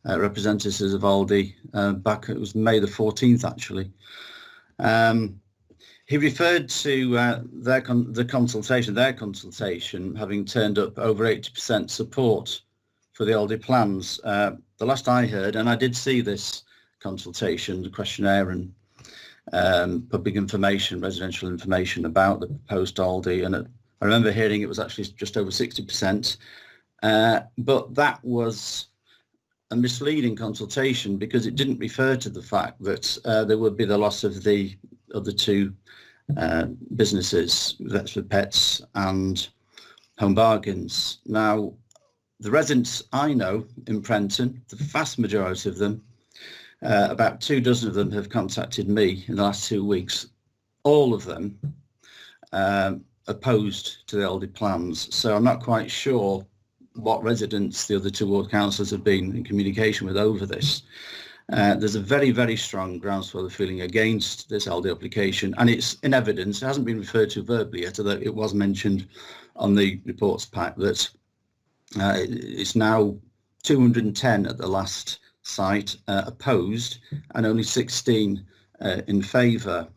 [SPEAKER 10] representatives of Aldi back, it was May the 14th actually. He referred to their consultation having turned up over 80% support for the Aldi plans. The last I heard, and I did see this consultation, the questionnaire and public information, residential information about the proposed Aldi, and I remember hearing it was actually just over 60%, but that was a misleading consultation because it didn't refer to the fact that there would be the loss of the other 2 businesses, Vets for Pets and Home Bargains. Now, the residents I know in Prenton, the vast majority of them, About 24 of them have contacted me in the last 2 weeks, all of them opposed to the ALDI plans. So I'm not quite sure what residents the other 2 ward councillors have been in communication with over this. There's a very, very strong groundswell of feeling against this ALDI application, and it's in evidence. It hasn't been referred to verbally yet, although it was mentioned on the reports pack that it's now 210 at the last site opposed and only 16 in favour,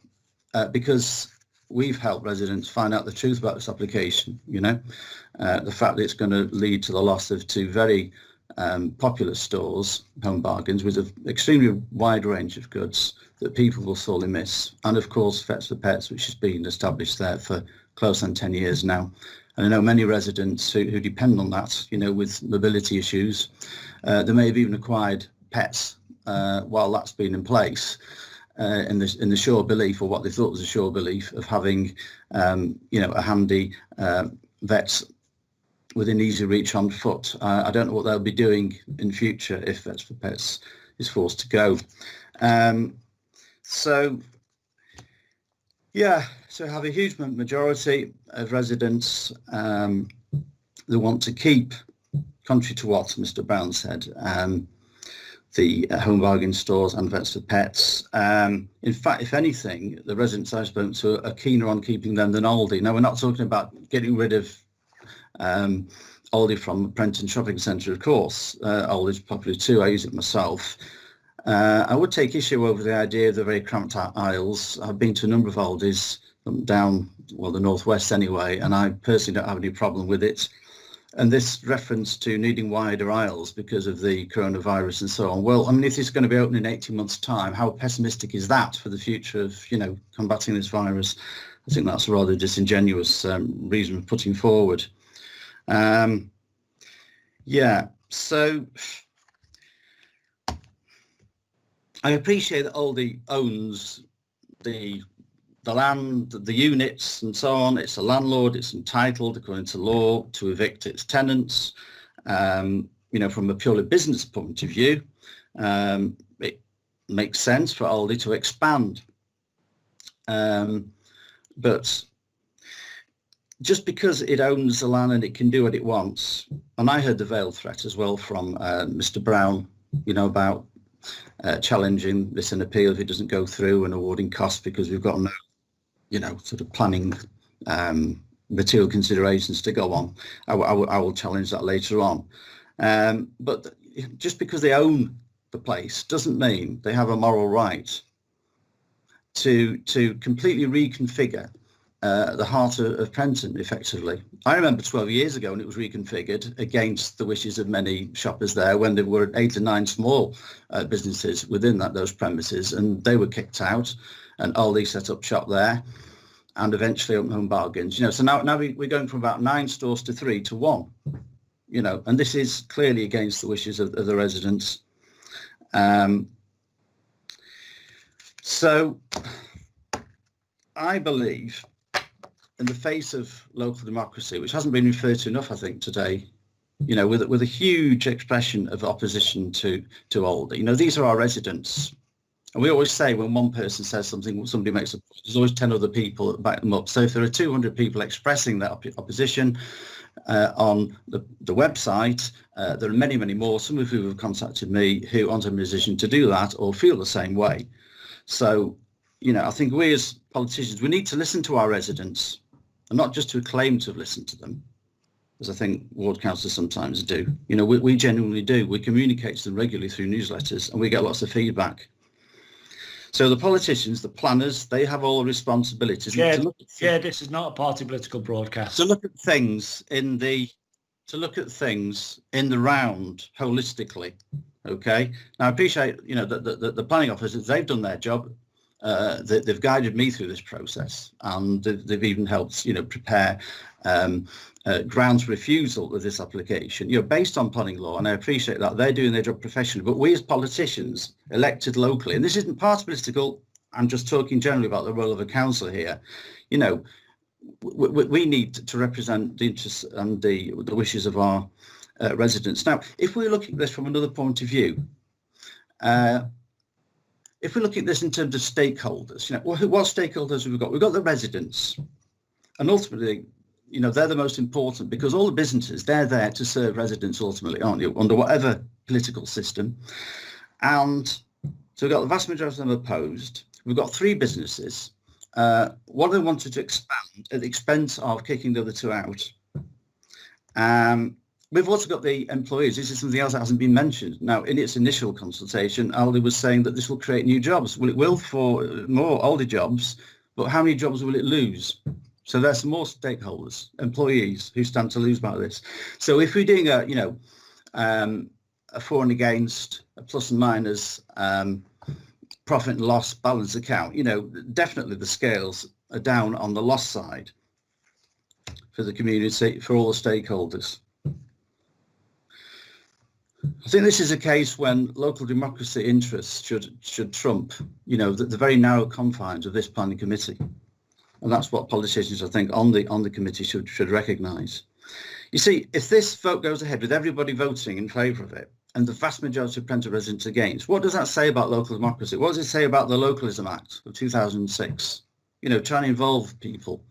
[SPEAKER 10] because we've helped residents find out the truth about this application. You know, the fact that it's going to lead to the loss of 2 very popular stores, Home Bargains, with an extremely wide range of goods that people will sorely miss, and of course Vets for Pets, which has been established there for close on 10 years now. And I know many residents who depend on that, you know, with mobility issues. They may have even acquired pets while that's been in place, in the sure belief, or what they thought was a sure belief, of having you know, a handy vet within easy reach on foot. I don't know what they'll be doing in future if Vets for Pets is forced to go. So yeah, so have a huge majority of residents that want to keep, contrary to what Mr. Brown said, the Home Bargain stores and Vets for Pets. In fact, if anything, the residents I've spoken to are keener on keeping them than Aldi. Now, we're not talking about getting rid of Aldi from Prenton Shopping Centre, of course. Aldi's popular too, I use it myself. I would take issue over the idea of the very cramped aisles. I've been to a number of Aldis down, well, the northwest anyway, and I personally don't have any problem with it. And this reference to needing wider aisles because of the coronavirus and so on. Well, I mean, if it's going to be open in 18 months' time, how pessimistic is that for the future of, you know, combating this virus? I think that's a rather disingenuous reason for putting forward. Yeah, so I appreciate that Aldi owns the land, the units and so on. It's a landlord, it's entitled according to law to evict its tenants. You know, from a purely business point of view, it makes sense for Aldi to expand. But just because it owns the land and it can do what it wants, and I heard the veiled threat as well from Mr. Brown, you know, about challenging this in appeal if it doesn't go through and awarding costs because we've got no, you know, sort of planning material considerations to go on. I will challenge that later on. But just because they own the place doesn't mean they have a moral right to completely reconfigure the heart of Prenton, effectively. I remember 12 years ago when it was reconfigured against the wishes of many shoppers there, when there were 8 or 9 small businesses within those premises, and they were kicked out, and Aldi set up shop there, and eventually opened Home Bargains. You know, so now we're going from about 9 stores to 3 to 1. You know, and this is clearly against the wishes of the residents. So I believe, in the face of local democracy, which hasn't been referred to enough, I think, today, you know, with a huge expression of opposition to Aldi. You know, these are our residents. And we always say when one person says something, somebody makes a point, there's always 10 other people that back them up. So if there are 200 people expressing that opposition on the website, there are many, many more, some of whom have contacted me, who aren't in a position to do that or feel the same way. So, you know, I think we as politicians, we need to listen to our residents, and not just to claim to have listened to them, as I think ward councillors sometimes do. You know, we genuinely do. We communicate to them regularly through newsletters, and we get lots of feedback. So the politicians, the planners, they have all the responsibilities.
[SPEAKER 13] Yeah, this is not a party political broadcast.
[SPEAKER 10] To look at things in the round holistically. Okay. Now I appreciate, you know, the planning officers, they've done their job. They've guided me through this process, and they've even helped, you know, prepare grounds for refusal of this application, you know, based on planning law, and I appreciate that they're doing their job professionally. But we as politicians elected locally, and this isn't party political, I'm just talking generally about the role of a councillor here, you know, we need to represent the interests and the wishes of our residents. Now, if we're looking at this from another point of view, if we look at this in terms of stakeholders, you know, what stakeholders have we got? We've got the residents, and ultimately, you know, they're the most important, because all the businesses, they're there to serve residents ultimately, aren't you, under whatever political system. And so we've got the vast majority of them opposed. We've got 3 businesses. One of them wanted to expand at the expense of kicking the other 2 out. We've also got the employees. This is something else that hasn't been mentioned. Now, in its initial consultation, ALDI was saying that this will create new jobs. Well, it will for more ALDI jobs, but how many jobs will it lose? So there's some more stakeholders, employees, who stand to lose by this. So if we're doing a, you know, a for and against, a plus and minus, profit and loss balance account, you know, definitely the scales are down on the loss side for the community, for all the stakeholders. I think this is a case when local democracy interests should trump, you know, the very narrow confines of this planning committee. And that's what politicians, I think, on the committee should recognise. You see, if this vote goes ahead with everybody voting in favour of it, and the vast majority of Prenton residents against, what does that say about local democracy? What does it say about the Localism Act of 2006? You know, trying to involve people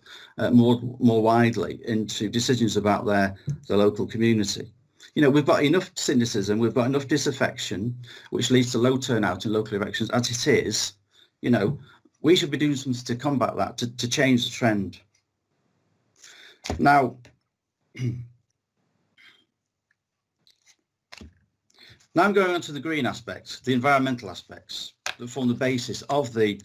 [SPEAKER 10] more widely into decisions about their local community. You know, we've got enough cynicism, we've got enough disaffection, which leads to low turnout in local elections as it is. You know, we should be doing something to combat that, to change the trend. Now, I'm going on to the green aspects, the environmental aspects that form the basis of the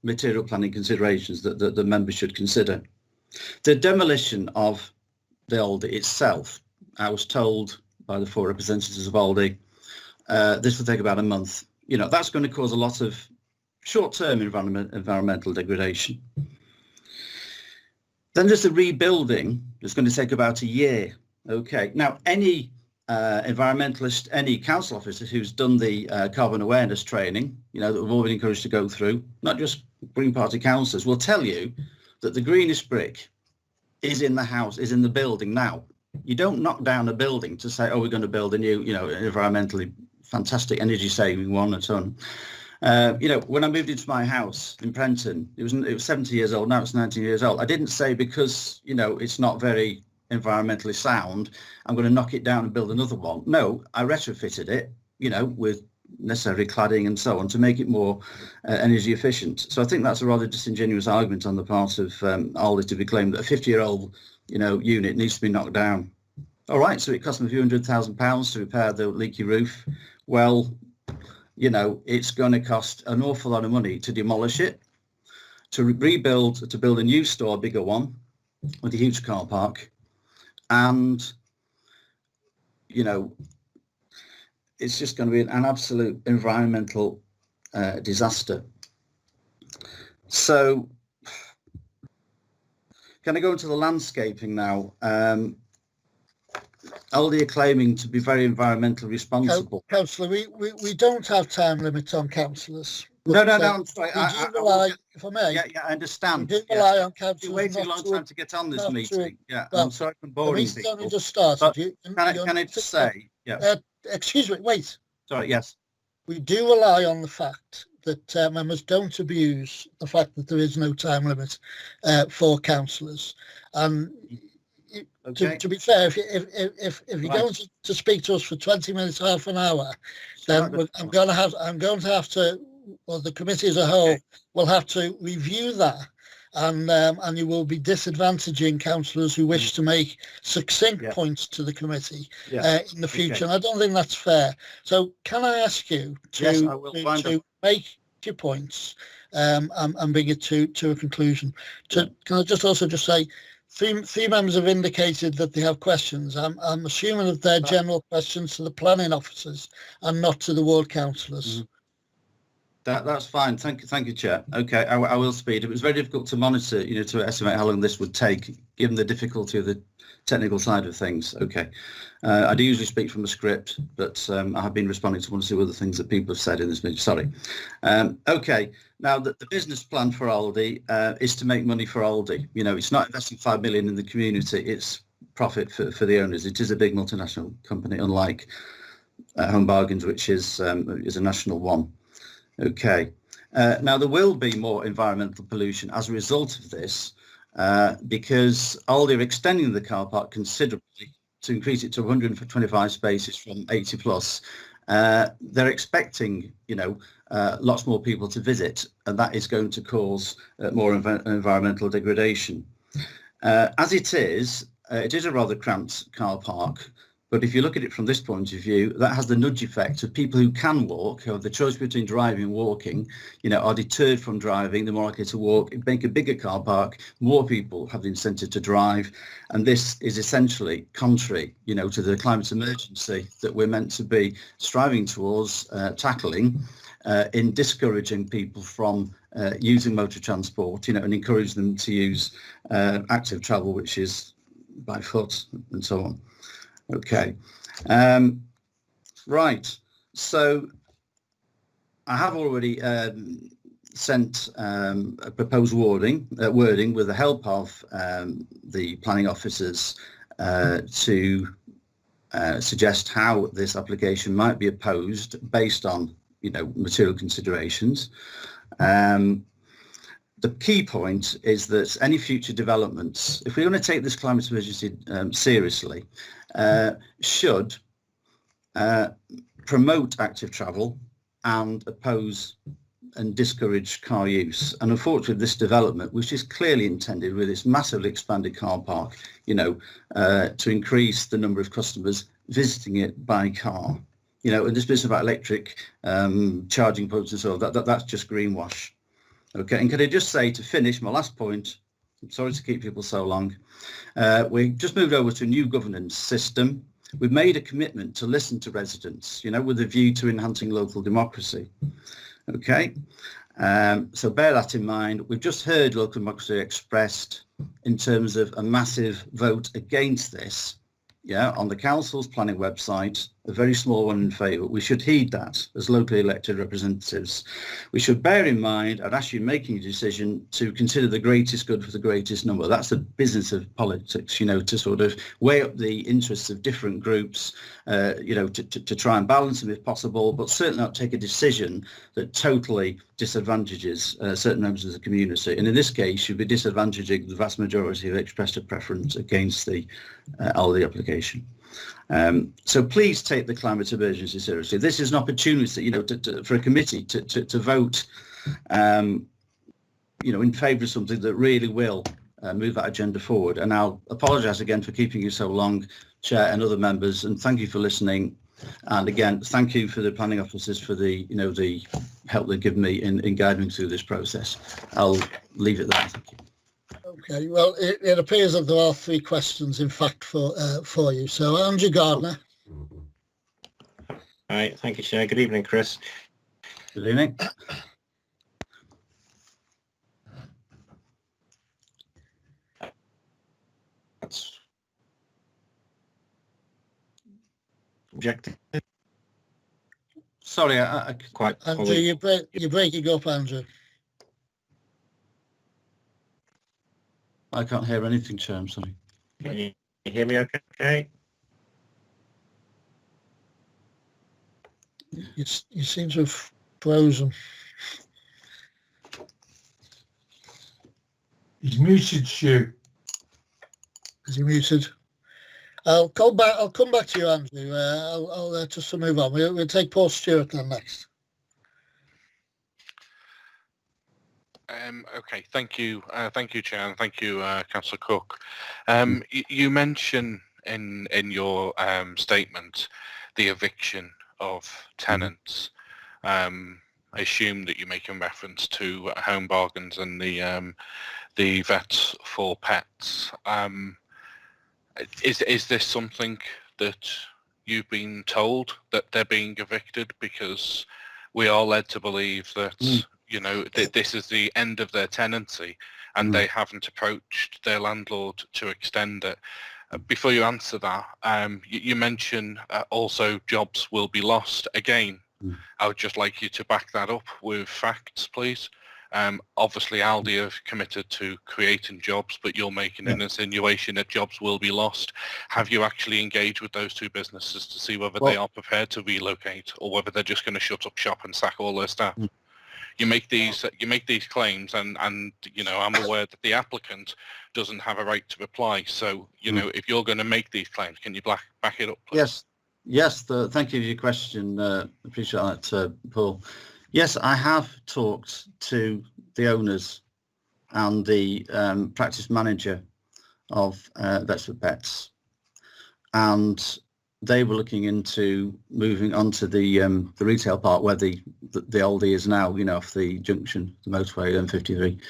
[SPEAKER 10] material planning considerations that the members should consider. The demolition of the ALDI itself, I was told by the 4 representatives of ALDI, this will take about a month. You know, that's going to cause a lot of short-term environmental degradation. Then there's the rebuilding. It's going to take about a year. Okay. Now, any environmentalist, any council officer who's done the carbon awareness training, you know, that we've all been encouraged to go through, not just Green Party councillors, will tell you that the greenest brick is in the house, is in the building now. You don't knock down a building to say, oh, we're going to build a new, you know, environmentally fantastic energy saving one a ton. You know, when I moved into my house in Prenton, it was 70 years old, now it's 19 years old. I didn't say because, you know, it's not very environmentally sound, I'm going to knock it down and build another one. No, I retrofitted it, you know, with necessary cladding and so on to make it more energy efficient. So I think that's a rather disingenuous argument on the part of ALDI to be claimed that a 50-year-old, you know, unit needs to be knocked down. All right, so it cost them a few £100,000 to repair the leaky roof. Well, you know, it's going to cost an awful lot of money to demolish it, to rebuild, to build a new store, a bigger one, with a huge car park. And, you know, it's just going to be an absolute environmental disaster. So, can I go into the landscaping now? ALDI are claiming to be very environmentally responsible.
[SPEAKER 1] Councillor, we don't have time limits on councillors.
[SPEAKER 10] No, I'm sorry.
[SPEAKER 1] If I may.
[SPEAKER 10] Yeah, I understand.
[SPEAKER 1] We do rely on councillors.
[SPEAKER 10] You're waiting a long time to get on this meeting. Yeah,
[SPEAKER 1] well,
[SPEAKER 10] I'm sorry for boring people.
[SPEAKER 1] Only just started.
[SPEAKER 10] Can I just say, yeah.
[SPEAKER 1] Excuse me, wait.
[SPEAKER 10] Sorry, yes.
[SPEAKER 1] We do rely on the fact that members don't abuse the fact that there is no time limit for councillors. And
[SPEAKER 10] okay.
[SPEAKER 1] to be fair, if you're going to speak to us for 20 minutes, half an hour, then I'm going to have to, well, the committee as a whole will have to review that, and you will be disadvantaging councillors who wish to make succinct points to the committee in the future, and I don't think that's fair. So can I ask you to make your points and bring it to a conclusion? Can I just say, three members have indicated that they have questions. I'm assuming that they're general questions to the planning officers and not to the ward councillors.
[SPEAKER 10] That's fine. Thank you, Chair. Okay, I will speed. It was very difficult to monitor, you know, to estimate how long this would take, given the difficulty of the technical side of things. Okay, I do usually speak from a script, but I have been responding to one or two other things that people have said in this meeting. Sorry. Okay, now the business plan for ALDI is to make money for ALDI. You know, it's not investing 5 million in the community. It's profit for the owners. It is a big multinational company, unlike Home Bargains, which is a national one. Okay. Now, there will be more environmental pollution as a result of this because ALDI are extending the car park considerably to increase it to 125 spaces from 80 plus. They're expecting, lots more people to visit, and that is going to cause more environmental degradation. As it is a rather cramped car park, but if you look at it from this point of view, that has the nudge effect of people who can walk, who have the choice between driving and walking, are deterred from driving, they're more likely to walk. Make a bigger car park, more people have the incentive to drive, and this is essentially contrary, to the climate emergency that we're meant to be striving towards tackling in discouraging people from using motor transport, and encourage them to use active travel, which is by foot and so on. Okay, right. So I have already sent a proposed wording with the help of the planning officers to suggest how this application might be opposed based on, material considerations. The key point is that any future developments, if we're going to take this climate emergency seriously, should promote active travel and oppose and discourage car use. And unfortunately, this development, which is clearly intended with its massively expanded car park, to increase the number of customers visiting it by car, and this business about electric charging points and so on, that's just greenwash. Okay, and can I just say, to finish, my last point, I'm sorry to keep people so long, we just moved over to a new governance system. We've made a commitment to listen to residents, with a view to enhancing local democracy. Okay, so bear that in mind. We've just heard local democracy expressed in terms of a massive vote against this, on the council's planning website, a very small one in favour. We should heed that as locally elected representatives. We should bear in mind, and actually making a decision, to consider the greatest good for the greatest number. That's the business of politics, to sort of weigh up the interests of different groups, to try and balance them if possible, but certainly not take a decision that totally disadvantages certain members of the community. And in this case, should be disadvantaging the vast majority who expressed a preference against the ALDI application. So please take the climate emergency seriously. This is an opportunity, for a committee to vote, in favour of something that really will move that agenda forward. And I'll apologise again for keeping you so long, Chair and other members, and thank you for listening. And again, thank you for the planning officers for the, the help they've given me in guiding me through this process. I'll leave it there. Thank you.
[SPEAKER 1] Okay, well, it appears that there are 3 questions, in fact, for you. So, Andrew Gardner.
[SPEAKER 4] All right, thank you, Chair. Good evening, Chris.
[SPEAKER 10] Good evening.
[SPEAKER 4] That's objective.
[SPEAKER 10] Sorry, I
[SPEAKER 4] quite.
[SPEAKER 1] Andrew, you're breaking up, Andrew.
[SPEAKER 10] I can't hear anything, Chair, I'm sorry.
[SPEAKER 4] Can you hear me okay?
[SPEAKER 1] You seem to have frozen.
[SPEAKER 3] He's muted, Stu.
[SPEAKER 1] Is he muted? I'll come back to you, Andrew. I'll just to move on. We'll take Paul Stuart then next.
[SPEAKER 2] Okay, thank you, Chair, and thank you, Councillor Cook. You mention in your statement the eviction of tenants. I assume that you're making reference to home bargains and the vets for pets. Is this something that you've been told that they're being evicted? Because we are led to believe that this is the end of their tenancy and they haven't approached their landlord to extend it. Before you answer that, you mention also jobs will be lost. Again, I would just like you to back that up with facts, please. Obviously, ALDI have committed to creating jobs, but you're making an insinuation that jobs will be lost. Have you actually engaged with those 2 businesses to see whether they are prepared to relocate or whether they're just going to shut up shop and sack all their staff? you make these claims, and you know, I'm aware that the applicant doesn't have a right to reply. So you know, if you're going to make these claims, can you back it up, please?
[SPEAKER 10] Yes. Thank you for your question. Appreciate that, Paul. Yes, I have talked to the owners and the practice manager of Vets for Pets, and they were looking into moving onto the retail park where the Aldi is now, you know, off the junction, the motorway M53,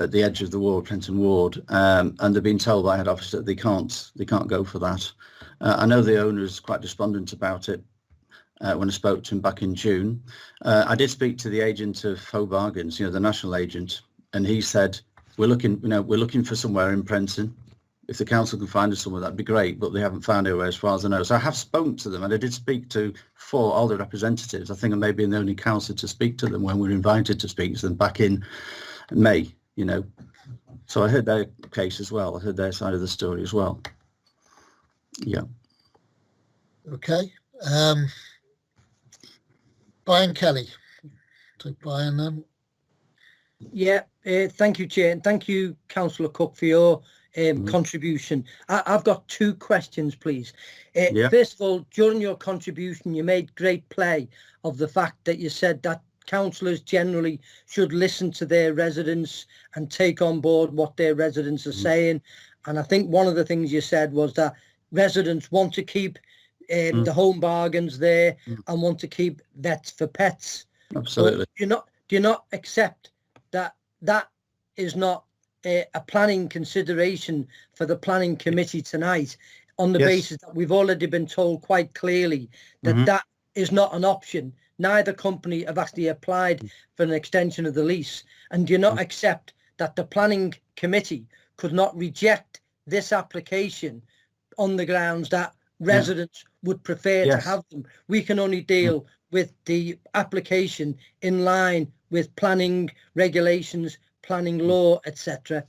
[SPEAKER 10] at the edge of the ward, Prenton ward, and they've been told by head office that they can't go for that. I know the owner is quite despondent about it. When I spoke to him back in June, I did speak to the agent of Faux Bargains, you know, the national agent, and he said, we're looking for somewhere in Prenton. If the council can find us somewhere, that'd be great, but they haven't found anywhere as far as I know. So I have spoken to them, and I did speak to 4 ALDI representatives. I think I may be the only councillor to speak to them when we were invited to speak to them back in May, you know. So I heard their case as well. I heard their side of the story as well. Yeah.
[SPEAKER 1] Okay. Brian Kelly. Take Brian then.
[SPEAKER 14] Yeah, thank you, Chair, and thank you, Councillor Cook, for your contribution. I've got 2 questions, please. First of all, during your contribution, you made great play of the fact that you said that councillors generally should listen to their residents and take on board what their residents are saying. And I think one of the things you said was that residents want to keep the home bargains there and want to keep Vets for Pets.
[SPEAKER 10] Absolutely.
[SPEAKER 14] So do you not accept that is not a planning consideration for the planning committee tonight, on the basis that we've already been told quite clearly that that is not an option? Neither company have actually applied for an extension of the lease. And do you not accept that the planning committee could not reject this application on the grounds that residents would prefer to have them? We can only deal with the application in line with planning regulations, planning law, etc.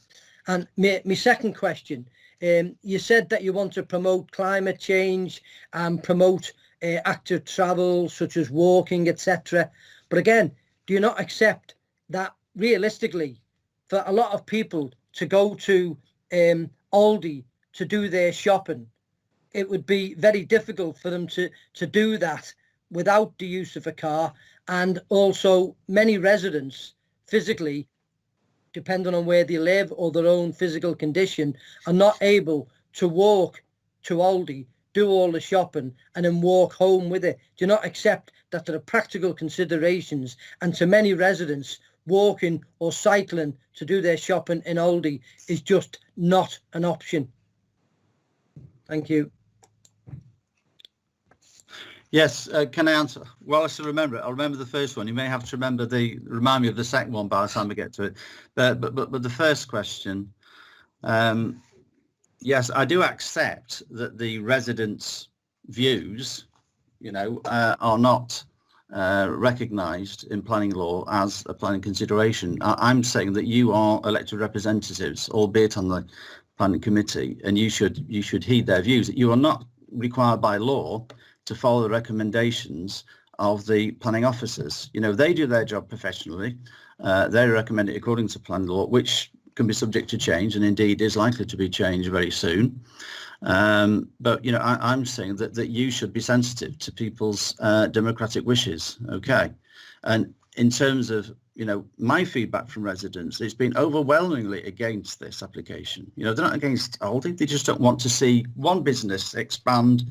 [SPEAKER 14] And my second question, you said that you want to promote climate change and promote active travel such as walking, etc. But again, do you not accept that realistically, for a lot of people to go to Aldi to do their shopping, it would be very difficult for them to do that without the use of a car? And also many residents physically, depending on where they live or their own physical condition, are not able to walk to Aldi, do all the shopping and then walk home with it. Do you not accept that there are practical considerations, and to many residents, walking or cycling to do their shopping in Aldi is just not an option? Thank you.
[SPEAKER 10] Yes, can I answer? Well, I still remember it. I'll remember the first one. You may have to remind me of the second one by the time we get to it. But the first question, yes, I do accept that the residents' views, you know, are not recognised in planning law as a planning consideration. I'm saying that you are elected representatives, albeit on the planning committee, and you should heed their views. You are not required by law to follow the recommendations of the planning officers. You know, they do their job professionally. They recommend it according to planning law, which can be subject to change, and indeed is likely to be changed very soon. But, you know, I'm saying that you should be sensitive to people's democratic wishes, okay? And in terms of, you know, my feedback from residents, it's been overwhelmingly against this application. You know, they're not against Aldi, they just don't want to see one business expand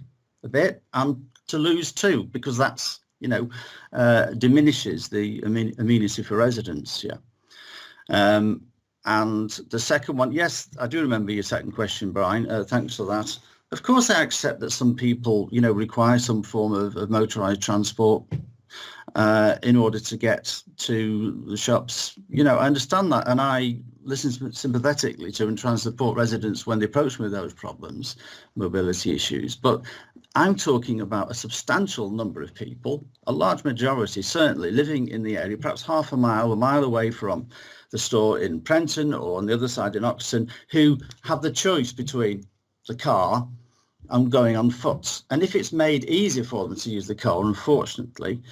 [SPEAKER 10] a bit and to lose 2, because that's, you know, diminishes the amenity for residents. And the second one, yes, I do remember your second question, Brian. Thanks for that. Of course, I accept that some people, you know, require some form of motorised transport in order to get to the shops. You know, I understand that, and I listen sympathetically to and try and support residents when they approach me with those problems, mobility issues. But I'm talking about a substantial number of people, a large majority certainly, living in the area, perhaps half a mile away from the store in Prenton or on the other side in Hodson, who have the choice between the car going on foot. And if it's made easier for them to use the car, unfortunately,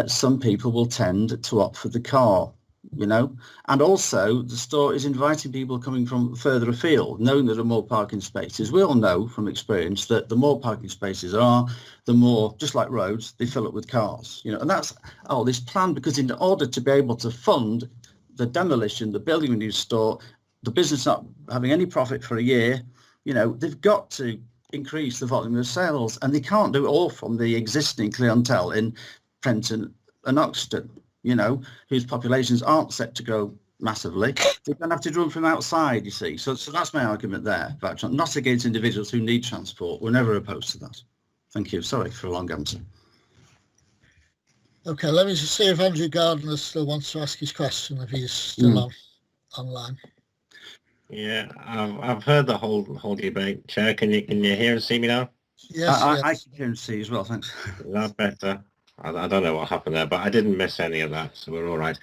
[SPEAKER 10] some people will tend to opt for the car, you know. And also the store is inviting people coming from further afield, knowing there are more parking spaces. We all know from experience that the more parking spaces are, the more, just like roads, they fill up with cars, you know. And that's all this plan, because in order to be able to fund the demolition, the building a new store, the business not having any profit for a year, you know, they've got to increase the volume of sales, and they can't do it all from the existing clientele in Prenton and Oxton, you know, whose populations aren't set to grow massively. They're going to have to draw from outside, you see. So that's my argument there. But not against individuals who need transport. We're never opposed to that. Thank you. Sorry for a long answer.
[SPEAKER 1] Okay, let me just see if Andrew Gardner still wants to ask his question, if he's still online.
[SPEAKER 4] Yeah, I've heard the whole debate. Chair, can you hear and see me now?
[SPEAKER 10] Yes, I can hear and see as well, thanks.
[SPEAKER 4] Is that better? I don't know what happened there, but I didn't miss any of that, so we're all right.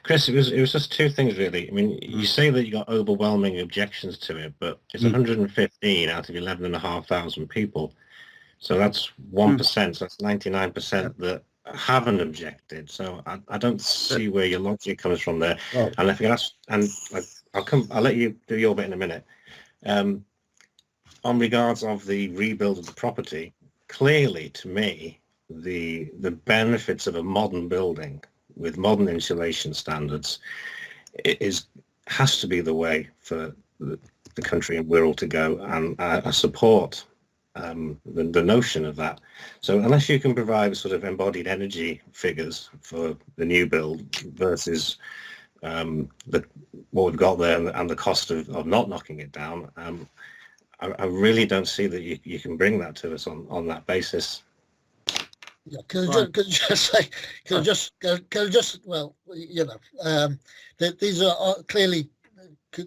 [SPEAKER 4] Chris, it was just two things really. I mean, you say that you got overwhelming objections to it, but it's 115 out of 11,500 people, so that's 1%. So that's 99% that haven't objected. So I don't see where your logic comes from there.
[SPEAKER 10] Oh.
[SPEAKER 4] And if you ask, and I'll let you do your bit in a minute. On regards of the rebuild of the property, clearly to me, the benefits of a modern building with modern insulation standards has to be the way for the country and Wirral to go, and I support the notion of that. So unless you can provide sort of embodied energy figures for the new build versus what we've got there and the cost of not knocking it down, I really don't see that you can bring that to us on that basis.
[SPEAKER 1] Yeah, can I just well, you know, these are clearly,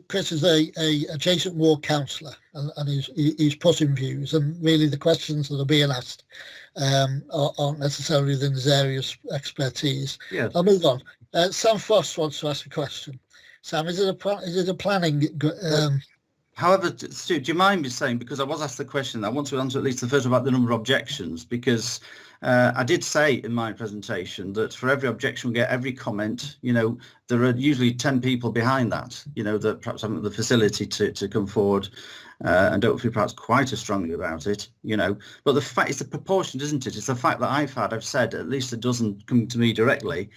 [SPEAKER 1] Chris is a adjacent ward councillor, and he's putting views, and really the questions that are being asked aren't necessarily within his area's expertise.
[SPEAKER 10] Yeah.
[SPEAKER 1] I'll move on. Sam Frost wants to ask a question. Sam, is it a planning?
[SPEAKER 10] However, Stu, do you mind me saying, because I was asked the question, I want to answer at least the first about the number of objections, because I did say in my presentation that for every objection we get, every comment, you know, there are usually 10 people behind that, you know, that perhaps haven't the facility to come forward and don't feel perhaps quite as strongly about it, you know. But the fact, it's the proportion, isn't it? It's the fact that I've said at least a dozen come to me directly,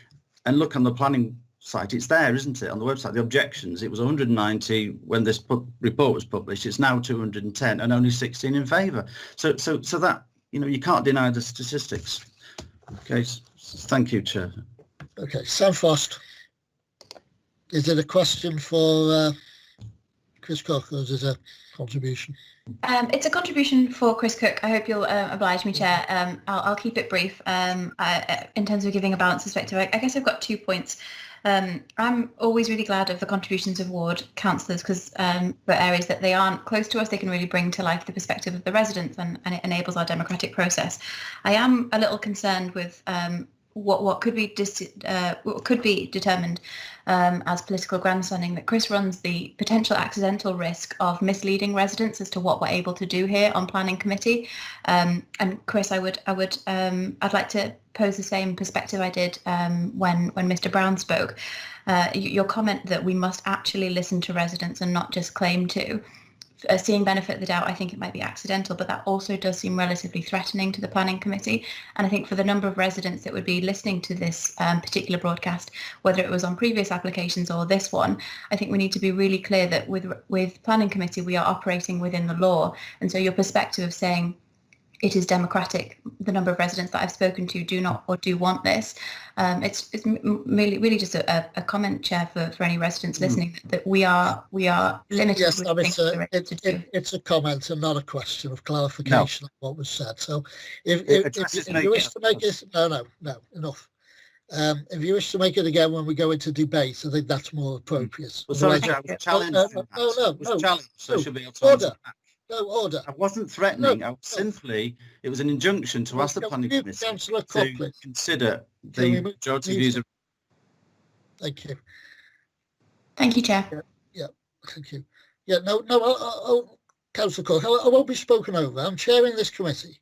[SPEAKER 10] and look on the planning site, it's there, isn't it, on the website, the objections. It was 190 when this report was published. It's now 210 and only 16 in favour. So that, you know, you can't deny the statistics. Okay, thank you, Chair.
[SPEAKER 1] Okay, Sam Frost, is it a question for Chris Cook, or is it a contribution?
[SPEAKER 5] It's a contribution for Chris Cook. I hope you'll oblige me, Chair. I'll keep it brief. In terms of giving a balanced perspective, I guess I've got 2 points. I'm always really glad of the contributions of ward councillors, because for areas that they aren't close to us, they can really bring to life the perspective of the residents, and it enables our democratic process. I am a little concerned with what could be determined as political grandstanding, that Chris runs the potential accidental risk of misleading residents as to what we're able to do here on planning committee. And Chris, I'd like to pose the same perspective I did when Mr. Brown spoke. Your comment that we must actually listen to residents and not just claim to. Seeing benefit of the doubt, I think it might be accidental, but that also does seem relatively threatening to the planning committee. And I think for the number of residents that would be listening to this particular broadcast, whether it was on previous applications or this one, I think we need to be really clear that with planning committee, we are operating within the law. And so your perspective of saying it is democratic, the number of residents that I've spoken to do not or do want this. It's really just a comment, Chair, for any residents listening, that we are limited.
[SPEAKER 1] Yes, it's a comment and not a question of clarification of what was said. So if you wish to make it, no, enough. If you wish to make it again when we go into debate, I think that's more appropriate.
[SPEAKER 10] Well, sorry, I was challenged. So I should be able to answer that.
[SPEAKER 1] No, order.
[SPEAKER 10] I wasn't threatening. I was simply, it was an injunction to ask the planning committee to consider the majority views of.
[SPEAKER 1] Thank you.
[SPEAKER 5] Thank you, Chair.
[SPEAKER 1] Yeah, thank you. Yeah, no. Councillor Cook, I won't be spoken over. I'm chairing this committee,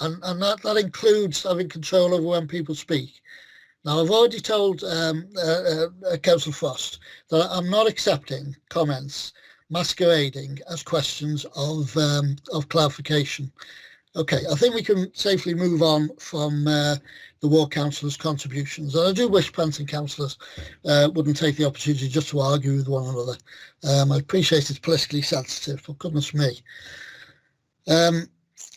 [SPEAKER 1] and that includes having control over when people speak. Now, I've already told Councillor Frost that I'm not accepting comments masquerading as questions of clarification. Okay, I think we can safely move on from the ward councillors' contributions. And I do wish Prenton councillors wouldn't take the opportunity just to argue with one another. I appreciate it's politically sensitive, but goodness me.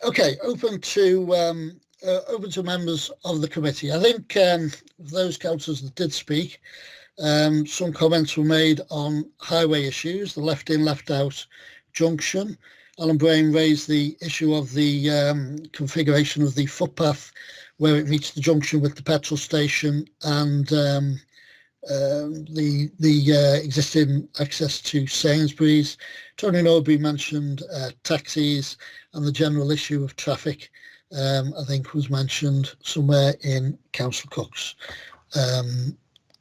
[SPEAKER 1] Okay, open to members of the committee. I think those councillors that did speak, some comments were made on highway issues, the left in, left out junction. Alan Brain raised the issue of the configuration of the footpath where it meets the junction with the petrol station and the existing access to Sainsbury's. Tony Norbury mentioned taxis, and the general issue of traffic, I think, was mentioned somewhere in Councillor Cook's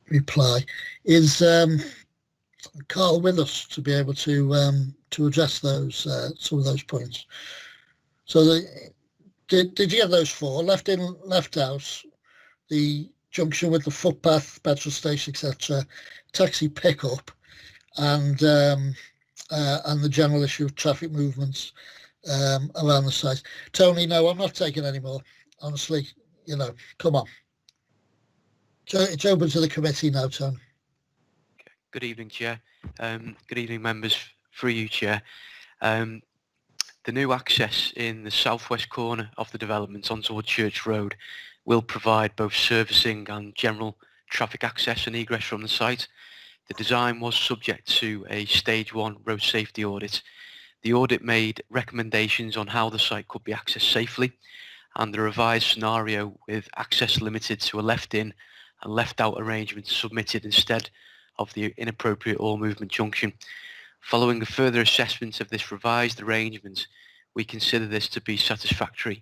[SPEAKER 1] reply. Is Carl with us to be able to address those some of those points? So did you get those four? Left in, left out, the junction with the footpath, petrol station, etc., taxi pickup, and the general issue of traffic movements around the site. Tony, no, I'm not taking any more. Honestly, come on. So it's open to the committee now, Tony.
[SPEAKER 11] Good evening, Chair. Good evening, members. Through you, Chair. The new access in the southwest corner of the development onto WOODCHURCH ROAD will provide both servicing and general traffic access and egress from the site. The design was subject to a Stage 1 road safety audit. The audit made recommendations on how the site could be accessed safely, and the revised scenario with access limited to a left-in and left-out arrangement submitted instead of the inappropriate all-movement junction. Following a further assessment of this revised arrangement, we consider this to be satisfactory.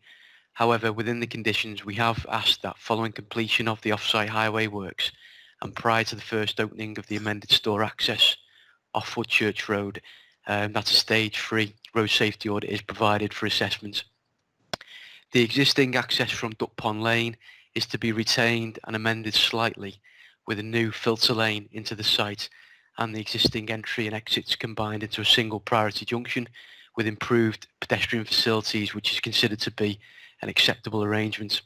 [SPEAKER 11] However, within the conditions, we have asked that following completion of the off-site highway works and prior to the first opening of the amended store access off WOODCHURCH Road, that a Stage 3 road safety audit is provided for assessment. The existing access from Duck Pond Lane is to be retained and amended slightly with a new filter lane into the site, and the existing entry and exits combined into a single priority junction with improved pedestrian facilities, which is considered to be an acceptable arrangement.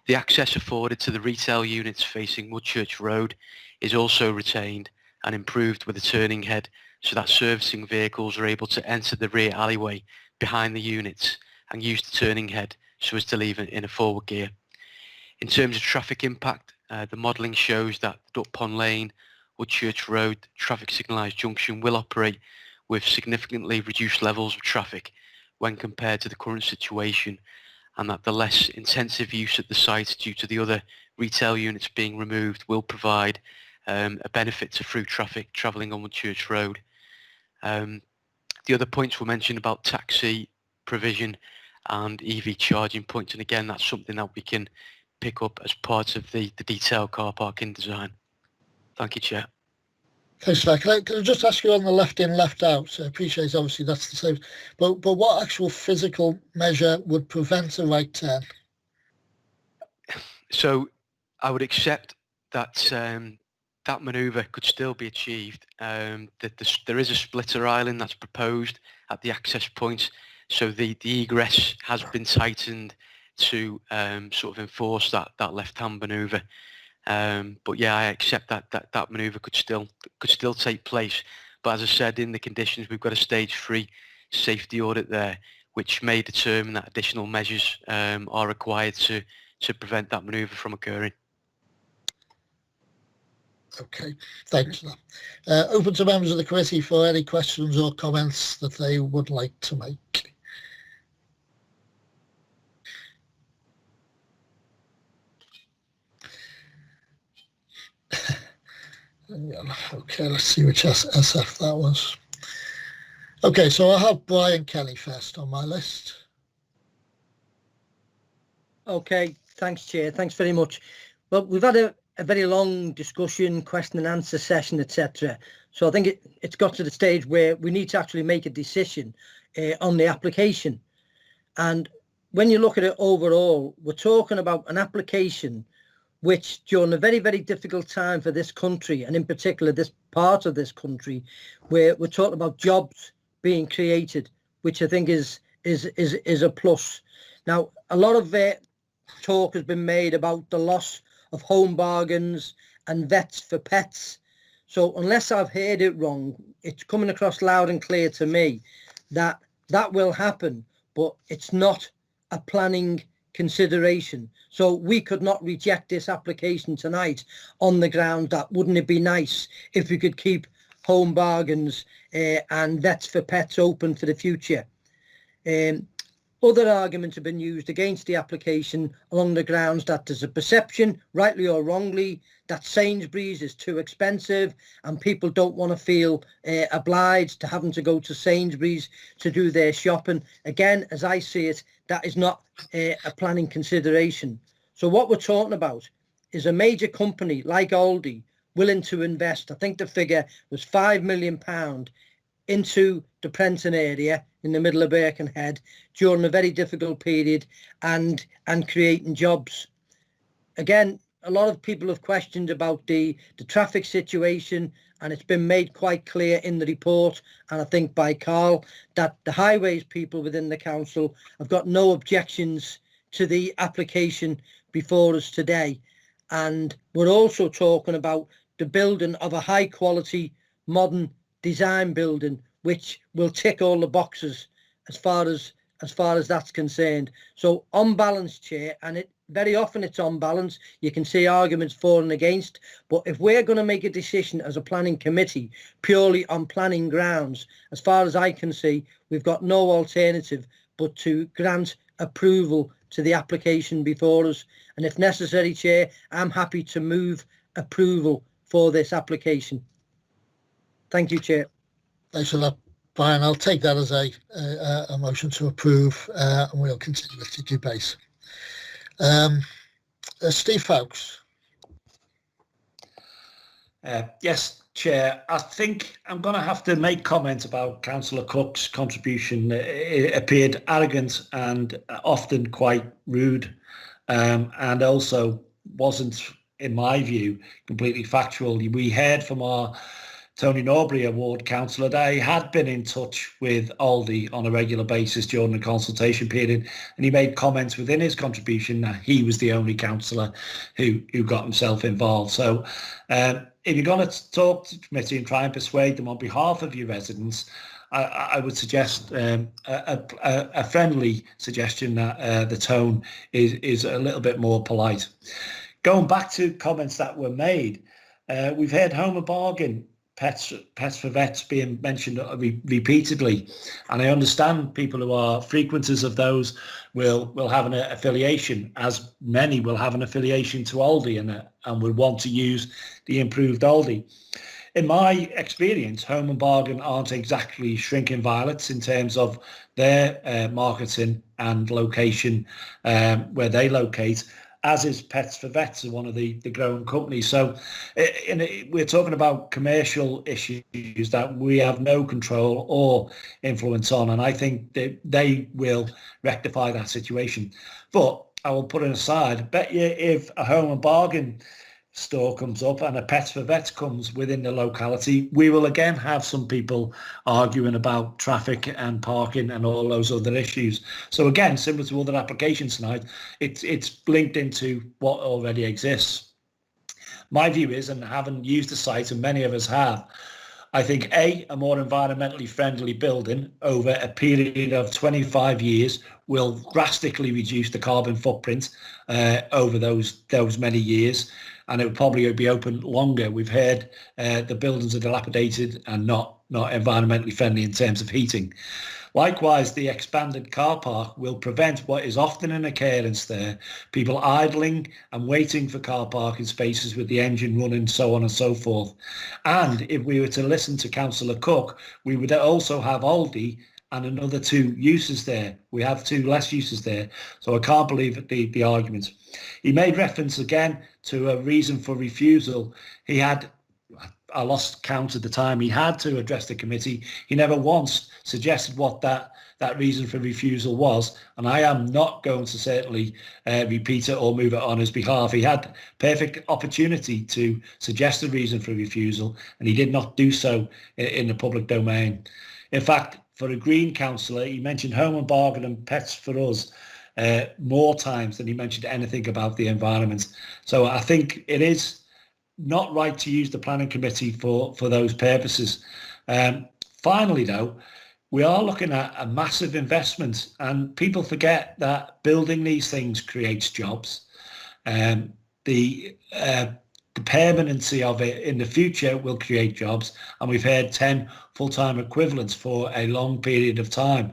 [SPEAKER 11] The access afforded to the retail units facing WOODCHURCH Road is also retained and improved with a turning head so that servicing vehicles are able to enter the rear alleyway behind the units and use the turning head so as to leave in a forward gear. In terms of traffic impact, the modelling shows that Duck Pond Lane, WOODCHURCH Road traffic signalised junction will operate with significantly reduced levels of traffic when compared to the current situation, and that the less intensive use at the site due to the other retail units being removed will provide a benefit to through traffic travelling on WOODCHURCH Road. The other points were mentioned about taxi provision and EV charging points, and again that's something that we can pick up as part of the detailed car parking design. Thank you, Chair.
[SPEAKER 1] Thanks, Can I just ask you on the left in, left out? I appreciate obviously that's the same, but what actual physical measure would prevent a right turn?
[SPEAKER 11] So I would accept that that manoeuvre could still be achieved. That there is a splitter island that's proposed at the access point, so the egress has been tightened to sort of enforce that left-hand manoeuvre. But yeah, I accept that manoeuvre could still take place. But as I said, in the conditions, we've got a Stage 3 safety audit there, which may determine that additional measures are required to prevent that manoeuvre from occurring.
[SPEAKER 1] Okay, thanks for that. Open to members of the committee for any questions or comments that they would like to make. Okay, let's see which SF that was. Okay, so I have Brian Kelly first on my list.
[SPEAKER 14] Okay, thanks, Chair. Thanks very much. Well, we've had a very long discussion, question and answer session, etc. So I think it's got to the stage where we need to actually make a decision on the application. And when you look at it overall, we're talking about an application which during a very, very difficult time for this country, and in particular this part of this country, where we're talking about jobs being created, which I think is a plus. Now, a lot of talk has been made about the loss of home bargains and vets for pets. So unless I've heard it wrong, it's coming across loud and clear to me that that will happen, but it's not a planning consideration. So we could not reject this application tonight on the ground that wouldn't it be nice if we could keep home bargains and vets for pets open for the future. Other arguments have been used against the application along the grounds that there's a perception, rightly or wrongly, that Sainsbury's is too expensive and people don't want to feel obliged to having to go to Sainsbury's to do their shopping. Again, as I see it, that is not a planning consideration. So what we're talking about is a major company like Aldi willing to invest, I think the figure was £5 million into the Prenton area in the middle of Birkenhead during a very difficult period and creating jobs. Again, a lot of people have questioned about the traffic situation, and it's been made quite clear in the report, and I think by Carl, that the highways people within the council have got no objections to the application before us today. And we're also talking about the building of a high quality modern design building which will tick all the boxes as far as that's concerned. So on balance, Chair, and it very often it's on balance, you can see arguments for and against, but if we're going to make a decision as a planning committee purely on planning grounds, as far as I can see, we've got no alternative but to grant approval to the application before us. And if necessary, Chair, I'm happy to move approval for this application. Thank you, Chair.
[SPEAKER 1] Thanks for that, Brian. I'll take that as a motion to approve, and we'll continue with the debate. Steve Foulkes.
[SPEAKER 13] Yes, Chair. I think I'm going to have to make comment about Councillor Cook's contribution. It appeared arrogant and often quite rude, and also wasn't, in my view, completely factual. We heard from our Tony Norbury award councillor that he had been in touch with Aldi on a regular basis during the consultation period, and he made comments within his contribution that he was the only councillor who got himself involved. So if you're going to talk to the committee and try and persuade them on behalf of your residents, I would suggest a friendly suggestion that the tone is a little bit more polite. Going back to comments that were made, we've heard home and bargain, pets for vets being mentioned repeatedly, and I understand people who are frequenters of those will have an affiliation, as many will have an affiliation to Aldi and will want to use the improved Aldi. In my experience, home and bargain aren't exactly shrinking violets in terms of their marketing and location where they locate, as is Pets for Vets, one of the growing companies. So we're talking about commercial issues that we have no control or influence on, and I think they will rectify that situation. But I will put it aside, bet you if a home and bargain store comes up and a Pets for Vets comes within the locality, we will again have some people arguing about traffic and parking and all those other issues. So again, similar to other applications tonight, it's linked into what already exists. My view is, and having used the site, and many of us have, I think a more environmentally friendly building over a period of 25 years will drastically reduce the carbon footprint over those many years, and it will probably be open longer. We've heard the buildings are dilapidated and not environmentally friendly in terms of heating. Likewise, the expanded car park will prevent what is often an occurrence there, people idling and waiting for car parking spaces with the engine running, so on and so forth. And if we were to listen to Councillor Cook, we would also have Aldi and another two uses there. We have two less uses there. So I can't believe the argument. He made reference again to a reason for refusal. He had, I lost count at the time. He had to address the committee. He never once suggested what that reason for refusal was, and I am not going to certainly repeat it or move it on his behalf. He had perfect opportunity to suggest the reason for refusal, and he did not do so in the public domain. In fact, for a Green councillor, he mentioned home and bargain and pets for us more times than he mentioned anything about the environment. So I think it is not right to use the planning committee for those purposes. Finally, though, we are looking at a massive investment, and people forget that building these things creates jobs. The permanency of it in the future will create jobs, and we've had 10 full-time equivalents for a long period of time.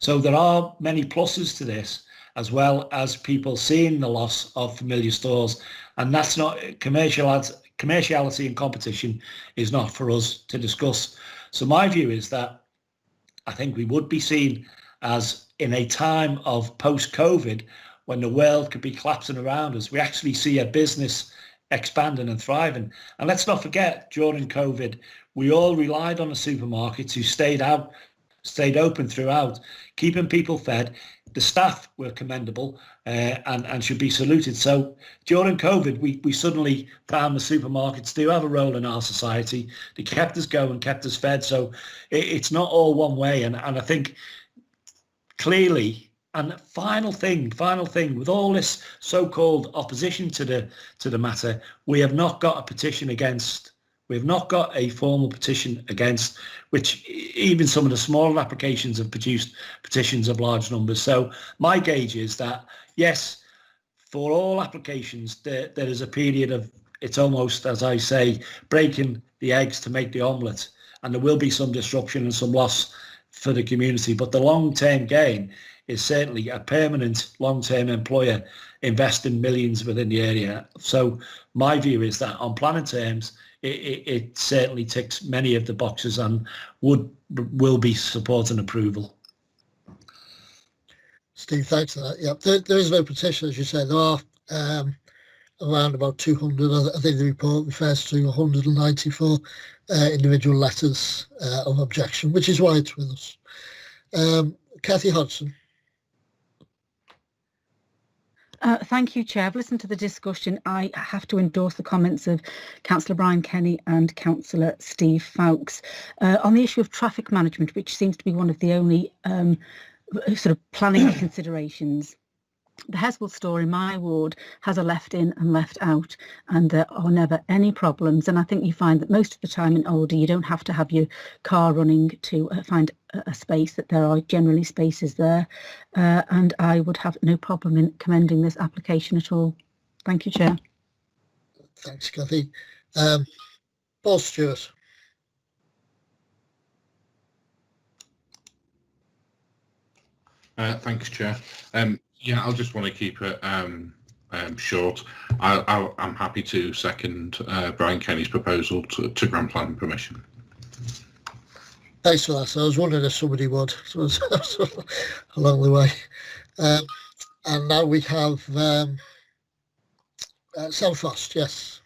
[SPEAKER 13] So there are many pluses to this, as well as people seeing the loss of familiar stores, and that's not commerciality and competition is not for us to discuss. So my view is that I think we would be seen as, in a time of post-COVID, when the world could be collapsing around us, we actually see a business expanding and thriving. And let's not forget, during COVID, we all relied on the supermarkets who stayed open throughout, keeping people fed. The staff were commendable and should be saluted. So during COVID, we suddenly found the supermarkets do have a role in our society. They kept us going, kept us fed. So it's not all one way. And I think clearly, and final thing, with all this so-called opposition to the matter, we have not got a petition against. We've not got a formal petition against, which even some of the smaller applications have produced petitions of large numbers. So my gauge is that, yes, for all applications, there is a period of, it's almost, as I say, breaking the eggs to make the omelette, and there will be some disruption and some loss for the community. But the long-term gain is certainly a permanent long-term employer investing millions within the area. So my view is that on planning terms, it certainly ticks many of the boxes and will be support and approval.
[SPEAKER 1] Steve, thanks for that. Yeah, there is no petition, as you say. There are around about 200. I think the report refers to 194 individual letters of objection, which is why it's with us. Kathy Hodson.
[SPEAKER 6] Thank you, Chair. I've listened to the discussion. I have to endorse the comments of Councillor Brian Kenny and Councillor Steve Foulkes on the issue of traffic management, which seems to be one of the only sort of planning considerations. The Heswell store in my ward has a left in and left out, and there are never any problems. And I think you find that most of the time in Aldi, you don't have to have your car running to find a space, that there are generally spaces there. And I would have no problem in commending this application at all. Thank you, Chair.
[SPEAKER 1] Thanks, Kathy. Paul Stuart.
[SPEAKER 16] Thanks, Chair. Yeah, I'll just want to keep it short. I'm happy to second Brian Kenny's proposal to grant planning permission.
[SPEAKER 1] Thanks for that. So I was wondering if somebody would, so along the way. And now we have Sam Frost, yes.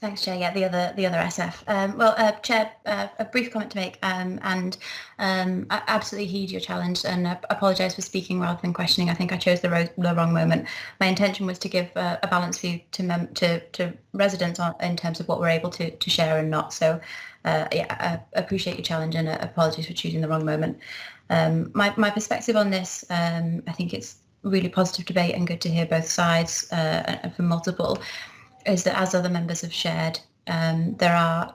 [SPEAKER 5] Thanks, Chair. Yeah, the other SF. Well, Chair, a brief comment to make, and I absolutely heed your challenge, and apologise for speaking rather than questioning. I think I chose the wrong moment. My intention was to give a balanced view to residents in terms of what we're able to share and not. So, yeah, I appreciate your challenge, and apologies for choosing the wrong moment. My perspective on this, I think it's really positive debate and good to hear both sides from multiple. Is that, as other members have shared, there are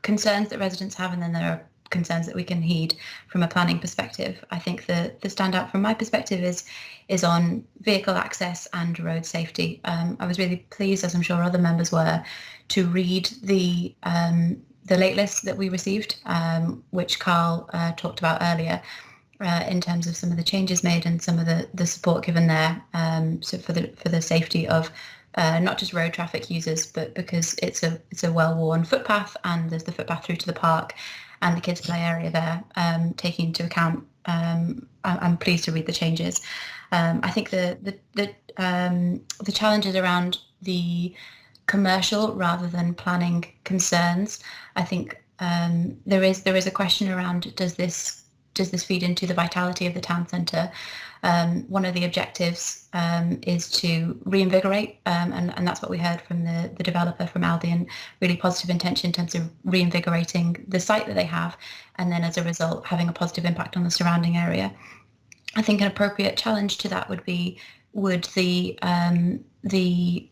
[SPEAKER 5] concerns that residents have, and then there are concerns that we can heed from a planning perspective. I think the standout from my perspective is on vehicle access and road safety. I was really pleased, as I'm sure other members were, to read the late list that we received, which Carl talked about earlier. In terms of some of the changes made and some of the support given there, so for the safety of not just road traffic users, but because it's a well-worn footpath, and there's the footpath through to the park and the kids' play area there, taking into account. I'm pleased to read the changes. I think the challenges around the commercial rather than planning concerns. I think there is a question around, does this feed into the vitality of the town centre? One of the objectives is to reinvigorate, and that's what we heard from the developer from ALDI, and really positive intention in terms of reinvigorating the site that they have, and then as a result having a positive impact on the surrounding area. I think an appropriate challenge to that would be, would the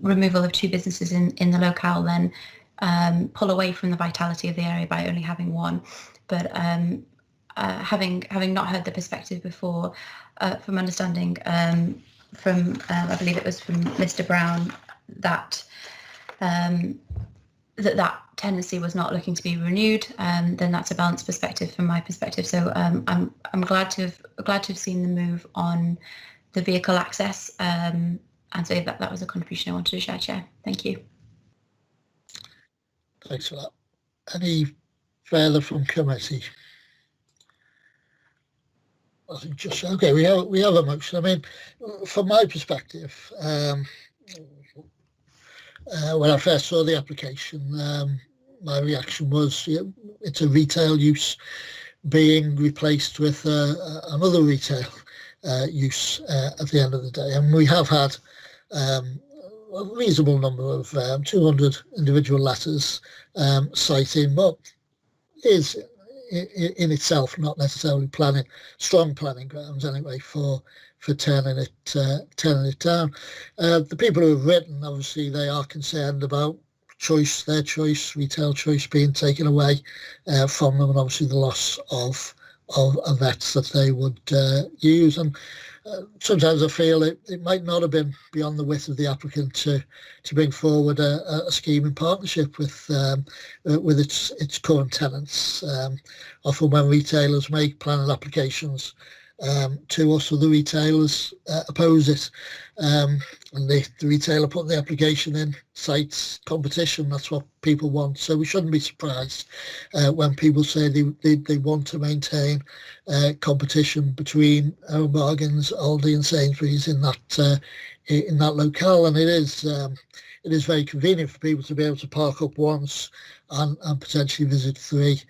[SPEAKER 5] removal of 2 businesses in the locale then pull away from the vitality of the area by only having 1? But having not heard the perspective before, from understanding from I believe it was from Mr. Brown, that that tenancy was not looking to be renewed, then that's a balanced perspective from my perspective. So I'm glad to have seen the move on the vehicle access, and so that was a contribution I wanted to share, Chair. Thank you.
[SPEAKER 1] Thanks for that. Any further from committee? I think just okay. We have a motion. I mean, from my perspective, when I first saw the application, my reaction was, it's a retail use being replaced with another retail use at the end of the day, and we have had a reasonable number of 200 individual letters citing what is in itself not necessarily strong planning grounds anyway for turning it down. The people who have written, obviously they are concerned about their choice, retail choice being taken away from them, and obviously the loss of vets that they would use. And sometimes I feel it might not have been beyond the wit of the applicant to bring forward a scheme in partnership with its current tenants. Often when retailers make planning applications to us, other retailers oppose it, and the retailer putting the application in cites competition. That's what people want, so we shouldn't be surprised when people say they want to maintain competition between Home Bargains, Aldi and Sainsbury's in that locale. And it is very convenient for people to be able to park up once and potentially visit 3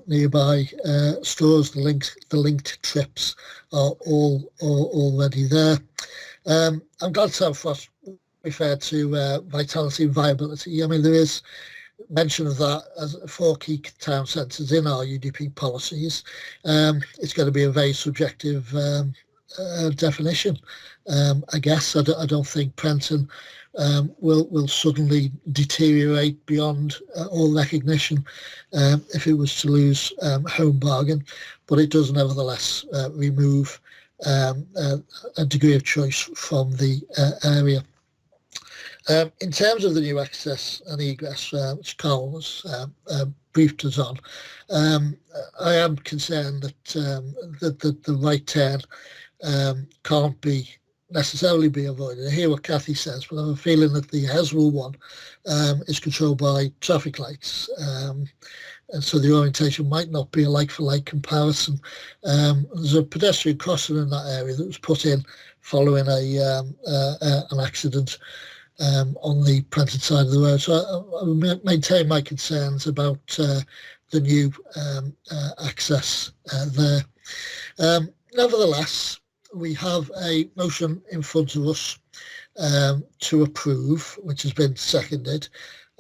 [SPEAKER 1] nearby stores. The linked trips are all already there. I'm glad to have Ross referred to vitality and viability. I mean, there is mention of that as 4 key town centres in our UDP policies. It's going to be a very subjective definition. I guess I don't think Prenton will suddenly deteriorate beyond all recognition if it was to lose Home Bargain, but it does nevertheless remove a degree of choice from the area. In terms of the new access and egress, which Carl was briefed us on, I am concerned that the right turn can't necessarily be avoided. I hear what Kathy says, but I have a feeling that the Heswell one is controlled by traffic lights, and so the orientation might not be a like-for-like comparison. There's a pedestrian crossing in that area that was put in following an accident on the Prenton side of the road. So I maintain my concerns about the new access there. Nevertheless, we have a motion in front of us to approve, which has been seconded.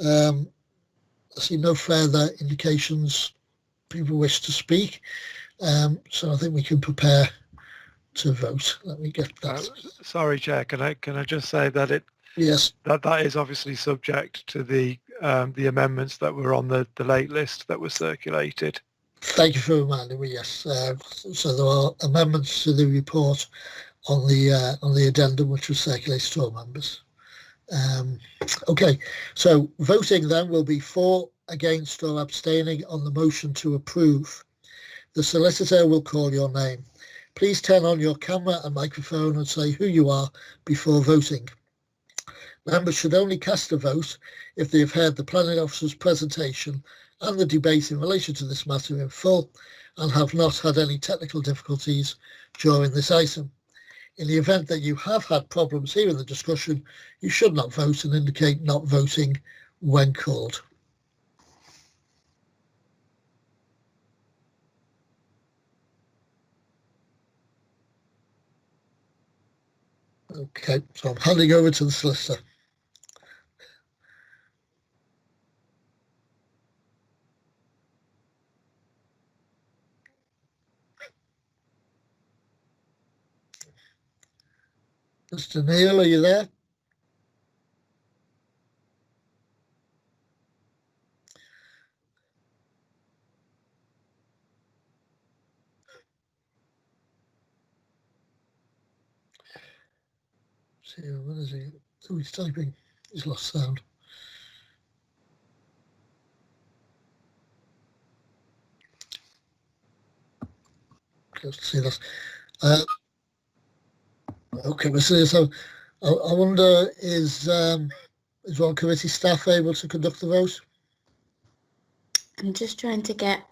[SPEAKER 1] I see no further indications people wish to speak, so I think we can prepare to vote. Let me get that.
[SPEAKER 12] Sorry, Chair, can I just say that
[SPEAKER 1] yes,
[SPEAKER 12] that is obviously subject to the amendments that were on the late list that were circulated.
[SPEAKER 1] Thank you for reminding me. Yes, so there are amendments to the report on the addendum which was circulated to all members. Okay, so voting then will be for, against or abstaining on the motion to approve. The solicitor will call your name. Please turn on your camera and microphone and say who you are before voting. Members should only cast a vote if they have heard the planning officer's presentation and the debate in relation to this matter in full and have not had any technical difficulties during this item. In the event that you have had problems here in the discussion, you should not vote and indicate not voting when called. Okay, so I'm handing over to the solicitor. Mr. Neil, are you there? See, what is he? Oh, he's typing. He's lost sound. Let's see this. Okay, so I wonder, is one committee staff able to conduct the vote?
[SPEAKER 20] I'm just trying to get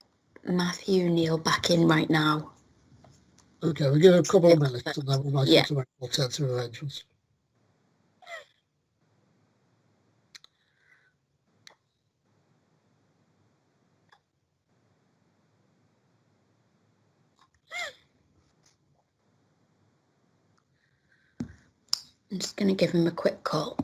[SPEAKER 20] Matthew Neil back in right now.
[SPEAKER 1] Okay, we'll give it a couple of minutes and then we might have to make alternative arrangements.
[SPEAKER 20] I'm just going to give him a quick call.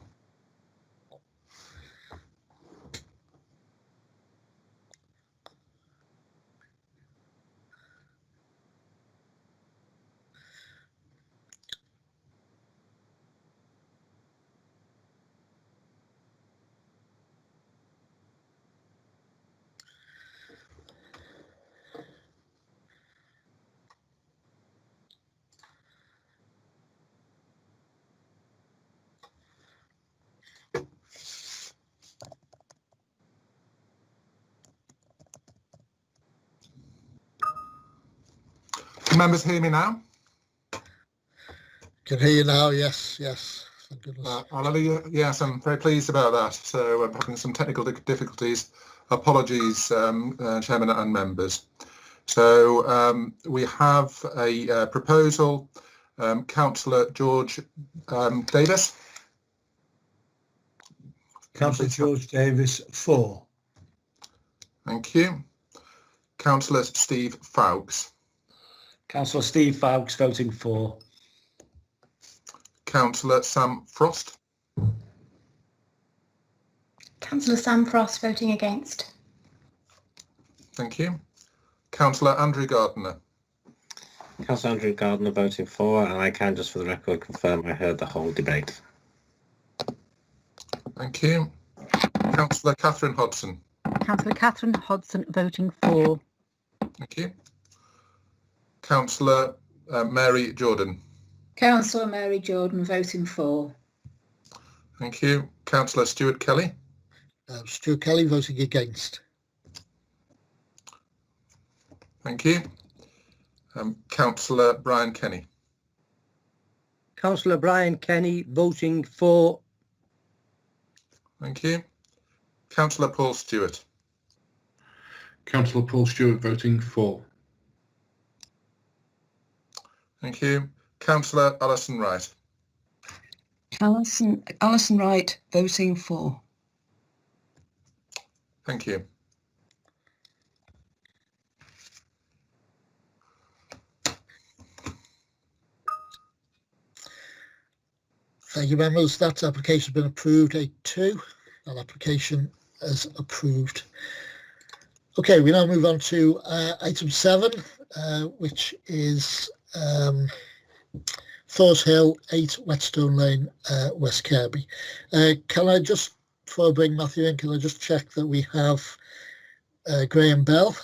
[SPEAKER 15] Can members hear me now?
[SPEAKER 1] Can hear you now, yes, yes. Thank goodness.
[SPEAKER 15] Hallelujah. Yes, I'm very pleased about that. So I'm having some technical difficulties. Apologies, Chairman and members. So we have a proposal. Councillor George Davis.
[SPEAKER 3] Councillor George Davis, 4.
[SPEAKER 15] Thank you. Councillor Steve Foulkes.
[SPEAKER 13] Councillor Steve Foulkes voting for.
[SPEAKER 15] Councillor Sam Frost.
[SPEAKER 5] Councillor Sam Frost voting against.
[SPEAKER 15] Thank you. Councillor Andrew Gardner.
[SPEAKER 4] Councillor Andrew Gardner voting for, and I can just for the record confirm I heard the whole debate.
[SPEAKER 15] Thank you. Councillor Catherine Hodson.
[SPEAKER 6] Councillor Catherine Hodson voting for.
[SPEAKER 15] Thank you. Councillor Mary Jordan.
[SPEAKER 7] Councillor Mary Jordan voting for.
[SPEAKER 15] Thank you. Councillor Stuart Kelly.
[SPEAKER 1] Stuart Kelly voting against.
[SPEAKER 15] Thank you. Councillor Brian Kenny.
[SPEAKER 14] Councillor Brian Kenny voting for.
[SPEAKER 15] Thank you. Councillor Paul Stewart.
[SPEAKER 16] Councillor Paul Stewart voting for.
[SPEAKER 15] Thank you. Councillor Alison Wright.
[SPEAKER 8] Alison Wright voting for.
[SPEAKER 15] Thank you.
[SPEAKER 1] Thank you, members. That application has been approved. 8-2. That application is approved. Okay, we now move on to item 7, which is Thors Hill, 8 WETSTONE Lane, West Kirby. Can I just, before I bring Matthew in, can I just check that we have Graham Bell?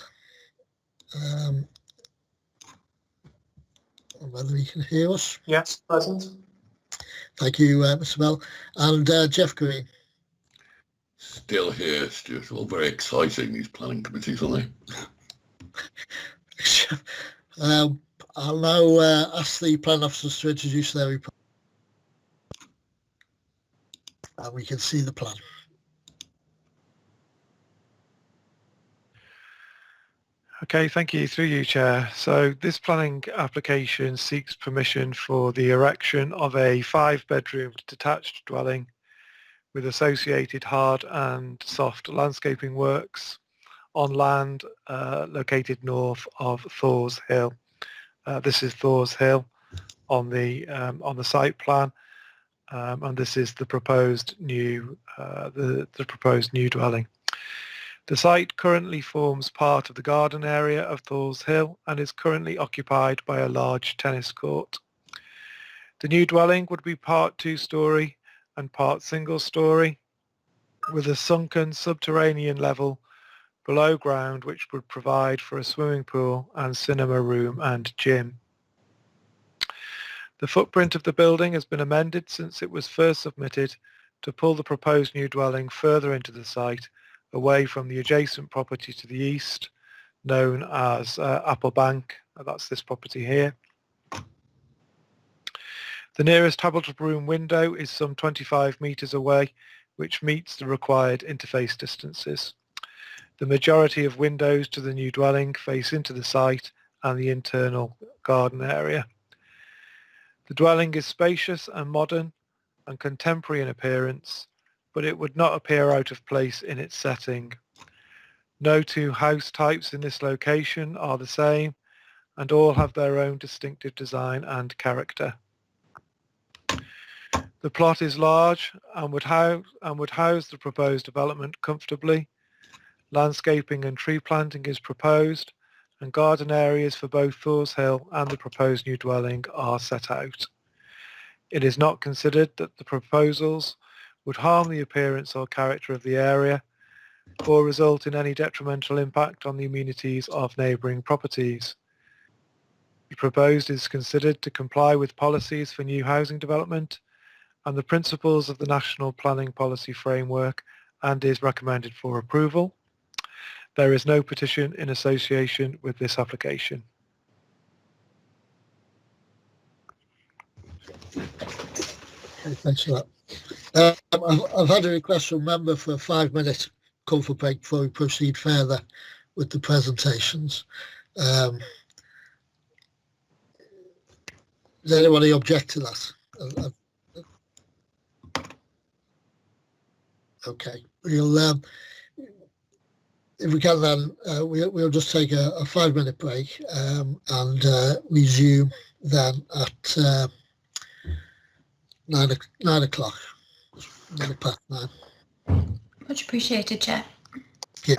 [SPEAKER 1] Whether he can hear us.
[SPEAKER 18] Yes, present.
[SPEAKER 1] Thank you, Mr. Bell. And Jeff Green.
[SPEAKER 23] Still here, Stuart. All very exciting, these planning committees, aren't they?
[SPEAKER 1] I'll now ask the planning officers to introduce their report. And we can see the plan.
[SPEAKER 12] Okay, thank you. Through you, Chair. So this planning application seeks permission for the erection of a 5-bedroom detached dwelling with associated hard and soft landscaping works on land located north of Thors Hill. This is Thors Hill on the site plan, and this is the proposed new proposed new dwelling. The site currently forms part of the garden area of Thors Hill and is currently occupied by a large tennis court. The new dwelling would be part 2-storey and part single-storey, with a sunken subterranean level below ground which would provide for a swimming pool and cinema room and gym. The footprint of the building has been amended since it was first submitted to pull the proposed new dwelling further into the site, away from the adjacent property to the east, known as Applebank. That's this property here. The nearest habitable room window is some 25 metres away, which meets the required interface distances. The majority of windows to the new dwelling face into the site and the internal garden area. The dwelling is spacious and modern and contemporary in appearance, but it would not appear out of place in its setting. No 2 house types in this location are the same, and all have their own distinctive design and character. The plot is large and would house the proposed development comfortably. Landscaping and tree planting is proposed, and garden areas for both Thors Hill and the proposed new dwelling are set out. It is not considered that the proposals would harm the appearance or character of the area or result in any detrimental impact on the amenities of neighbouring properties. The proposed is considered to comply with policies for new housing development and the principles of the National Planning Policy Framework and is recommended for approval. There is no petition in association with this application.
[SPEAKER 1] Okay, thanks for that. I've had a request from a member for a 5-minute comfort break before we proceed further with the presentations. Does anybody object to that? Okay, we'll if we can then we'll just take a 5-minute break and resume then at 9 o'clock, 9:09.
[SPEAKER 5] Much appreciated, Chair.
[SPEAKER 1] Yeah.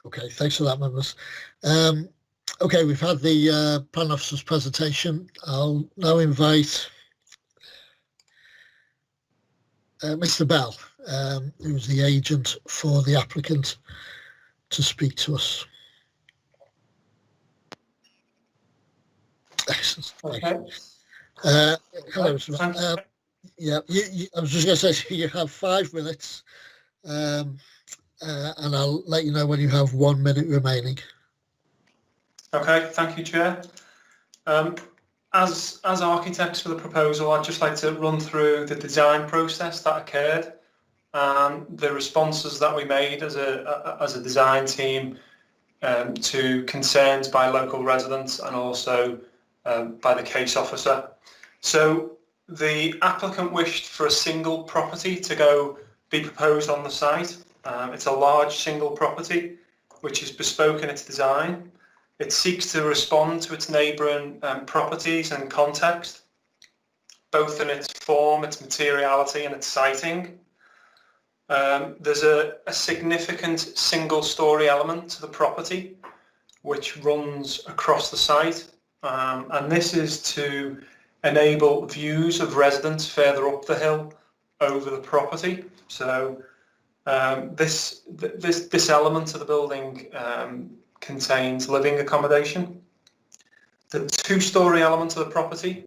[SPEAKER 1] Okay, thanks for that, members. Okay, we've had the plan officer's presentation. I'll now invite Mr. Bell, who's the agent for the applicant, to speak to us. Excellent.
[SPEAKER 17] Okay.
[SPEAKER 1] Hello, Mr. Yeah, I was just going to say you have 5 minutes, and I'll let you know when you have 1 minute remaining.
[SPEAKER 17] Okay, thank you, Chair. As architects for the proposal, I'd just like to run through the design process that occurred and the responses that we made as a design team to concerns by local residents and also by the case officer. So the applicant wished for a single property to be proposed on the site. It's a large single property which is bespoke in its design. It seeks to respond to its neighbouring properties and context, both in its form, its materiality and its siting. There's a significant single-storey element to the property which runs across the site, and this is to enable views of residents further up the hill over the property. So this element of the building contains living accommodation. The 2-storey element of the property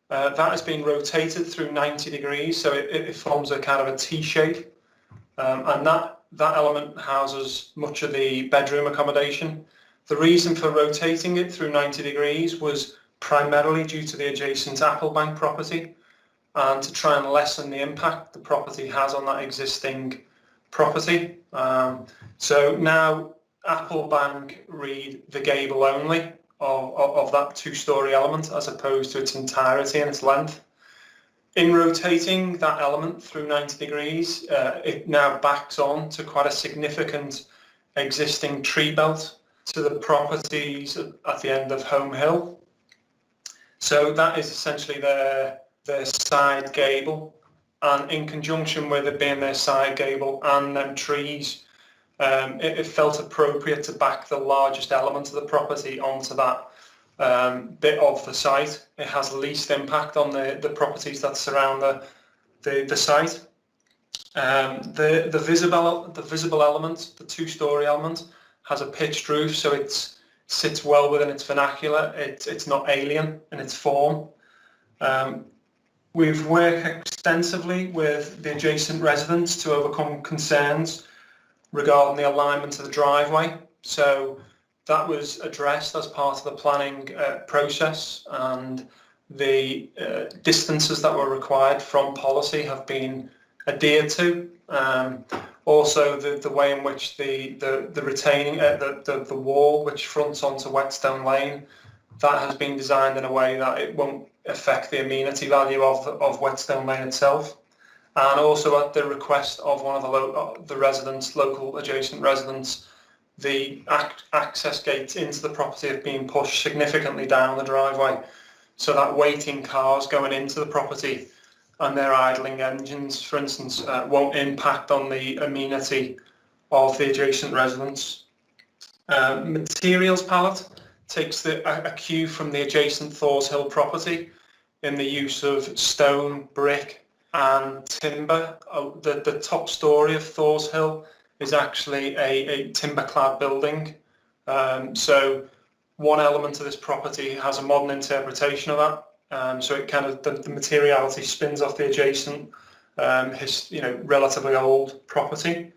[SPEAKER 17] that has been rotated through 90 degrees, so it forms a kind of a T shape, and that element houses much of the bedroom accommodation. The reason for rotating it through 90 degrees was primarily due to the adjacent Applebank property and to try and lessen the impact the property has on that existing property. So now Applebank read the gable only of that 2-storey element as opposed to its entirety and its length. In rotating that element through 90 degrees, it now backs on to quite a significant existing tree belt to the properties at the end of Home Hill. So that is essentially their side gable, and in conjunction with it being their side gable and them trees, it felt appropriate to back the largest element of the property onto that bit of the site. It has least impact on the properties that surround the site. The visible element, the 2-storey element, has a pitched roof, so it sits well within its vernacular. It's not alien in its form. We've worked extensively with the adjacent residents to overcome concerns regarding the alignment of the driveway. So that was addressed as part of the planning process, and the distances that were required from policy have been adhered to. Also, the way in which the retaining the wall which fronts onto WETSTONE Lane, that has been designed in a way that it won't affect the amenity value of WETSTONE Lane itself. And also at the request of one of the residents, local adjacent residents, the access gates into the property have been pushed significantly down the driveway, so that waiting cars going into the property and their idling engines, for instance, won't impact on the amenity of the adjacent residents. Materials palette takes a cue from the adjacent Thors Hill property in the use of stone, brick and timber. The top storey of Thors Hill is actually a timber-clad building. So one element of this property has a modern interpretation of that. So it kind of the materiality spins off the adjacent, relatively old property.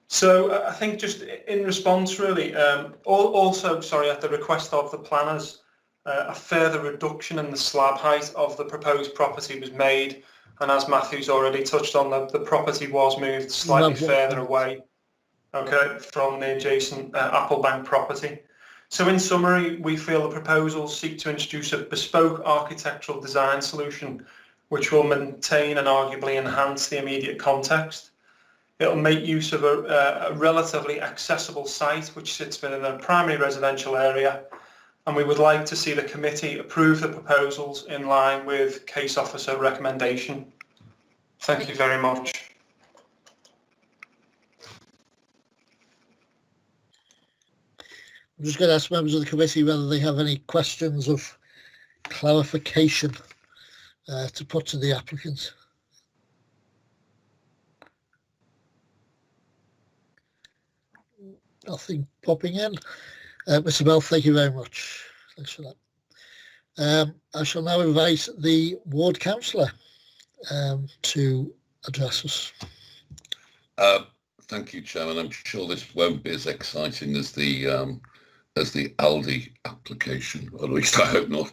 [SPEAKER 17] So I think just in response, really, also at the request of the planners, a further reduction in the slab height of the proposed property was made, and as Matthew's already touched on, the property was moved slightly further away, from the adjacent Applebank property. So in summary, we feel the proposals seek to introduce a bespoke architectural design solution which will maintain and arguably enhance the immediate context. It will make use of a relatively accessible site which sits within a primary residential area, and we would like to see the committee approve the proposals in line with case officer recommendation. Thank you very much.
[SPEAKER 1] I'm just going to ask members of the committee whether they have any questions of clarification to put to the applicant. Nothing popping in. Mr. Bell, thank you very much. Thanks for that. I shall now invite the ward councillor to address us.
[SPEAKER 23] Thank you, Chairman. I'm sure this won't be as exciting as the ALDI application, or at least I hope not.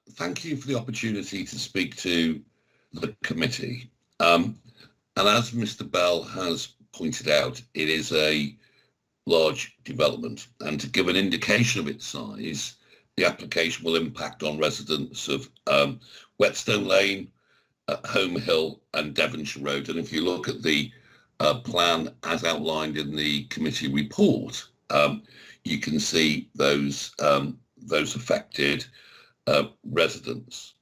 [SPEAKER 23] Thank you for the opportunity to speak to the committee. And as Mr. Bell has pointed out, it is a large development, and to give an indication of its size, the application will impact on residents of WETSTONE Lane, Home Hill and Devonshire Road. And if you look at the plan as outlined in the committee report, you can see those affected residents.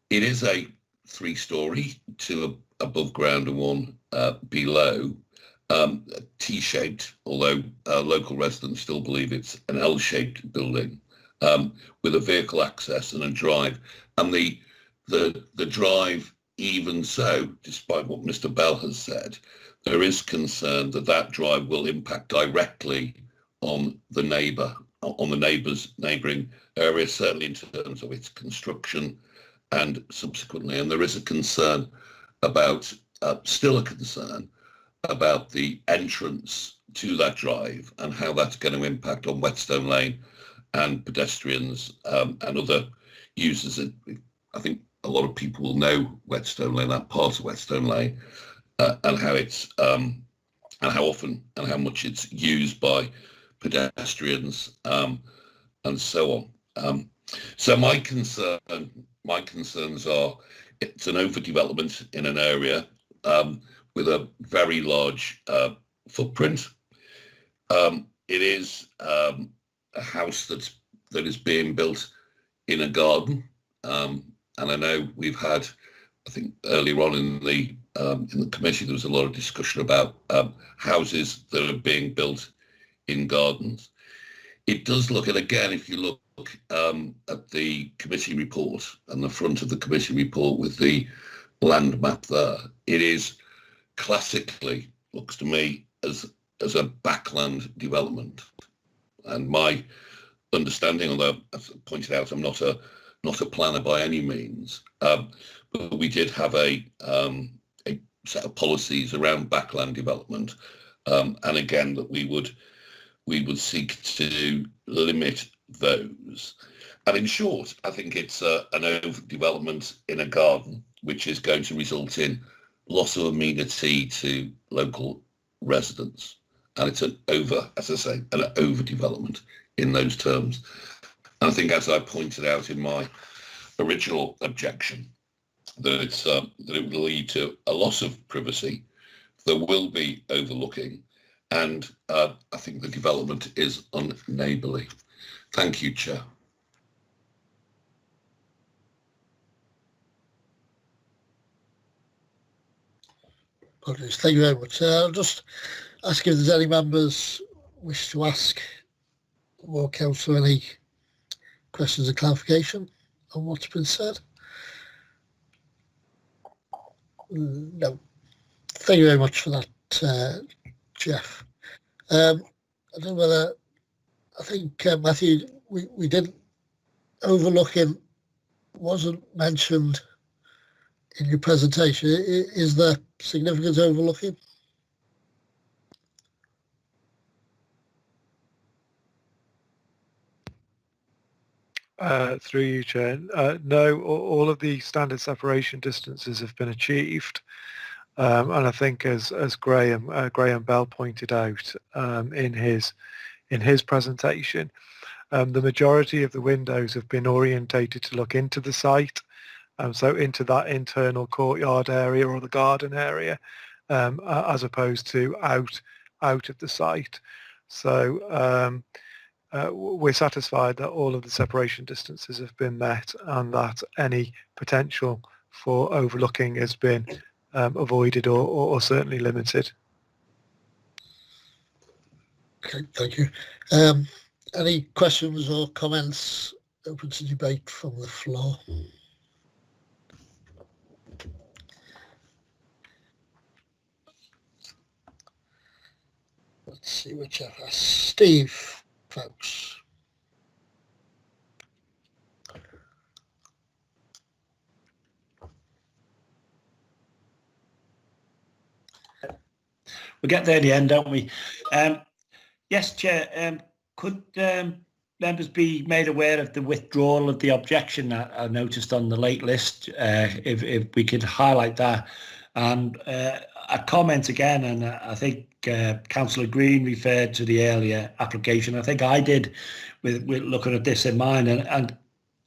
[SPEAKER 23] It is a 3-storey, 2 above ground and 1 below, T-shaped, although local residents still believe it's an L-shaped building, with a vehicle access and a drive. And the drive, even so, despite what Mr. Bell has said, there is concern that that drive will impact directly on the neighbouring area, certainly in terms of its construction and subsequently. And there is a concern about, still a concern about the entrance to that drive and how that's going to impact on WETSTONE Lane and pedestrians and other users. I think a lot of people will know WETSTONE Lane, that part of WETSTONE Lane, and how it's and how often and how much it's used by pedestrians and so on. So my concerns are it's an overdevelopment in an area with a very large footprint. It is a house that is being built in a garden, and I know we've had, I think earlier on in the committee there was a lot of discussion about houses that are being built in gardens. It does look, and again, if you look at the committee report and the front of the committee report with the land map there, it is classically, looks to me, as a backland development. And my understanding, although as I pointed out, I'm not a planner by any means, but we did have a set of policies around backland development, and again that we would seek to limit those. And in short, I think it's an overdevelopment in a garden, which is going to result in loss of amenity to local residents. And it's an overdevelopment in those terms. And I think, as I pointed out in my original objection, that it will lead to a loss of privacy. There will be overlooking, and I think the development is unneighbourly. Thank you, Chair.
[SPEAKER 1] Apologies. Thank you very much. I'll just ask if there's any members wish to ask or councillor any questions or clarification on what's been said. No. Thank you very much for that, Jeff. I don't know whether, I think, Matthew, we did overlooking, wasn't mentioned in your presentation. Is there significant overlooking?
[SPEAKER 12] Through you, Chair. No, all of the standard separation distances have been achieved, and I think as Graham Bell pointed out in his presentation, the majority of the windows have been orientated to look into the site, so into that internal courtyard area or the garden area, as opposed to out of the site. So we're satisfied that all of the separation distances have been met and that any potential for overlooking has been avoided or certainly limited.
[SPEAKER 1] Okay, thank you. Any questions or comments open to debate from the floor? Let's see whichever. Steve, folks.
[SPEAKER 13] We get there in the end, don't we? Yes, Chair. Could members be made aware of the withdrawal of the objection that I noticed on the late list? If we could highlight that. And a comment again, and I think Councillor Green referred to the earlier application. I think I did with looking at this in mind, and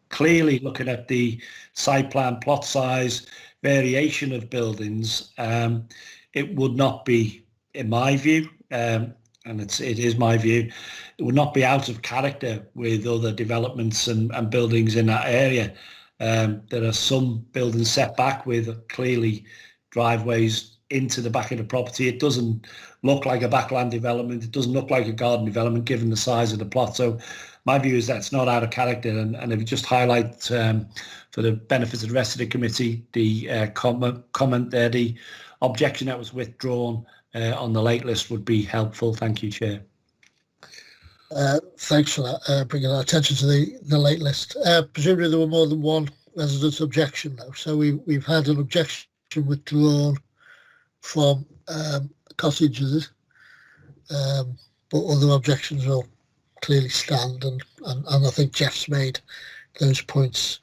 [SPEAKER 13] clearly looking at the site plan plot size variation of buildings, it would not be, in my view, and it is my view, it would not be out of character with other developments and buildings in that area. There are some buildings set back with clearly driveways into the back of the property. It doesn't look like a backland development. It doesn't look like a garden development given the size of the plot. So my view is that it's not out of character. And if you just highlight for the benefit of the rest of the committee, the comment there, the objection that was withdrawn on the late list would be helpful. Thank you, Chair.
[SPEAKER 1] Thanks for that, bringing our attention to the late list. Presumably there were more than one resident's objection though. So we've had an objection withdrawn from cottages, but other objections will clearly stand, and I think Jeff's made those points.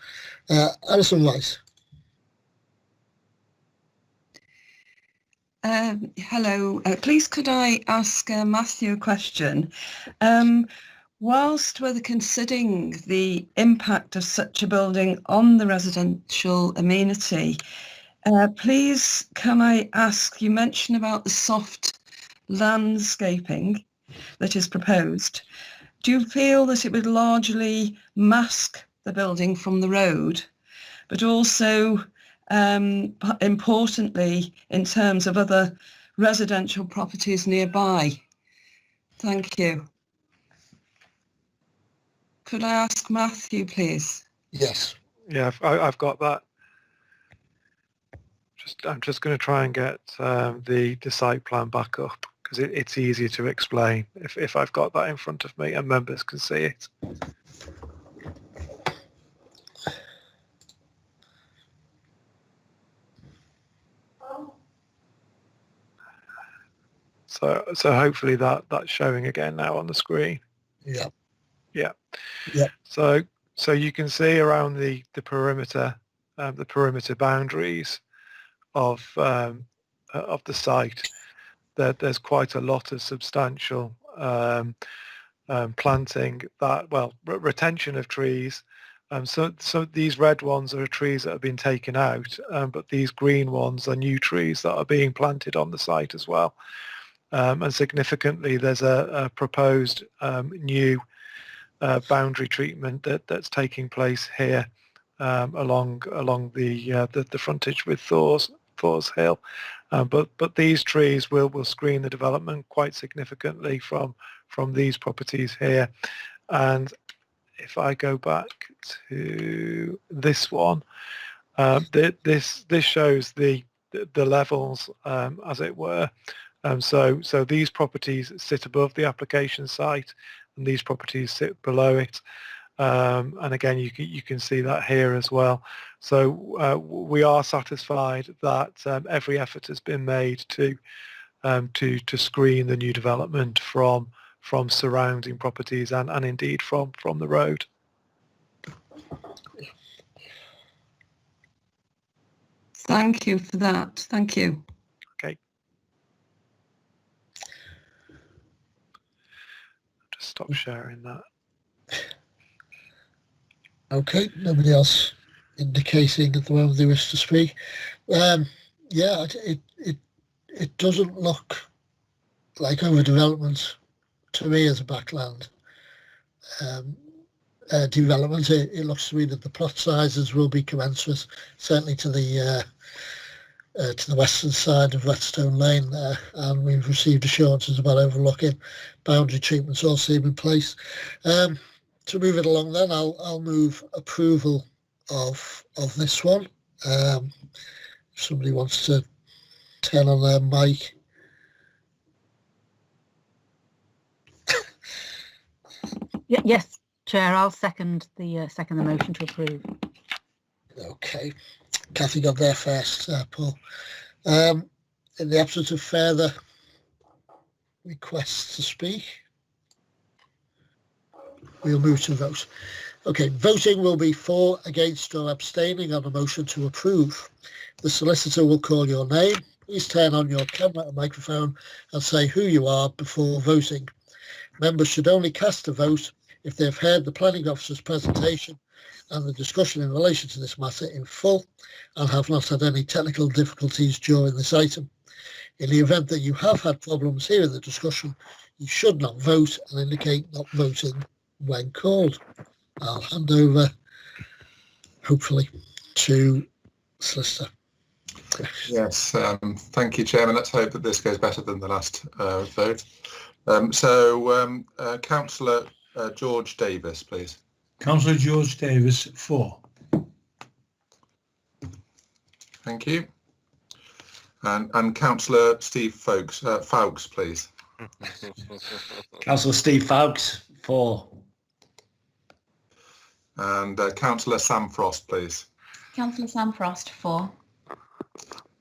[SPEAKER 1] Alison Weiss.
[SPEAKER 8] Hello, please could I ask Matthew a question? Whilst we're considering the impact of such a building on the residential amenity, please can I ask, you mentioned about the soft landscaping that is proposed. Do you feel that it would largely mask the building from the road, but also importantly in terms of other residential properties nearby? Thank you. Could I ask Matthew, please?
[SPEAKER 1] Yes.
[SPEAKER 12] Yeah, I've got that. I'm just going to try and get the site plan back up because it's easier to explain if I've got that in front of me and members can see it. So hopefully that's showing again now on the screen.
[SPEAKER 1] Yeah.
[SPEAKER 12] Yeah.
[SPEAKER 1] Yeah.
[SPEAKER 12] So you can see around the perimeter boundaries of the site that there's quite a lot of substantial planting, retention of trees. So these red ones are trees that have been taken out, but these green ones are new trees that are being planted on the site as well. And significantly, there's a proposed new boundary treatment that's taking place here along the frontage with Thors Hill. But these trees will screen the development quite significantly from these properties here. And if I go back to this one, this shows the levels, as it were. So these properties sit above the application site, and these properties sit below it. And again, you can see that here as well. So we are satisfied that every effort has been made to screen the new development from surrounding properties and indeed from the road.
[SPEAKER 8] Thank you for that. Thank you.
[SPEAKER 12] Okay. Just stop sharing that.
[SPEAKER 1] Okay, nobody else indicating at the moment they wish to speak. Yeah, it doesn't look like overdevelopment to me as a backland development. It looks to me that the plot sizes will be commensurate, certainly to the to the western side of WETSTONE Lane there, and we've received assurances about overlooking. Boundary treatments all seem in place. To move it along then, I'll move approval of this one. If somebody wants to turn on their mic.
[SPEAKER 6] Yes, Chair, I'll second the motion to approve.
[SPEAKER 1] Okay, Kathy got there first, Paul. In the absence of further requests to speak, we'll move to vote. Okay, voting will be for, against or abstaining on a motion to approve. The solicitor will call your name. Please turn on your camera and microphone and say who you are before voting. Members should only cast a vote if they have heard the planning officer's presentation and the discussion in relation to this matter in full and have not had any technical difficulties during this item. In the event that you have had problems hearing the discussion, you should not vote and indicate not voting when called. I'll hand over, hopefully, to Solicitor.
[SPEAKER 15] Yes, thank you, Chairman. Let's hope that this goes better than the last vote. Councillor George Davies, please.
[SPEAKER 3] Councillor George Davies, for.
[SPEAKER 15] Thank you. And Councillor Steve Foulkes, please.
[SPEAKER 13] Councillor Steve Foulkes, for.
[SPEAKER 15] And Councillor Sam Frost, please.
[SPEAKER 5] Councillor Sam Frost, for.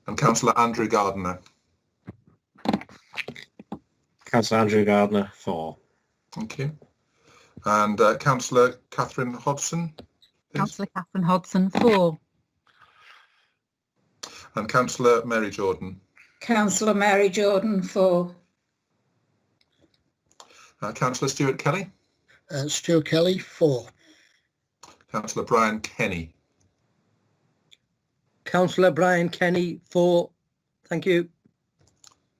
[SPEAKER 15] And Councillor Andrew Gardner.
[SPEAKER 4] Councillor Andrew Gardner, for.
[SPEAKER 15] Thank you. And Councillor Catherine Hodson. Please.
[SPEAKER 6] Councillor Catherine Hodson, for.
[SPEAKER 15] And Councillor Mary Jordan.
[SPEAKER 7] Councillor Mary Jordan, for.
[SPEAKER 15] Councillor Stuart Kelly.
[SPEAKER 1] Stuart Kelly, for.
[SPEAKER 15] Councillor Brian Kenny.
[SPEAKER 14] Councillor Brian Kenny, for. Thank you.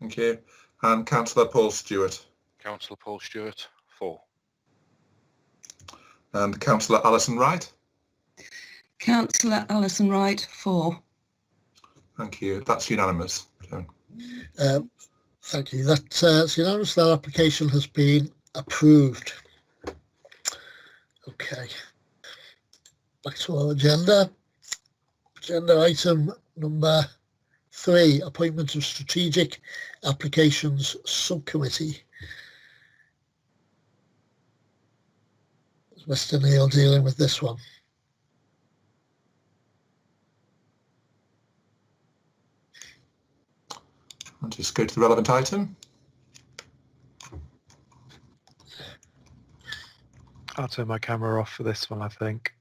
[SPEAKER 15] Thank you. And Councillor Paul Stewart.
[SPEAKER 2] Councillor Paul Stewart, for.
[SPEAKER 15] And Councillor Alison Wright.
[SPEAKER 8] Councillor Alison Wright, for.
[SPEAKER 15] Thank you. That's unanimous.
[SPEAKER 1] Thank you. That's unanimous. That application has been approved. Okay. Back to our agenda. Agenda item number 3, appointment of Strategic Applications Subcommittee. Is Mr. Neil dealing with this one?
[SPEAKER 15] I'll just go to the relevant item.
[SPEAKER 12] I'll turn my camera off for this one, I think.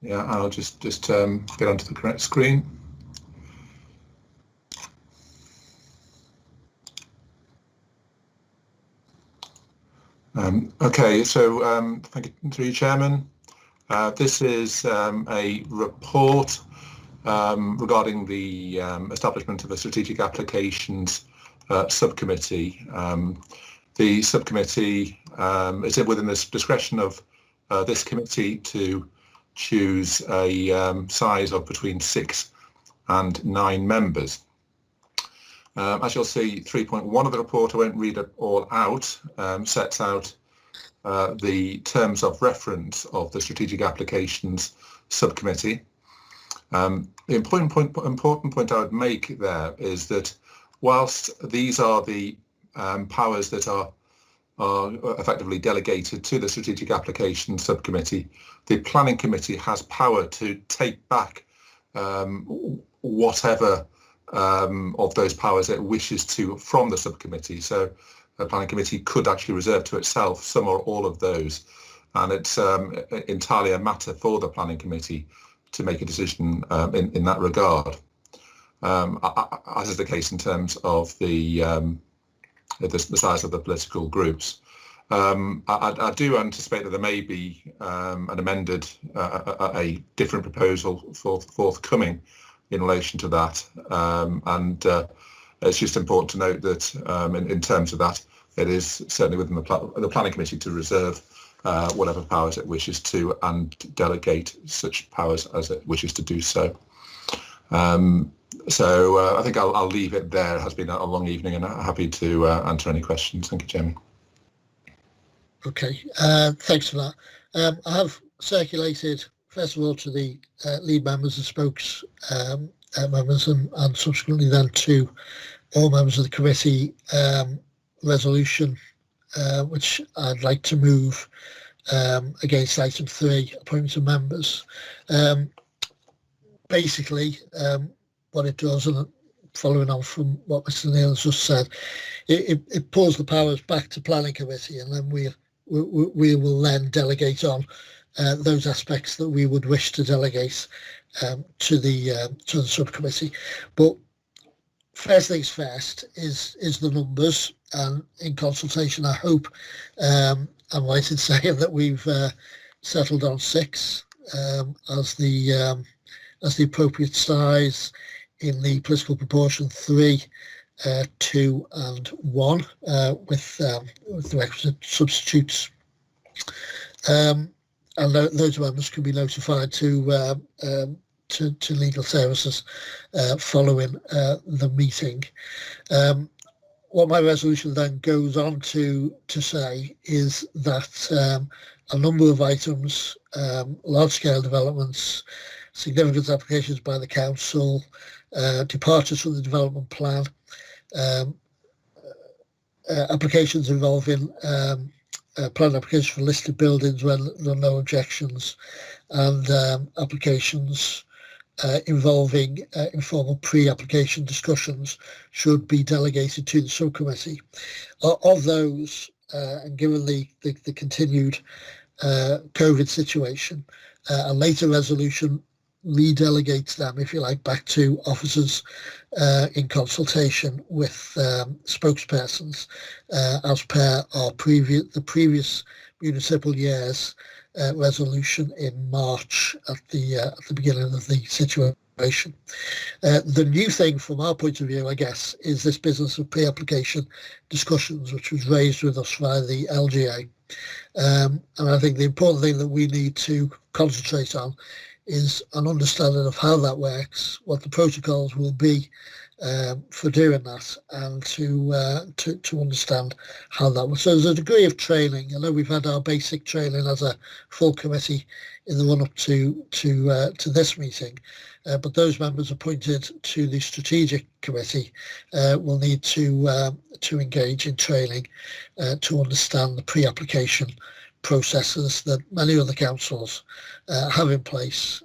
[SPEAKER 15] Yeah, I'll just get onto the correct screen. Okay, so thank you through you, Chairman. This is a report regarding the establishment of a strategic applications subcommittee. The subcommittee is within the discretion of this committee to choose a size of between 6 and 9 members. As you'll see, 3.1 of the report, I won't read it all out, sets out the terms of reference of the Strategic Applications Subcommittee. The important point I would make there is that whilst these are the powers that are effectively delegated to the Strategic Applications Subcommittee, the Planning Committee has power to take back whatever of those powers it wishes to from the subcommittee. So the Planning Committee could actually reserve to itself some or all of those, and it's entirely a matter for the Planning Committee to make a decision in that regard, as is the case in terms of the size of the political groups. I do anticipate that there may be an amended, a different proposal forthcoming in relation to that, and it's just important to note that in terms of that, it is certainly within the Planning Committee to reserve whatever powers it wishes to and delegate such powers as it wishes to do so. So I think I'll leave it there. It has been a long evening, and I'm happy to answer any questions. Thank you, Chairman.
[SPEAKER 1] Okay, thanks for that. I have circulated, first of all, to the lead members and spokes members, and subsequently then to all members of the committee, resolution which I'd like to move against item 3, appointments of members. Basically, what it does, and following on from what Mr Neil has just said, it pulls the powers back to planning committee, and then we will then delegate on those aspects that we would wish to delegate to the subcommittee. But first things first is the numbers, and in consultation, I hope I'm right in saying that we've settled on 6 as the appropriate size in the political proportion 3, 2 and 1 with the requisite substitutes. And those members can be notified to legal services following the meeting. What my resolution then goes on to say is that a number of items, large-scale developments, significant applications by the council, departures from the development plan, applications involving plan applications for listed buildings when there are no objections, and applications involving informal pre-application discussions should be delegated to the subcommittee. Of those, and given the continued COVID situation, a later resolution redelegates them, if you like, back to officers in consultation with spokespersons, as per our the previous municipal year's resolution in March at the beginning of the situation. The new thing from our point of view, I guess, is this business of pre-application discussions, which was raised with us via the LGA. And I think the important thing that we need to concentrate on is an understanding of how that works, what the protocols will be for doing that, and to understand how that works. So there's a degree of training. I know we've had our basic training as a full committee in the run-up to this meeting, but those members appointed to the strategic committee will need to engage in training to understand the pre-application processes that many other councils have in place.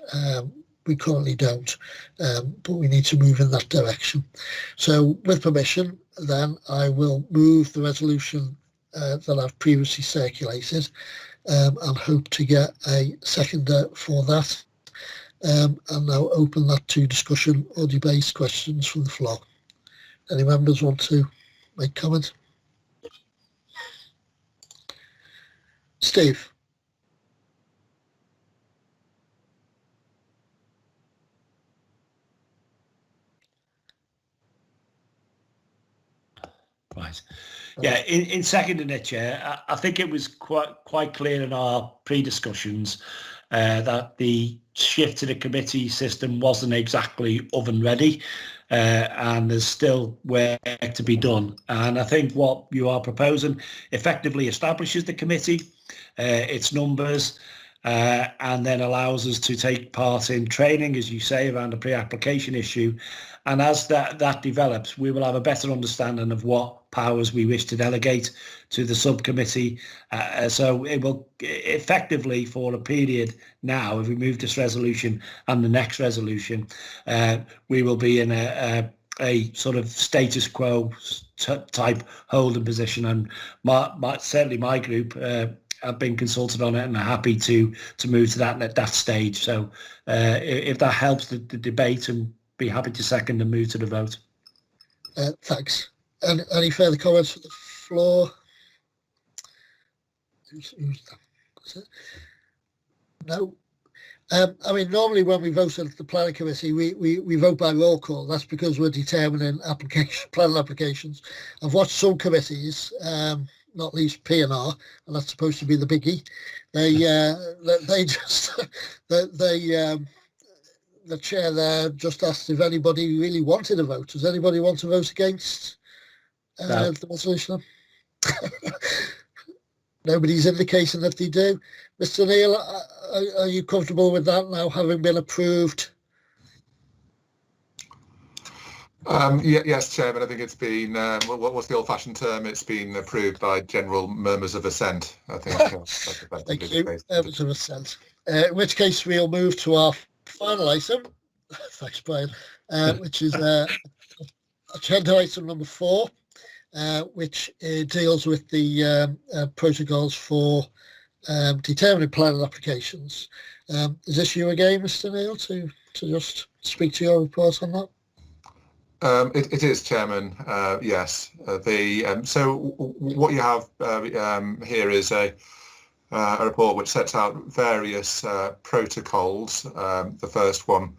[SPEAKER 1] We currently don't, but we need to move in that direction. So with permission, then I will move the resolution that I've previously circulated, and hope to get a seconder for that. And now open that to discussion or debate, questions from the floor. Any members want to make comment? Steve.
[SPEAKER 13] Right. Yeah, in seconding it, Chair, I think it was quite clear in our pre-discussions that the shift to the committee system wasn't exactly oven ready, and there's still work to be done. And I think what you are proposing effectively establishes the committee, its numbers, and then allows us to take part in training, as you say, around the pre-application issue. And as that develops, we will have a better understanding of what powers we wish to delegate to the subcommittee. So it will effectively, for a period now, if we move this resolution and the next resolution, we will be in a sort of status quo type holding position. And certainly my group have been consulted on it and are happy to move to that at that stage. So if that helps the debate, and be happy to second and move to the vote.
[SPEAKER 1] Thanks. Any further comments from the floor? No. I mean, normally when we vote at the planning committee, we vote by roll call. That's because we're determining planning applications. I've watched some committees, not least P&R, and that's supposed to be the biggie. They the chair there just asked if anybody really wanted a vote. Does anybody want to vote against
[SPEAKER 14] No.
[SPEAKER 1] the resolution? Nobody's indicating that they do. Mr. Neil, are you comfortable with that now having been approved?
[SPEAKER 15] Yes, Chairman. I think it's been, what's the old-fashioned term? It's been approved by general murmurs of assent, I think.
[SPEAKER 1] Thank you, murmurs of assent. In which case we'll move to our final item. Thanks, Brian. Which is agenda item number 4. Which deals with the protocols for determining planning applications. Is this you again, Mr. Neil, to just speak to your report on that?
[SPEAKER 15] It is, Chairman. Yes. So what you have here is a report which sets out various protocols. The first one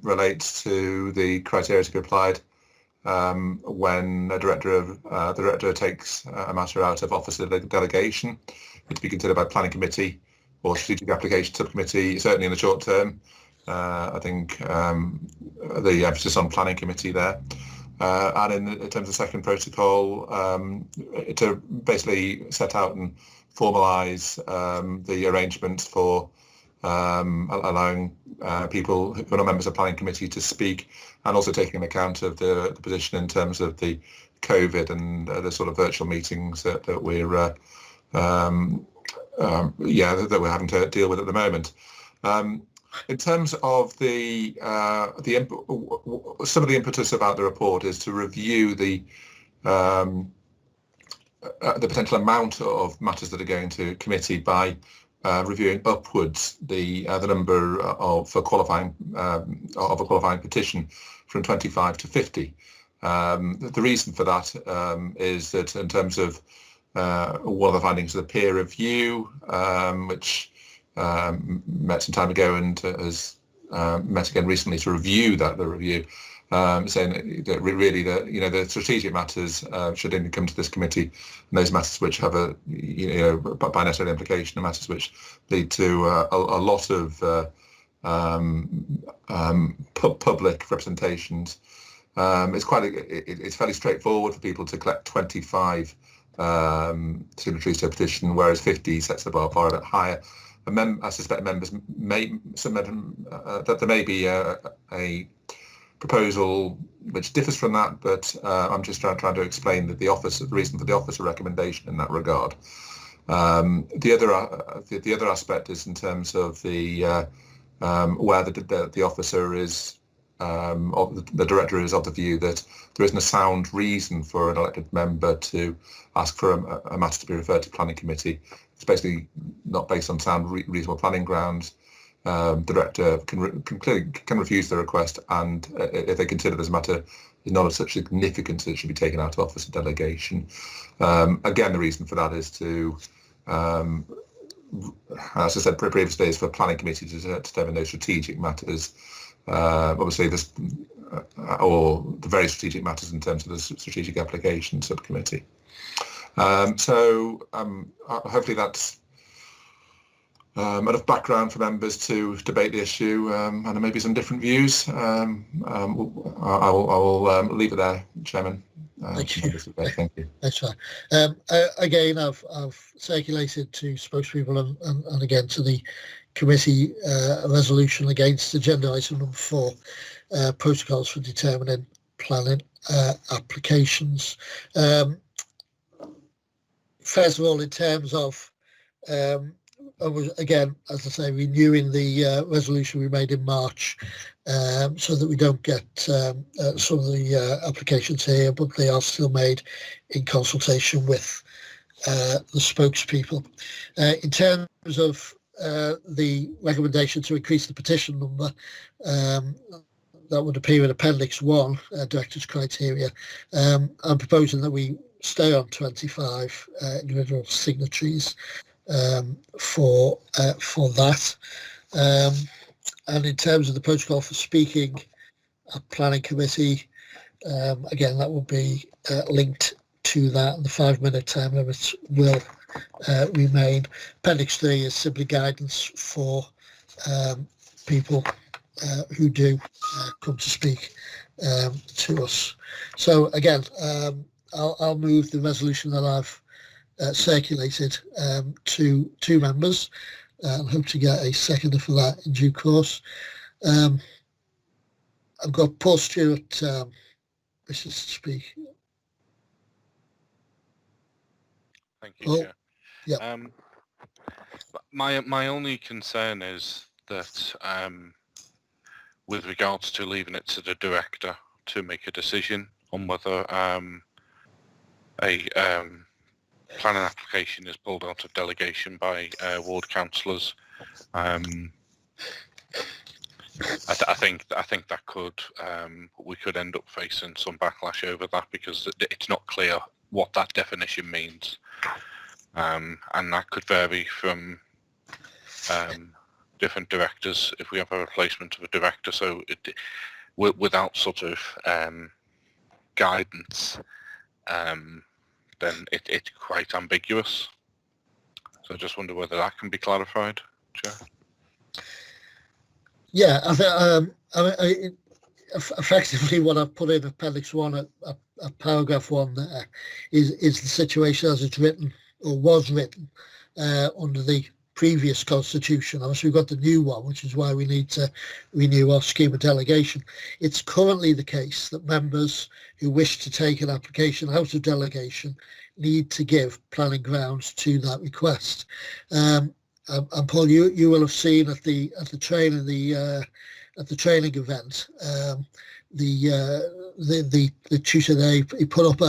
[SPEAKER 15] relates to the criteria to be applied when the director takes a matter out of office of delegation, to be considered by planning committee or strategic application subcommittee, certainly in the short term. I think the emphasis on planning committee there. And in terms of the second protocol, to basically set out and formalise the arrangements for allowing people who are not members of the planning committee to speak, and also taking account of the position in terms of the COVID and the sort of virtual meetings that we're that we're having to deal with at the moment. In terms of some of the impetus about the report is to review the potential amount of matters that are going to committee by reviewing upwards the number of a qualifying petition from 25 to 50. The reason for that is that in terms of one of the findings of the peer review, which met some time ago and has met again recently to review the review, saying that really the strategic matters should only come to this committee, and those matters which have a by necessary implication, the matters which lead to a lot of public representations. It's fairly straightforward for people to collect 25 signatories to a petition, whereas 50 sets the bar far a bit higher. I suspect members that there may be a proposal which differs from that, but I'm just trying to explain that the reason for the officer recommendation in that regard. The other aspect is in terms of the where the officer is, the director is of the view that there isn't a sound reason for an elected member to ask for a matter to be referred to planning committee. It's basically not based on sound reasonable planning grounds. The director can refuse the request, and if they consider this matter is not of such significance that it should be taken out of office of delegation. Again, the reason for that is to, as I said previously, is for planning committee to determine those strategic matters. Obviously, this or the very strategic matters in terms of the strategic application subcommittee. Hopefully that's enough background for members to debate the issue, and there may be some different views. I will leave it there, Chairman.
[SPEAKER 1] Thank you.
[SPEAKER 15] Thank you.
[SPEAKER 1] That's fine. Again, I've circulated to spokespeople and again to the committee a resolution against agenda item number 4, protocols for determining planning applications. First of all, in terms of again, as I say, renewing the resolution we made in March, so that we don't get some of the applications here, but they are still made in consultation with the spokespeople. In terms of the recommendation to increase the petition number, that would appear in Appendix 1, Director's Criteria. I'm proposing that we stay on 25 individual signatories for that. And in terms of the protocol for speaking at planning committee, again, that will be linked to that, and the 5-minute time limit will remain. Appendix 3 is simply guidance for people who do come to speak to us. So again, I'll move the resolution that I've circulated to two members and hope to get a seconder for that in due course. I've got Paul Stuart wishes to speak.
[SPEAKER 2] Thank you, Chair.
[SPEAKER 1] Yeah.
[SPEAKER 2] My only concern is that with regards to leaving it to the director to make a decision on whether a planning application is pulled out of delegation by ward councillors, I think that could we could end up facing some backlash over that, because it's not clear what that definition means, and that could vary from different directors if we have a replacement of a director. So without sort of guidance, then it's quite ambiguous. So I just wonder whether that can be clarified, Chair.
[SPEAKER 1] Yeah, I think effectively what I've put in Appendix 1 at paragraph 1 there is the situation as it's written, or was written, under the previous constitution. Obviously, we've got the new one, which is why we need to renew our scheme of delegation. It's currently the case that members who wish to take an application out of delegation need to give planning grounds to that request. And Paul, you will have seen at the training event, the tutor there, he put up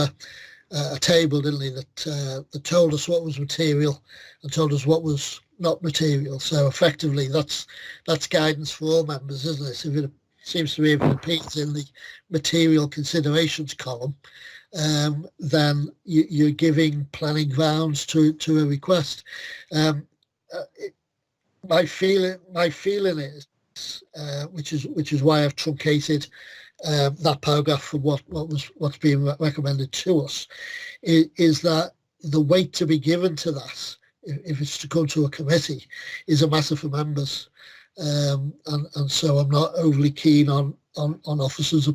[SPEAKER 1] a table, didn't he, that told us what was material and told us what was not material. So effectively, that's guidance for all members, isn't it? If it seems to me if it appears in the material considerations column, then you're giving planning grounds to a request. My feeling is, which is why I've truncated that paragraph from what's being recommended to us, is that the weight to be given to that, if it's to come to a committee, is a matter for members, and so I'm not overly keen on officers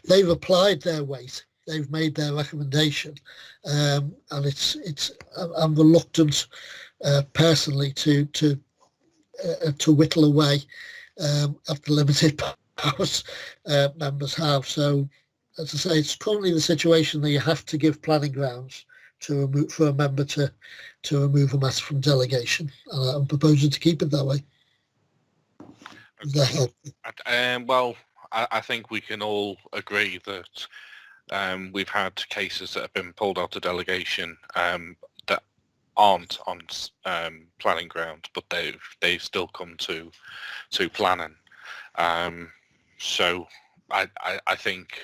[SPEAKER 1] they've applied their weight, they've made their recommendation, and I'm reluctant personally to whittle away at the limited powers members have. So, as I say, it's currently the situation that you have to give planning grounds for a member to remove a matter from delegation. I'm proposing to keep it that way. Does that help?
[SPEAKER 2] Well, I think we can all agree that we've had cases that have been pulled out of delegation that aren't on planning grounds, but they've still come to planning. So I think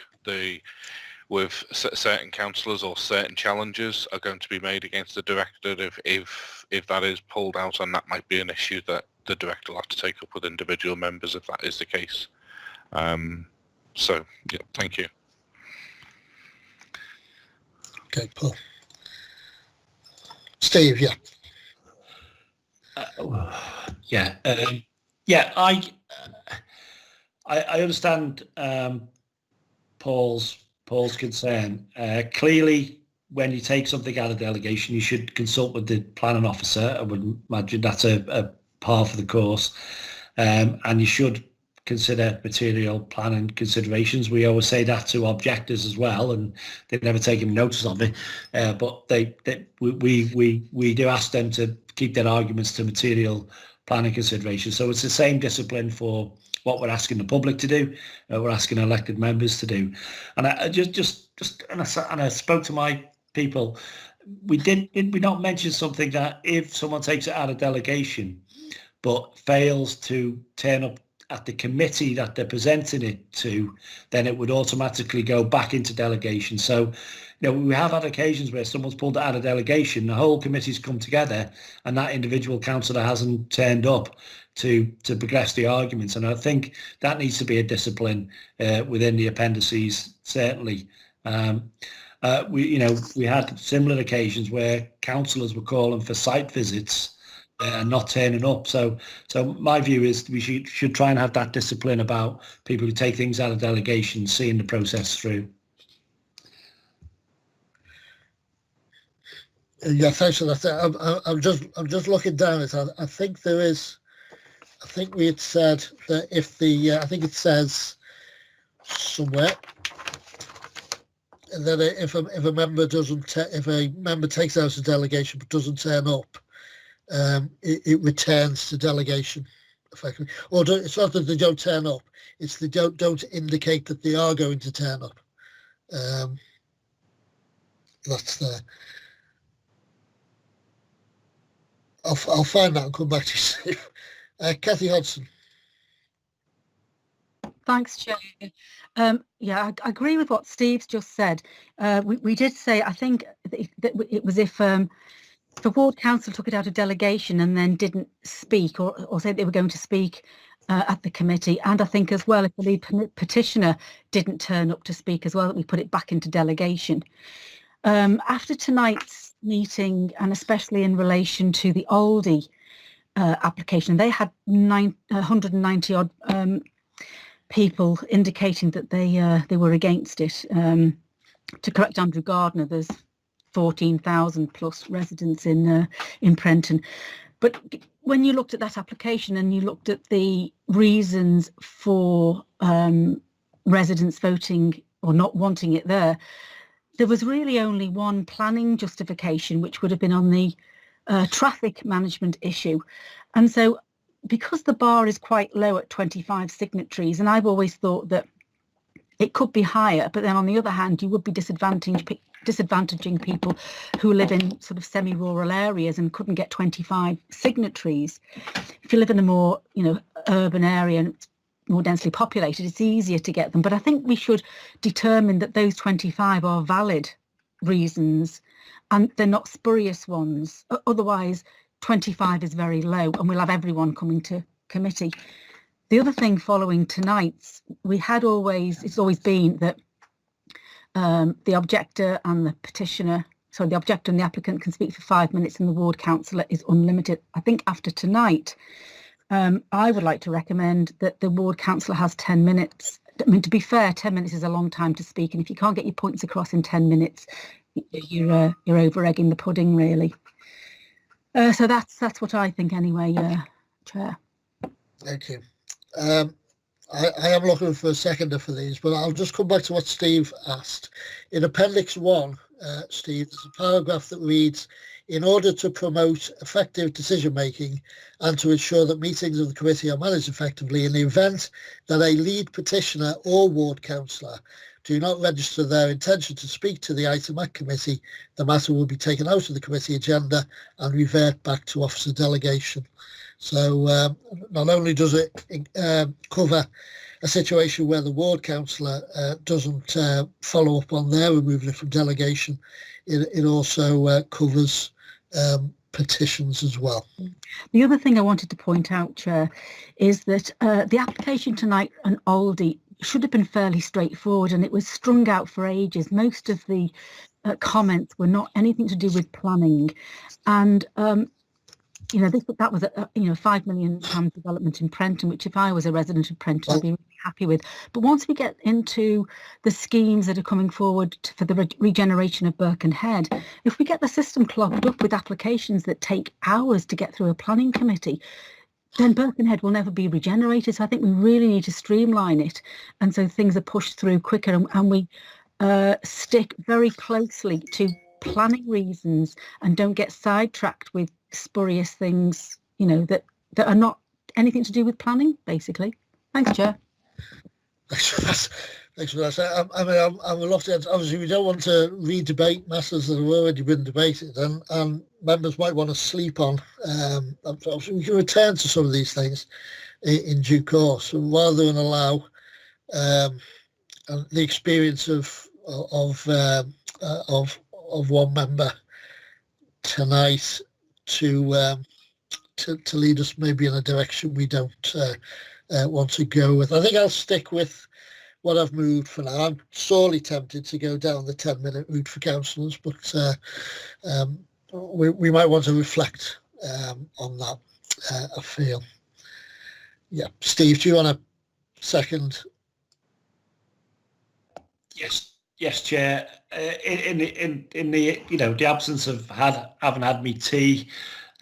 [SPEAKER 2] with certain councillors or certain challenges are going to be made against the director if that is pulled out, and that might be an issue that the director will have to take up with individual members if that is the case. So yeah, thank you.
[SPEAKER 1] Okay, Paul. Steve, yeah.
[SPEAKER 13] I understand Paul's concern. Clearly, when you take something out of delegation, you should consult with the planning officer. I would imagine that's a par for the course, and you should consider material planning considerations. We always say that to objectors as well, and they've never taken notice of it. But we do ask them to keep their arguments to material planning considerations. So it's the same discipline for what we're asking the public to do, we're asking elected members to do. And I I spoke to my people. Did we not mention something that if someone takes it out of delegation but fails to turn up at the committee that they're presenting it to, then it would automatically go back into delegation? So, we have had occasions where someone's pulled it out of delegation, the whole committee's come together, and that individual councillor hasn't turned up to progress the arguments. And I think that needs to be a discipline within the appendices, certainly. We had similar occasions where councillors were calling for site visits and not turning up. So my view is we should try and have that discipline about people who take things out of delegation, seeing the process through.
[SPEAKER 1] Yeah, thanks for that. I'm just looking down it. I think there is. I think we had said that if the I think it says somewhere that if a member doesn't if a member takes out a delegation but doesn't turn up, it returns to delegation effectively. Or it's not that they don't turn up; it's they don't indicate that they are going to turn up. That's there. I'll find that and come back to you, Steve. Kathy Hodson.
[SPEAKER 6] Thanks, Chair. Yeah, I agree with what Steve's just said. We did say, I think that it was if the ward council took it out of delegation and then didn't speak or said they were going to speak at the committee. And I think as well, if the lead petitioner didn't turn up to speak as well, that we put it back into delegation. After tonight's meeting, and especially in relation to the ALDI application, they had 190 odd people indicating that they were against it. To correct Andrew Gardner, there's 14,000 plus residents in Prenton. But when you looked at that application and you looked at the reasons for residents voting or not wanting it there was really only one planning justification, which would have been on the traffic management issue. And so because the bar is quite low at 25 signatories, and I've always thought that it could be higher, but then on the other hand, you would be disadvantaging people who live in sort of semi-rural areas and couldn't get 25 signatories. If you live in a more, urban area and it's more densely populated, it's easier to get them. But I think we should determine that those 25 are valid reasons and they're not spurious ones. Otherwise, 25 is very low and we'll have everyone coming to committee. The other thing following tonight's, it's always been that the objector and the petitioner, the objector and the applicant can speak for 5 minutes and the ward councillor is unlimited. I think after tonight, I would like to recommend that the ward councillor has 10 minutes. I mean, to be fair, 10 minutes is a long time to speak, and if you can't get your points across in 10 minutes, you're over-egging the pudding, really. So that's what I think anyway, Chair.
[SPEAKER 1] Thank you. I am looking for a seconder for these, but I'll just come back to what Steve asked. In Appendix 1, Steve, there's a paragraph that reads, in order to promote effective decision-making and to ensure that meetings of the committee are managed effectively, in the event that a lead petitioner or ward councillor do not register their intention to speak to the item at committee, the matter will be taken out of the committee agenda and revert back to officer delegation. So not only does it cover a situation where the ward councillor doesn't follow up on their removal from delegation, it also covers petitions as well.
[SPEAKER 6] The other thing I wanted to point out, Chair, is that the application tonight on ALDI should have been fairly straightforward, and it was strung out for ages. Most of the comments were not anything to do with planning, and that was a £5 million development in Prenton, which if I was a resident of Prenton, I'd be really happy with. But once we get into the schemes that are coming forward for the regeneration of Birkenhead, if we get the system clogged up with applications that take hours to get through a planning committee, then Birkenhead will never be regenerated. So I think we really need to streamline it, and so things are pushed through quicker, and we stick very closely to planning reasons and don't get sidetracked with spurious things, that are not anything to do with planning, basically. Thanks, Chair.
[SPEAKER 1] Thanks for that. I mean, I'm reluctant. Obviously, we don't want to re-debate matters that have already been debated, and members might want to sleep on. We can return to some of these things in due course, rather than allow the experience of one member tonight to lead us maybe in a direction we don't want to go with. I think I'll stick with what I've moved for now. I'm sorely tempted to go down the 10-minute route for councillors, but we might want to reflect on that, I feel. Yeah, Steve, do you want to second?
[SPEAKER 13] Yes, Chair. In the the absence of having had me tea,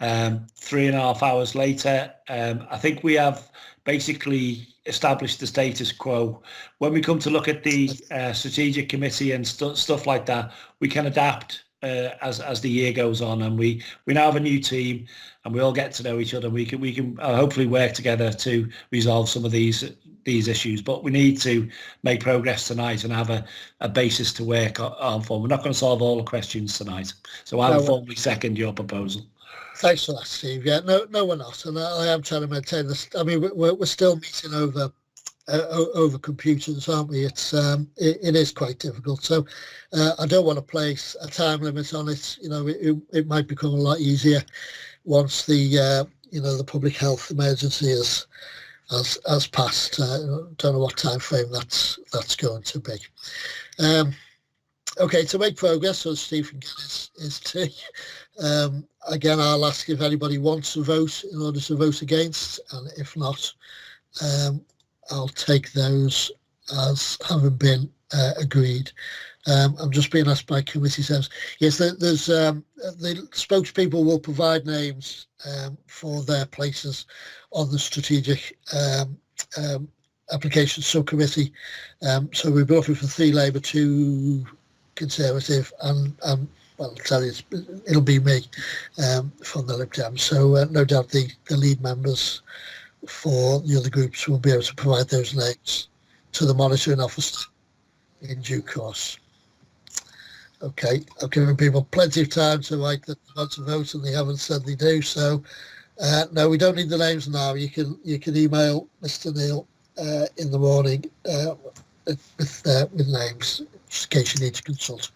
[SPEAKER 13] 3.5 hours later, I think we have basically established the status quo. When we come to look at the strategic committee and stuff like that, we can adapt as the year goes on, and we now have a new team, and we all get to know each other. We can hopefully work together to resolve some of these issues, but we need to make progress tonight and have a basis to work on for. We're not going to solve all the questions tonight, so I'll formally second your proposal.
[SPEAKER 1] Thanks for that, Steve. Yeah, no, we're not, and I am trying to maintain this. I mean, we're still meeting over computers, aren't we? It's it is quite difficult. So I don't want to place a time limit on it. It might become a lot easier once the the public health emergency has passed. Don't know what time frame that's going to be. Okay, to make progress, so Steve can get his tea. Again, I'll ask if anybody wants to vote in order to vote against, and if not, I'll take those as having been agreed. I'm just being asked by committee members. Yes, there's the spokespeople will provide names for their places on the strategic application subcommittee. So we've been offering for 3 Labour, 2 Conservative, and well, I'll tell you, it'll be me from the Lib Dems. So no doubt the lead members for the other groups will be able to provide those names to the monitoring officer in due course. Okay, I've given people plenty of time to write that they want to vote, and they haven't said they do. So no, we don't need the names now. You can email Mr. Neil in the morning with names, just in case you need to consult.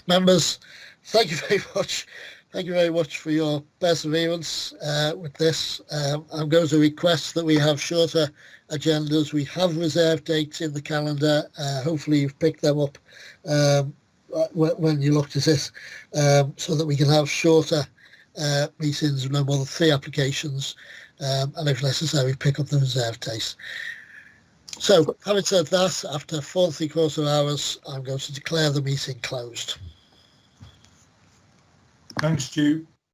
[SPEAKER 1] Members, thank you very much. Thank you very much for your perseverance with this. I'm going to request that we have shorter agendas. We have reserved dates in the calendar. Hopefully you've picked them up when you looked at it, so that we can have shorter meetings, no more than 3 applications, and if necessary, pick up the reserved dates. So, having said that, after 4 3/4 hours, I'm going to declare the meeting closed.
[SPEAKER 3] Thanks, Stu.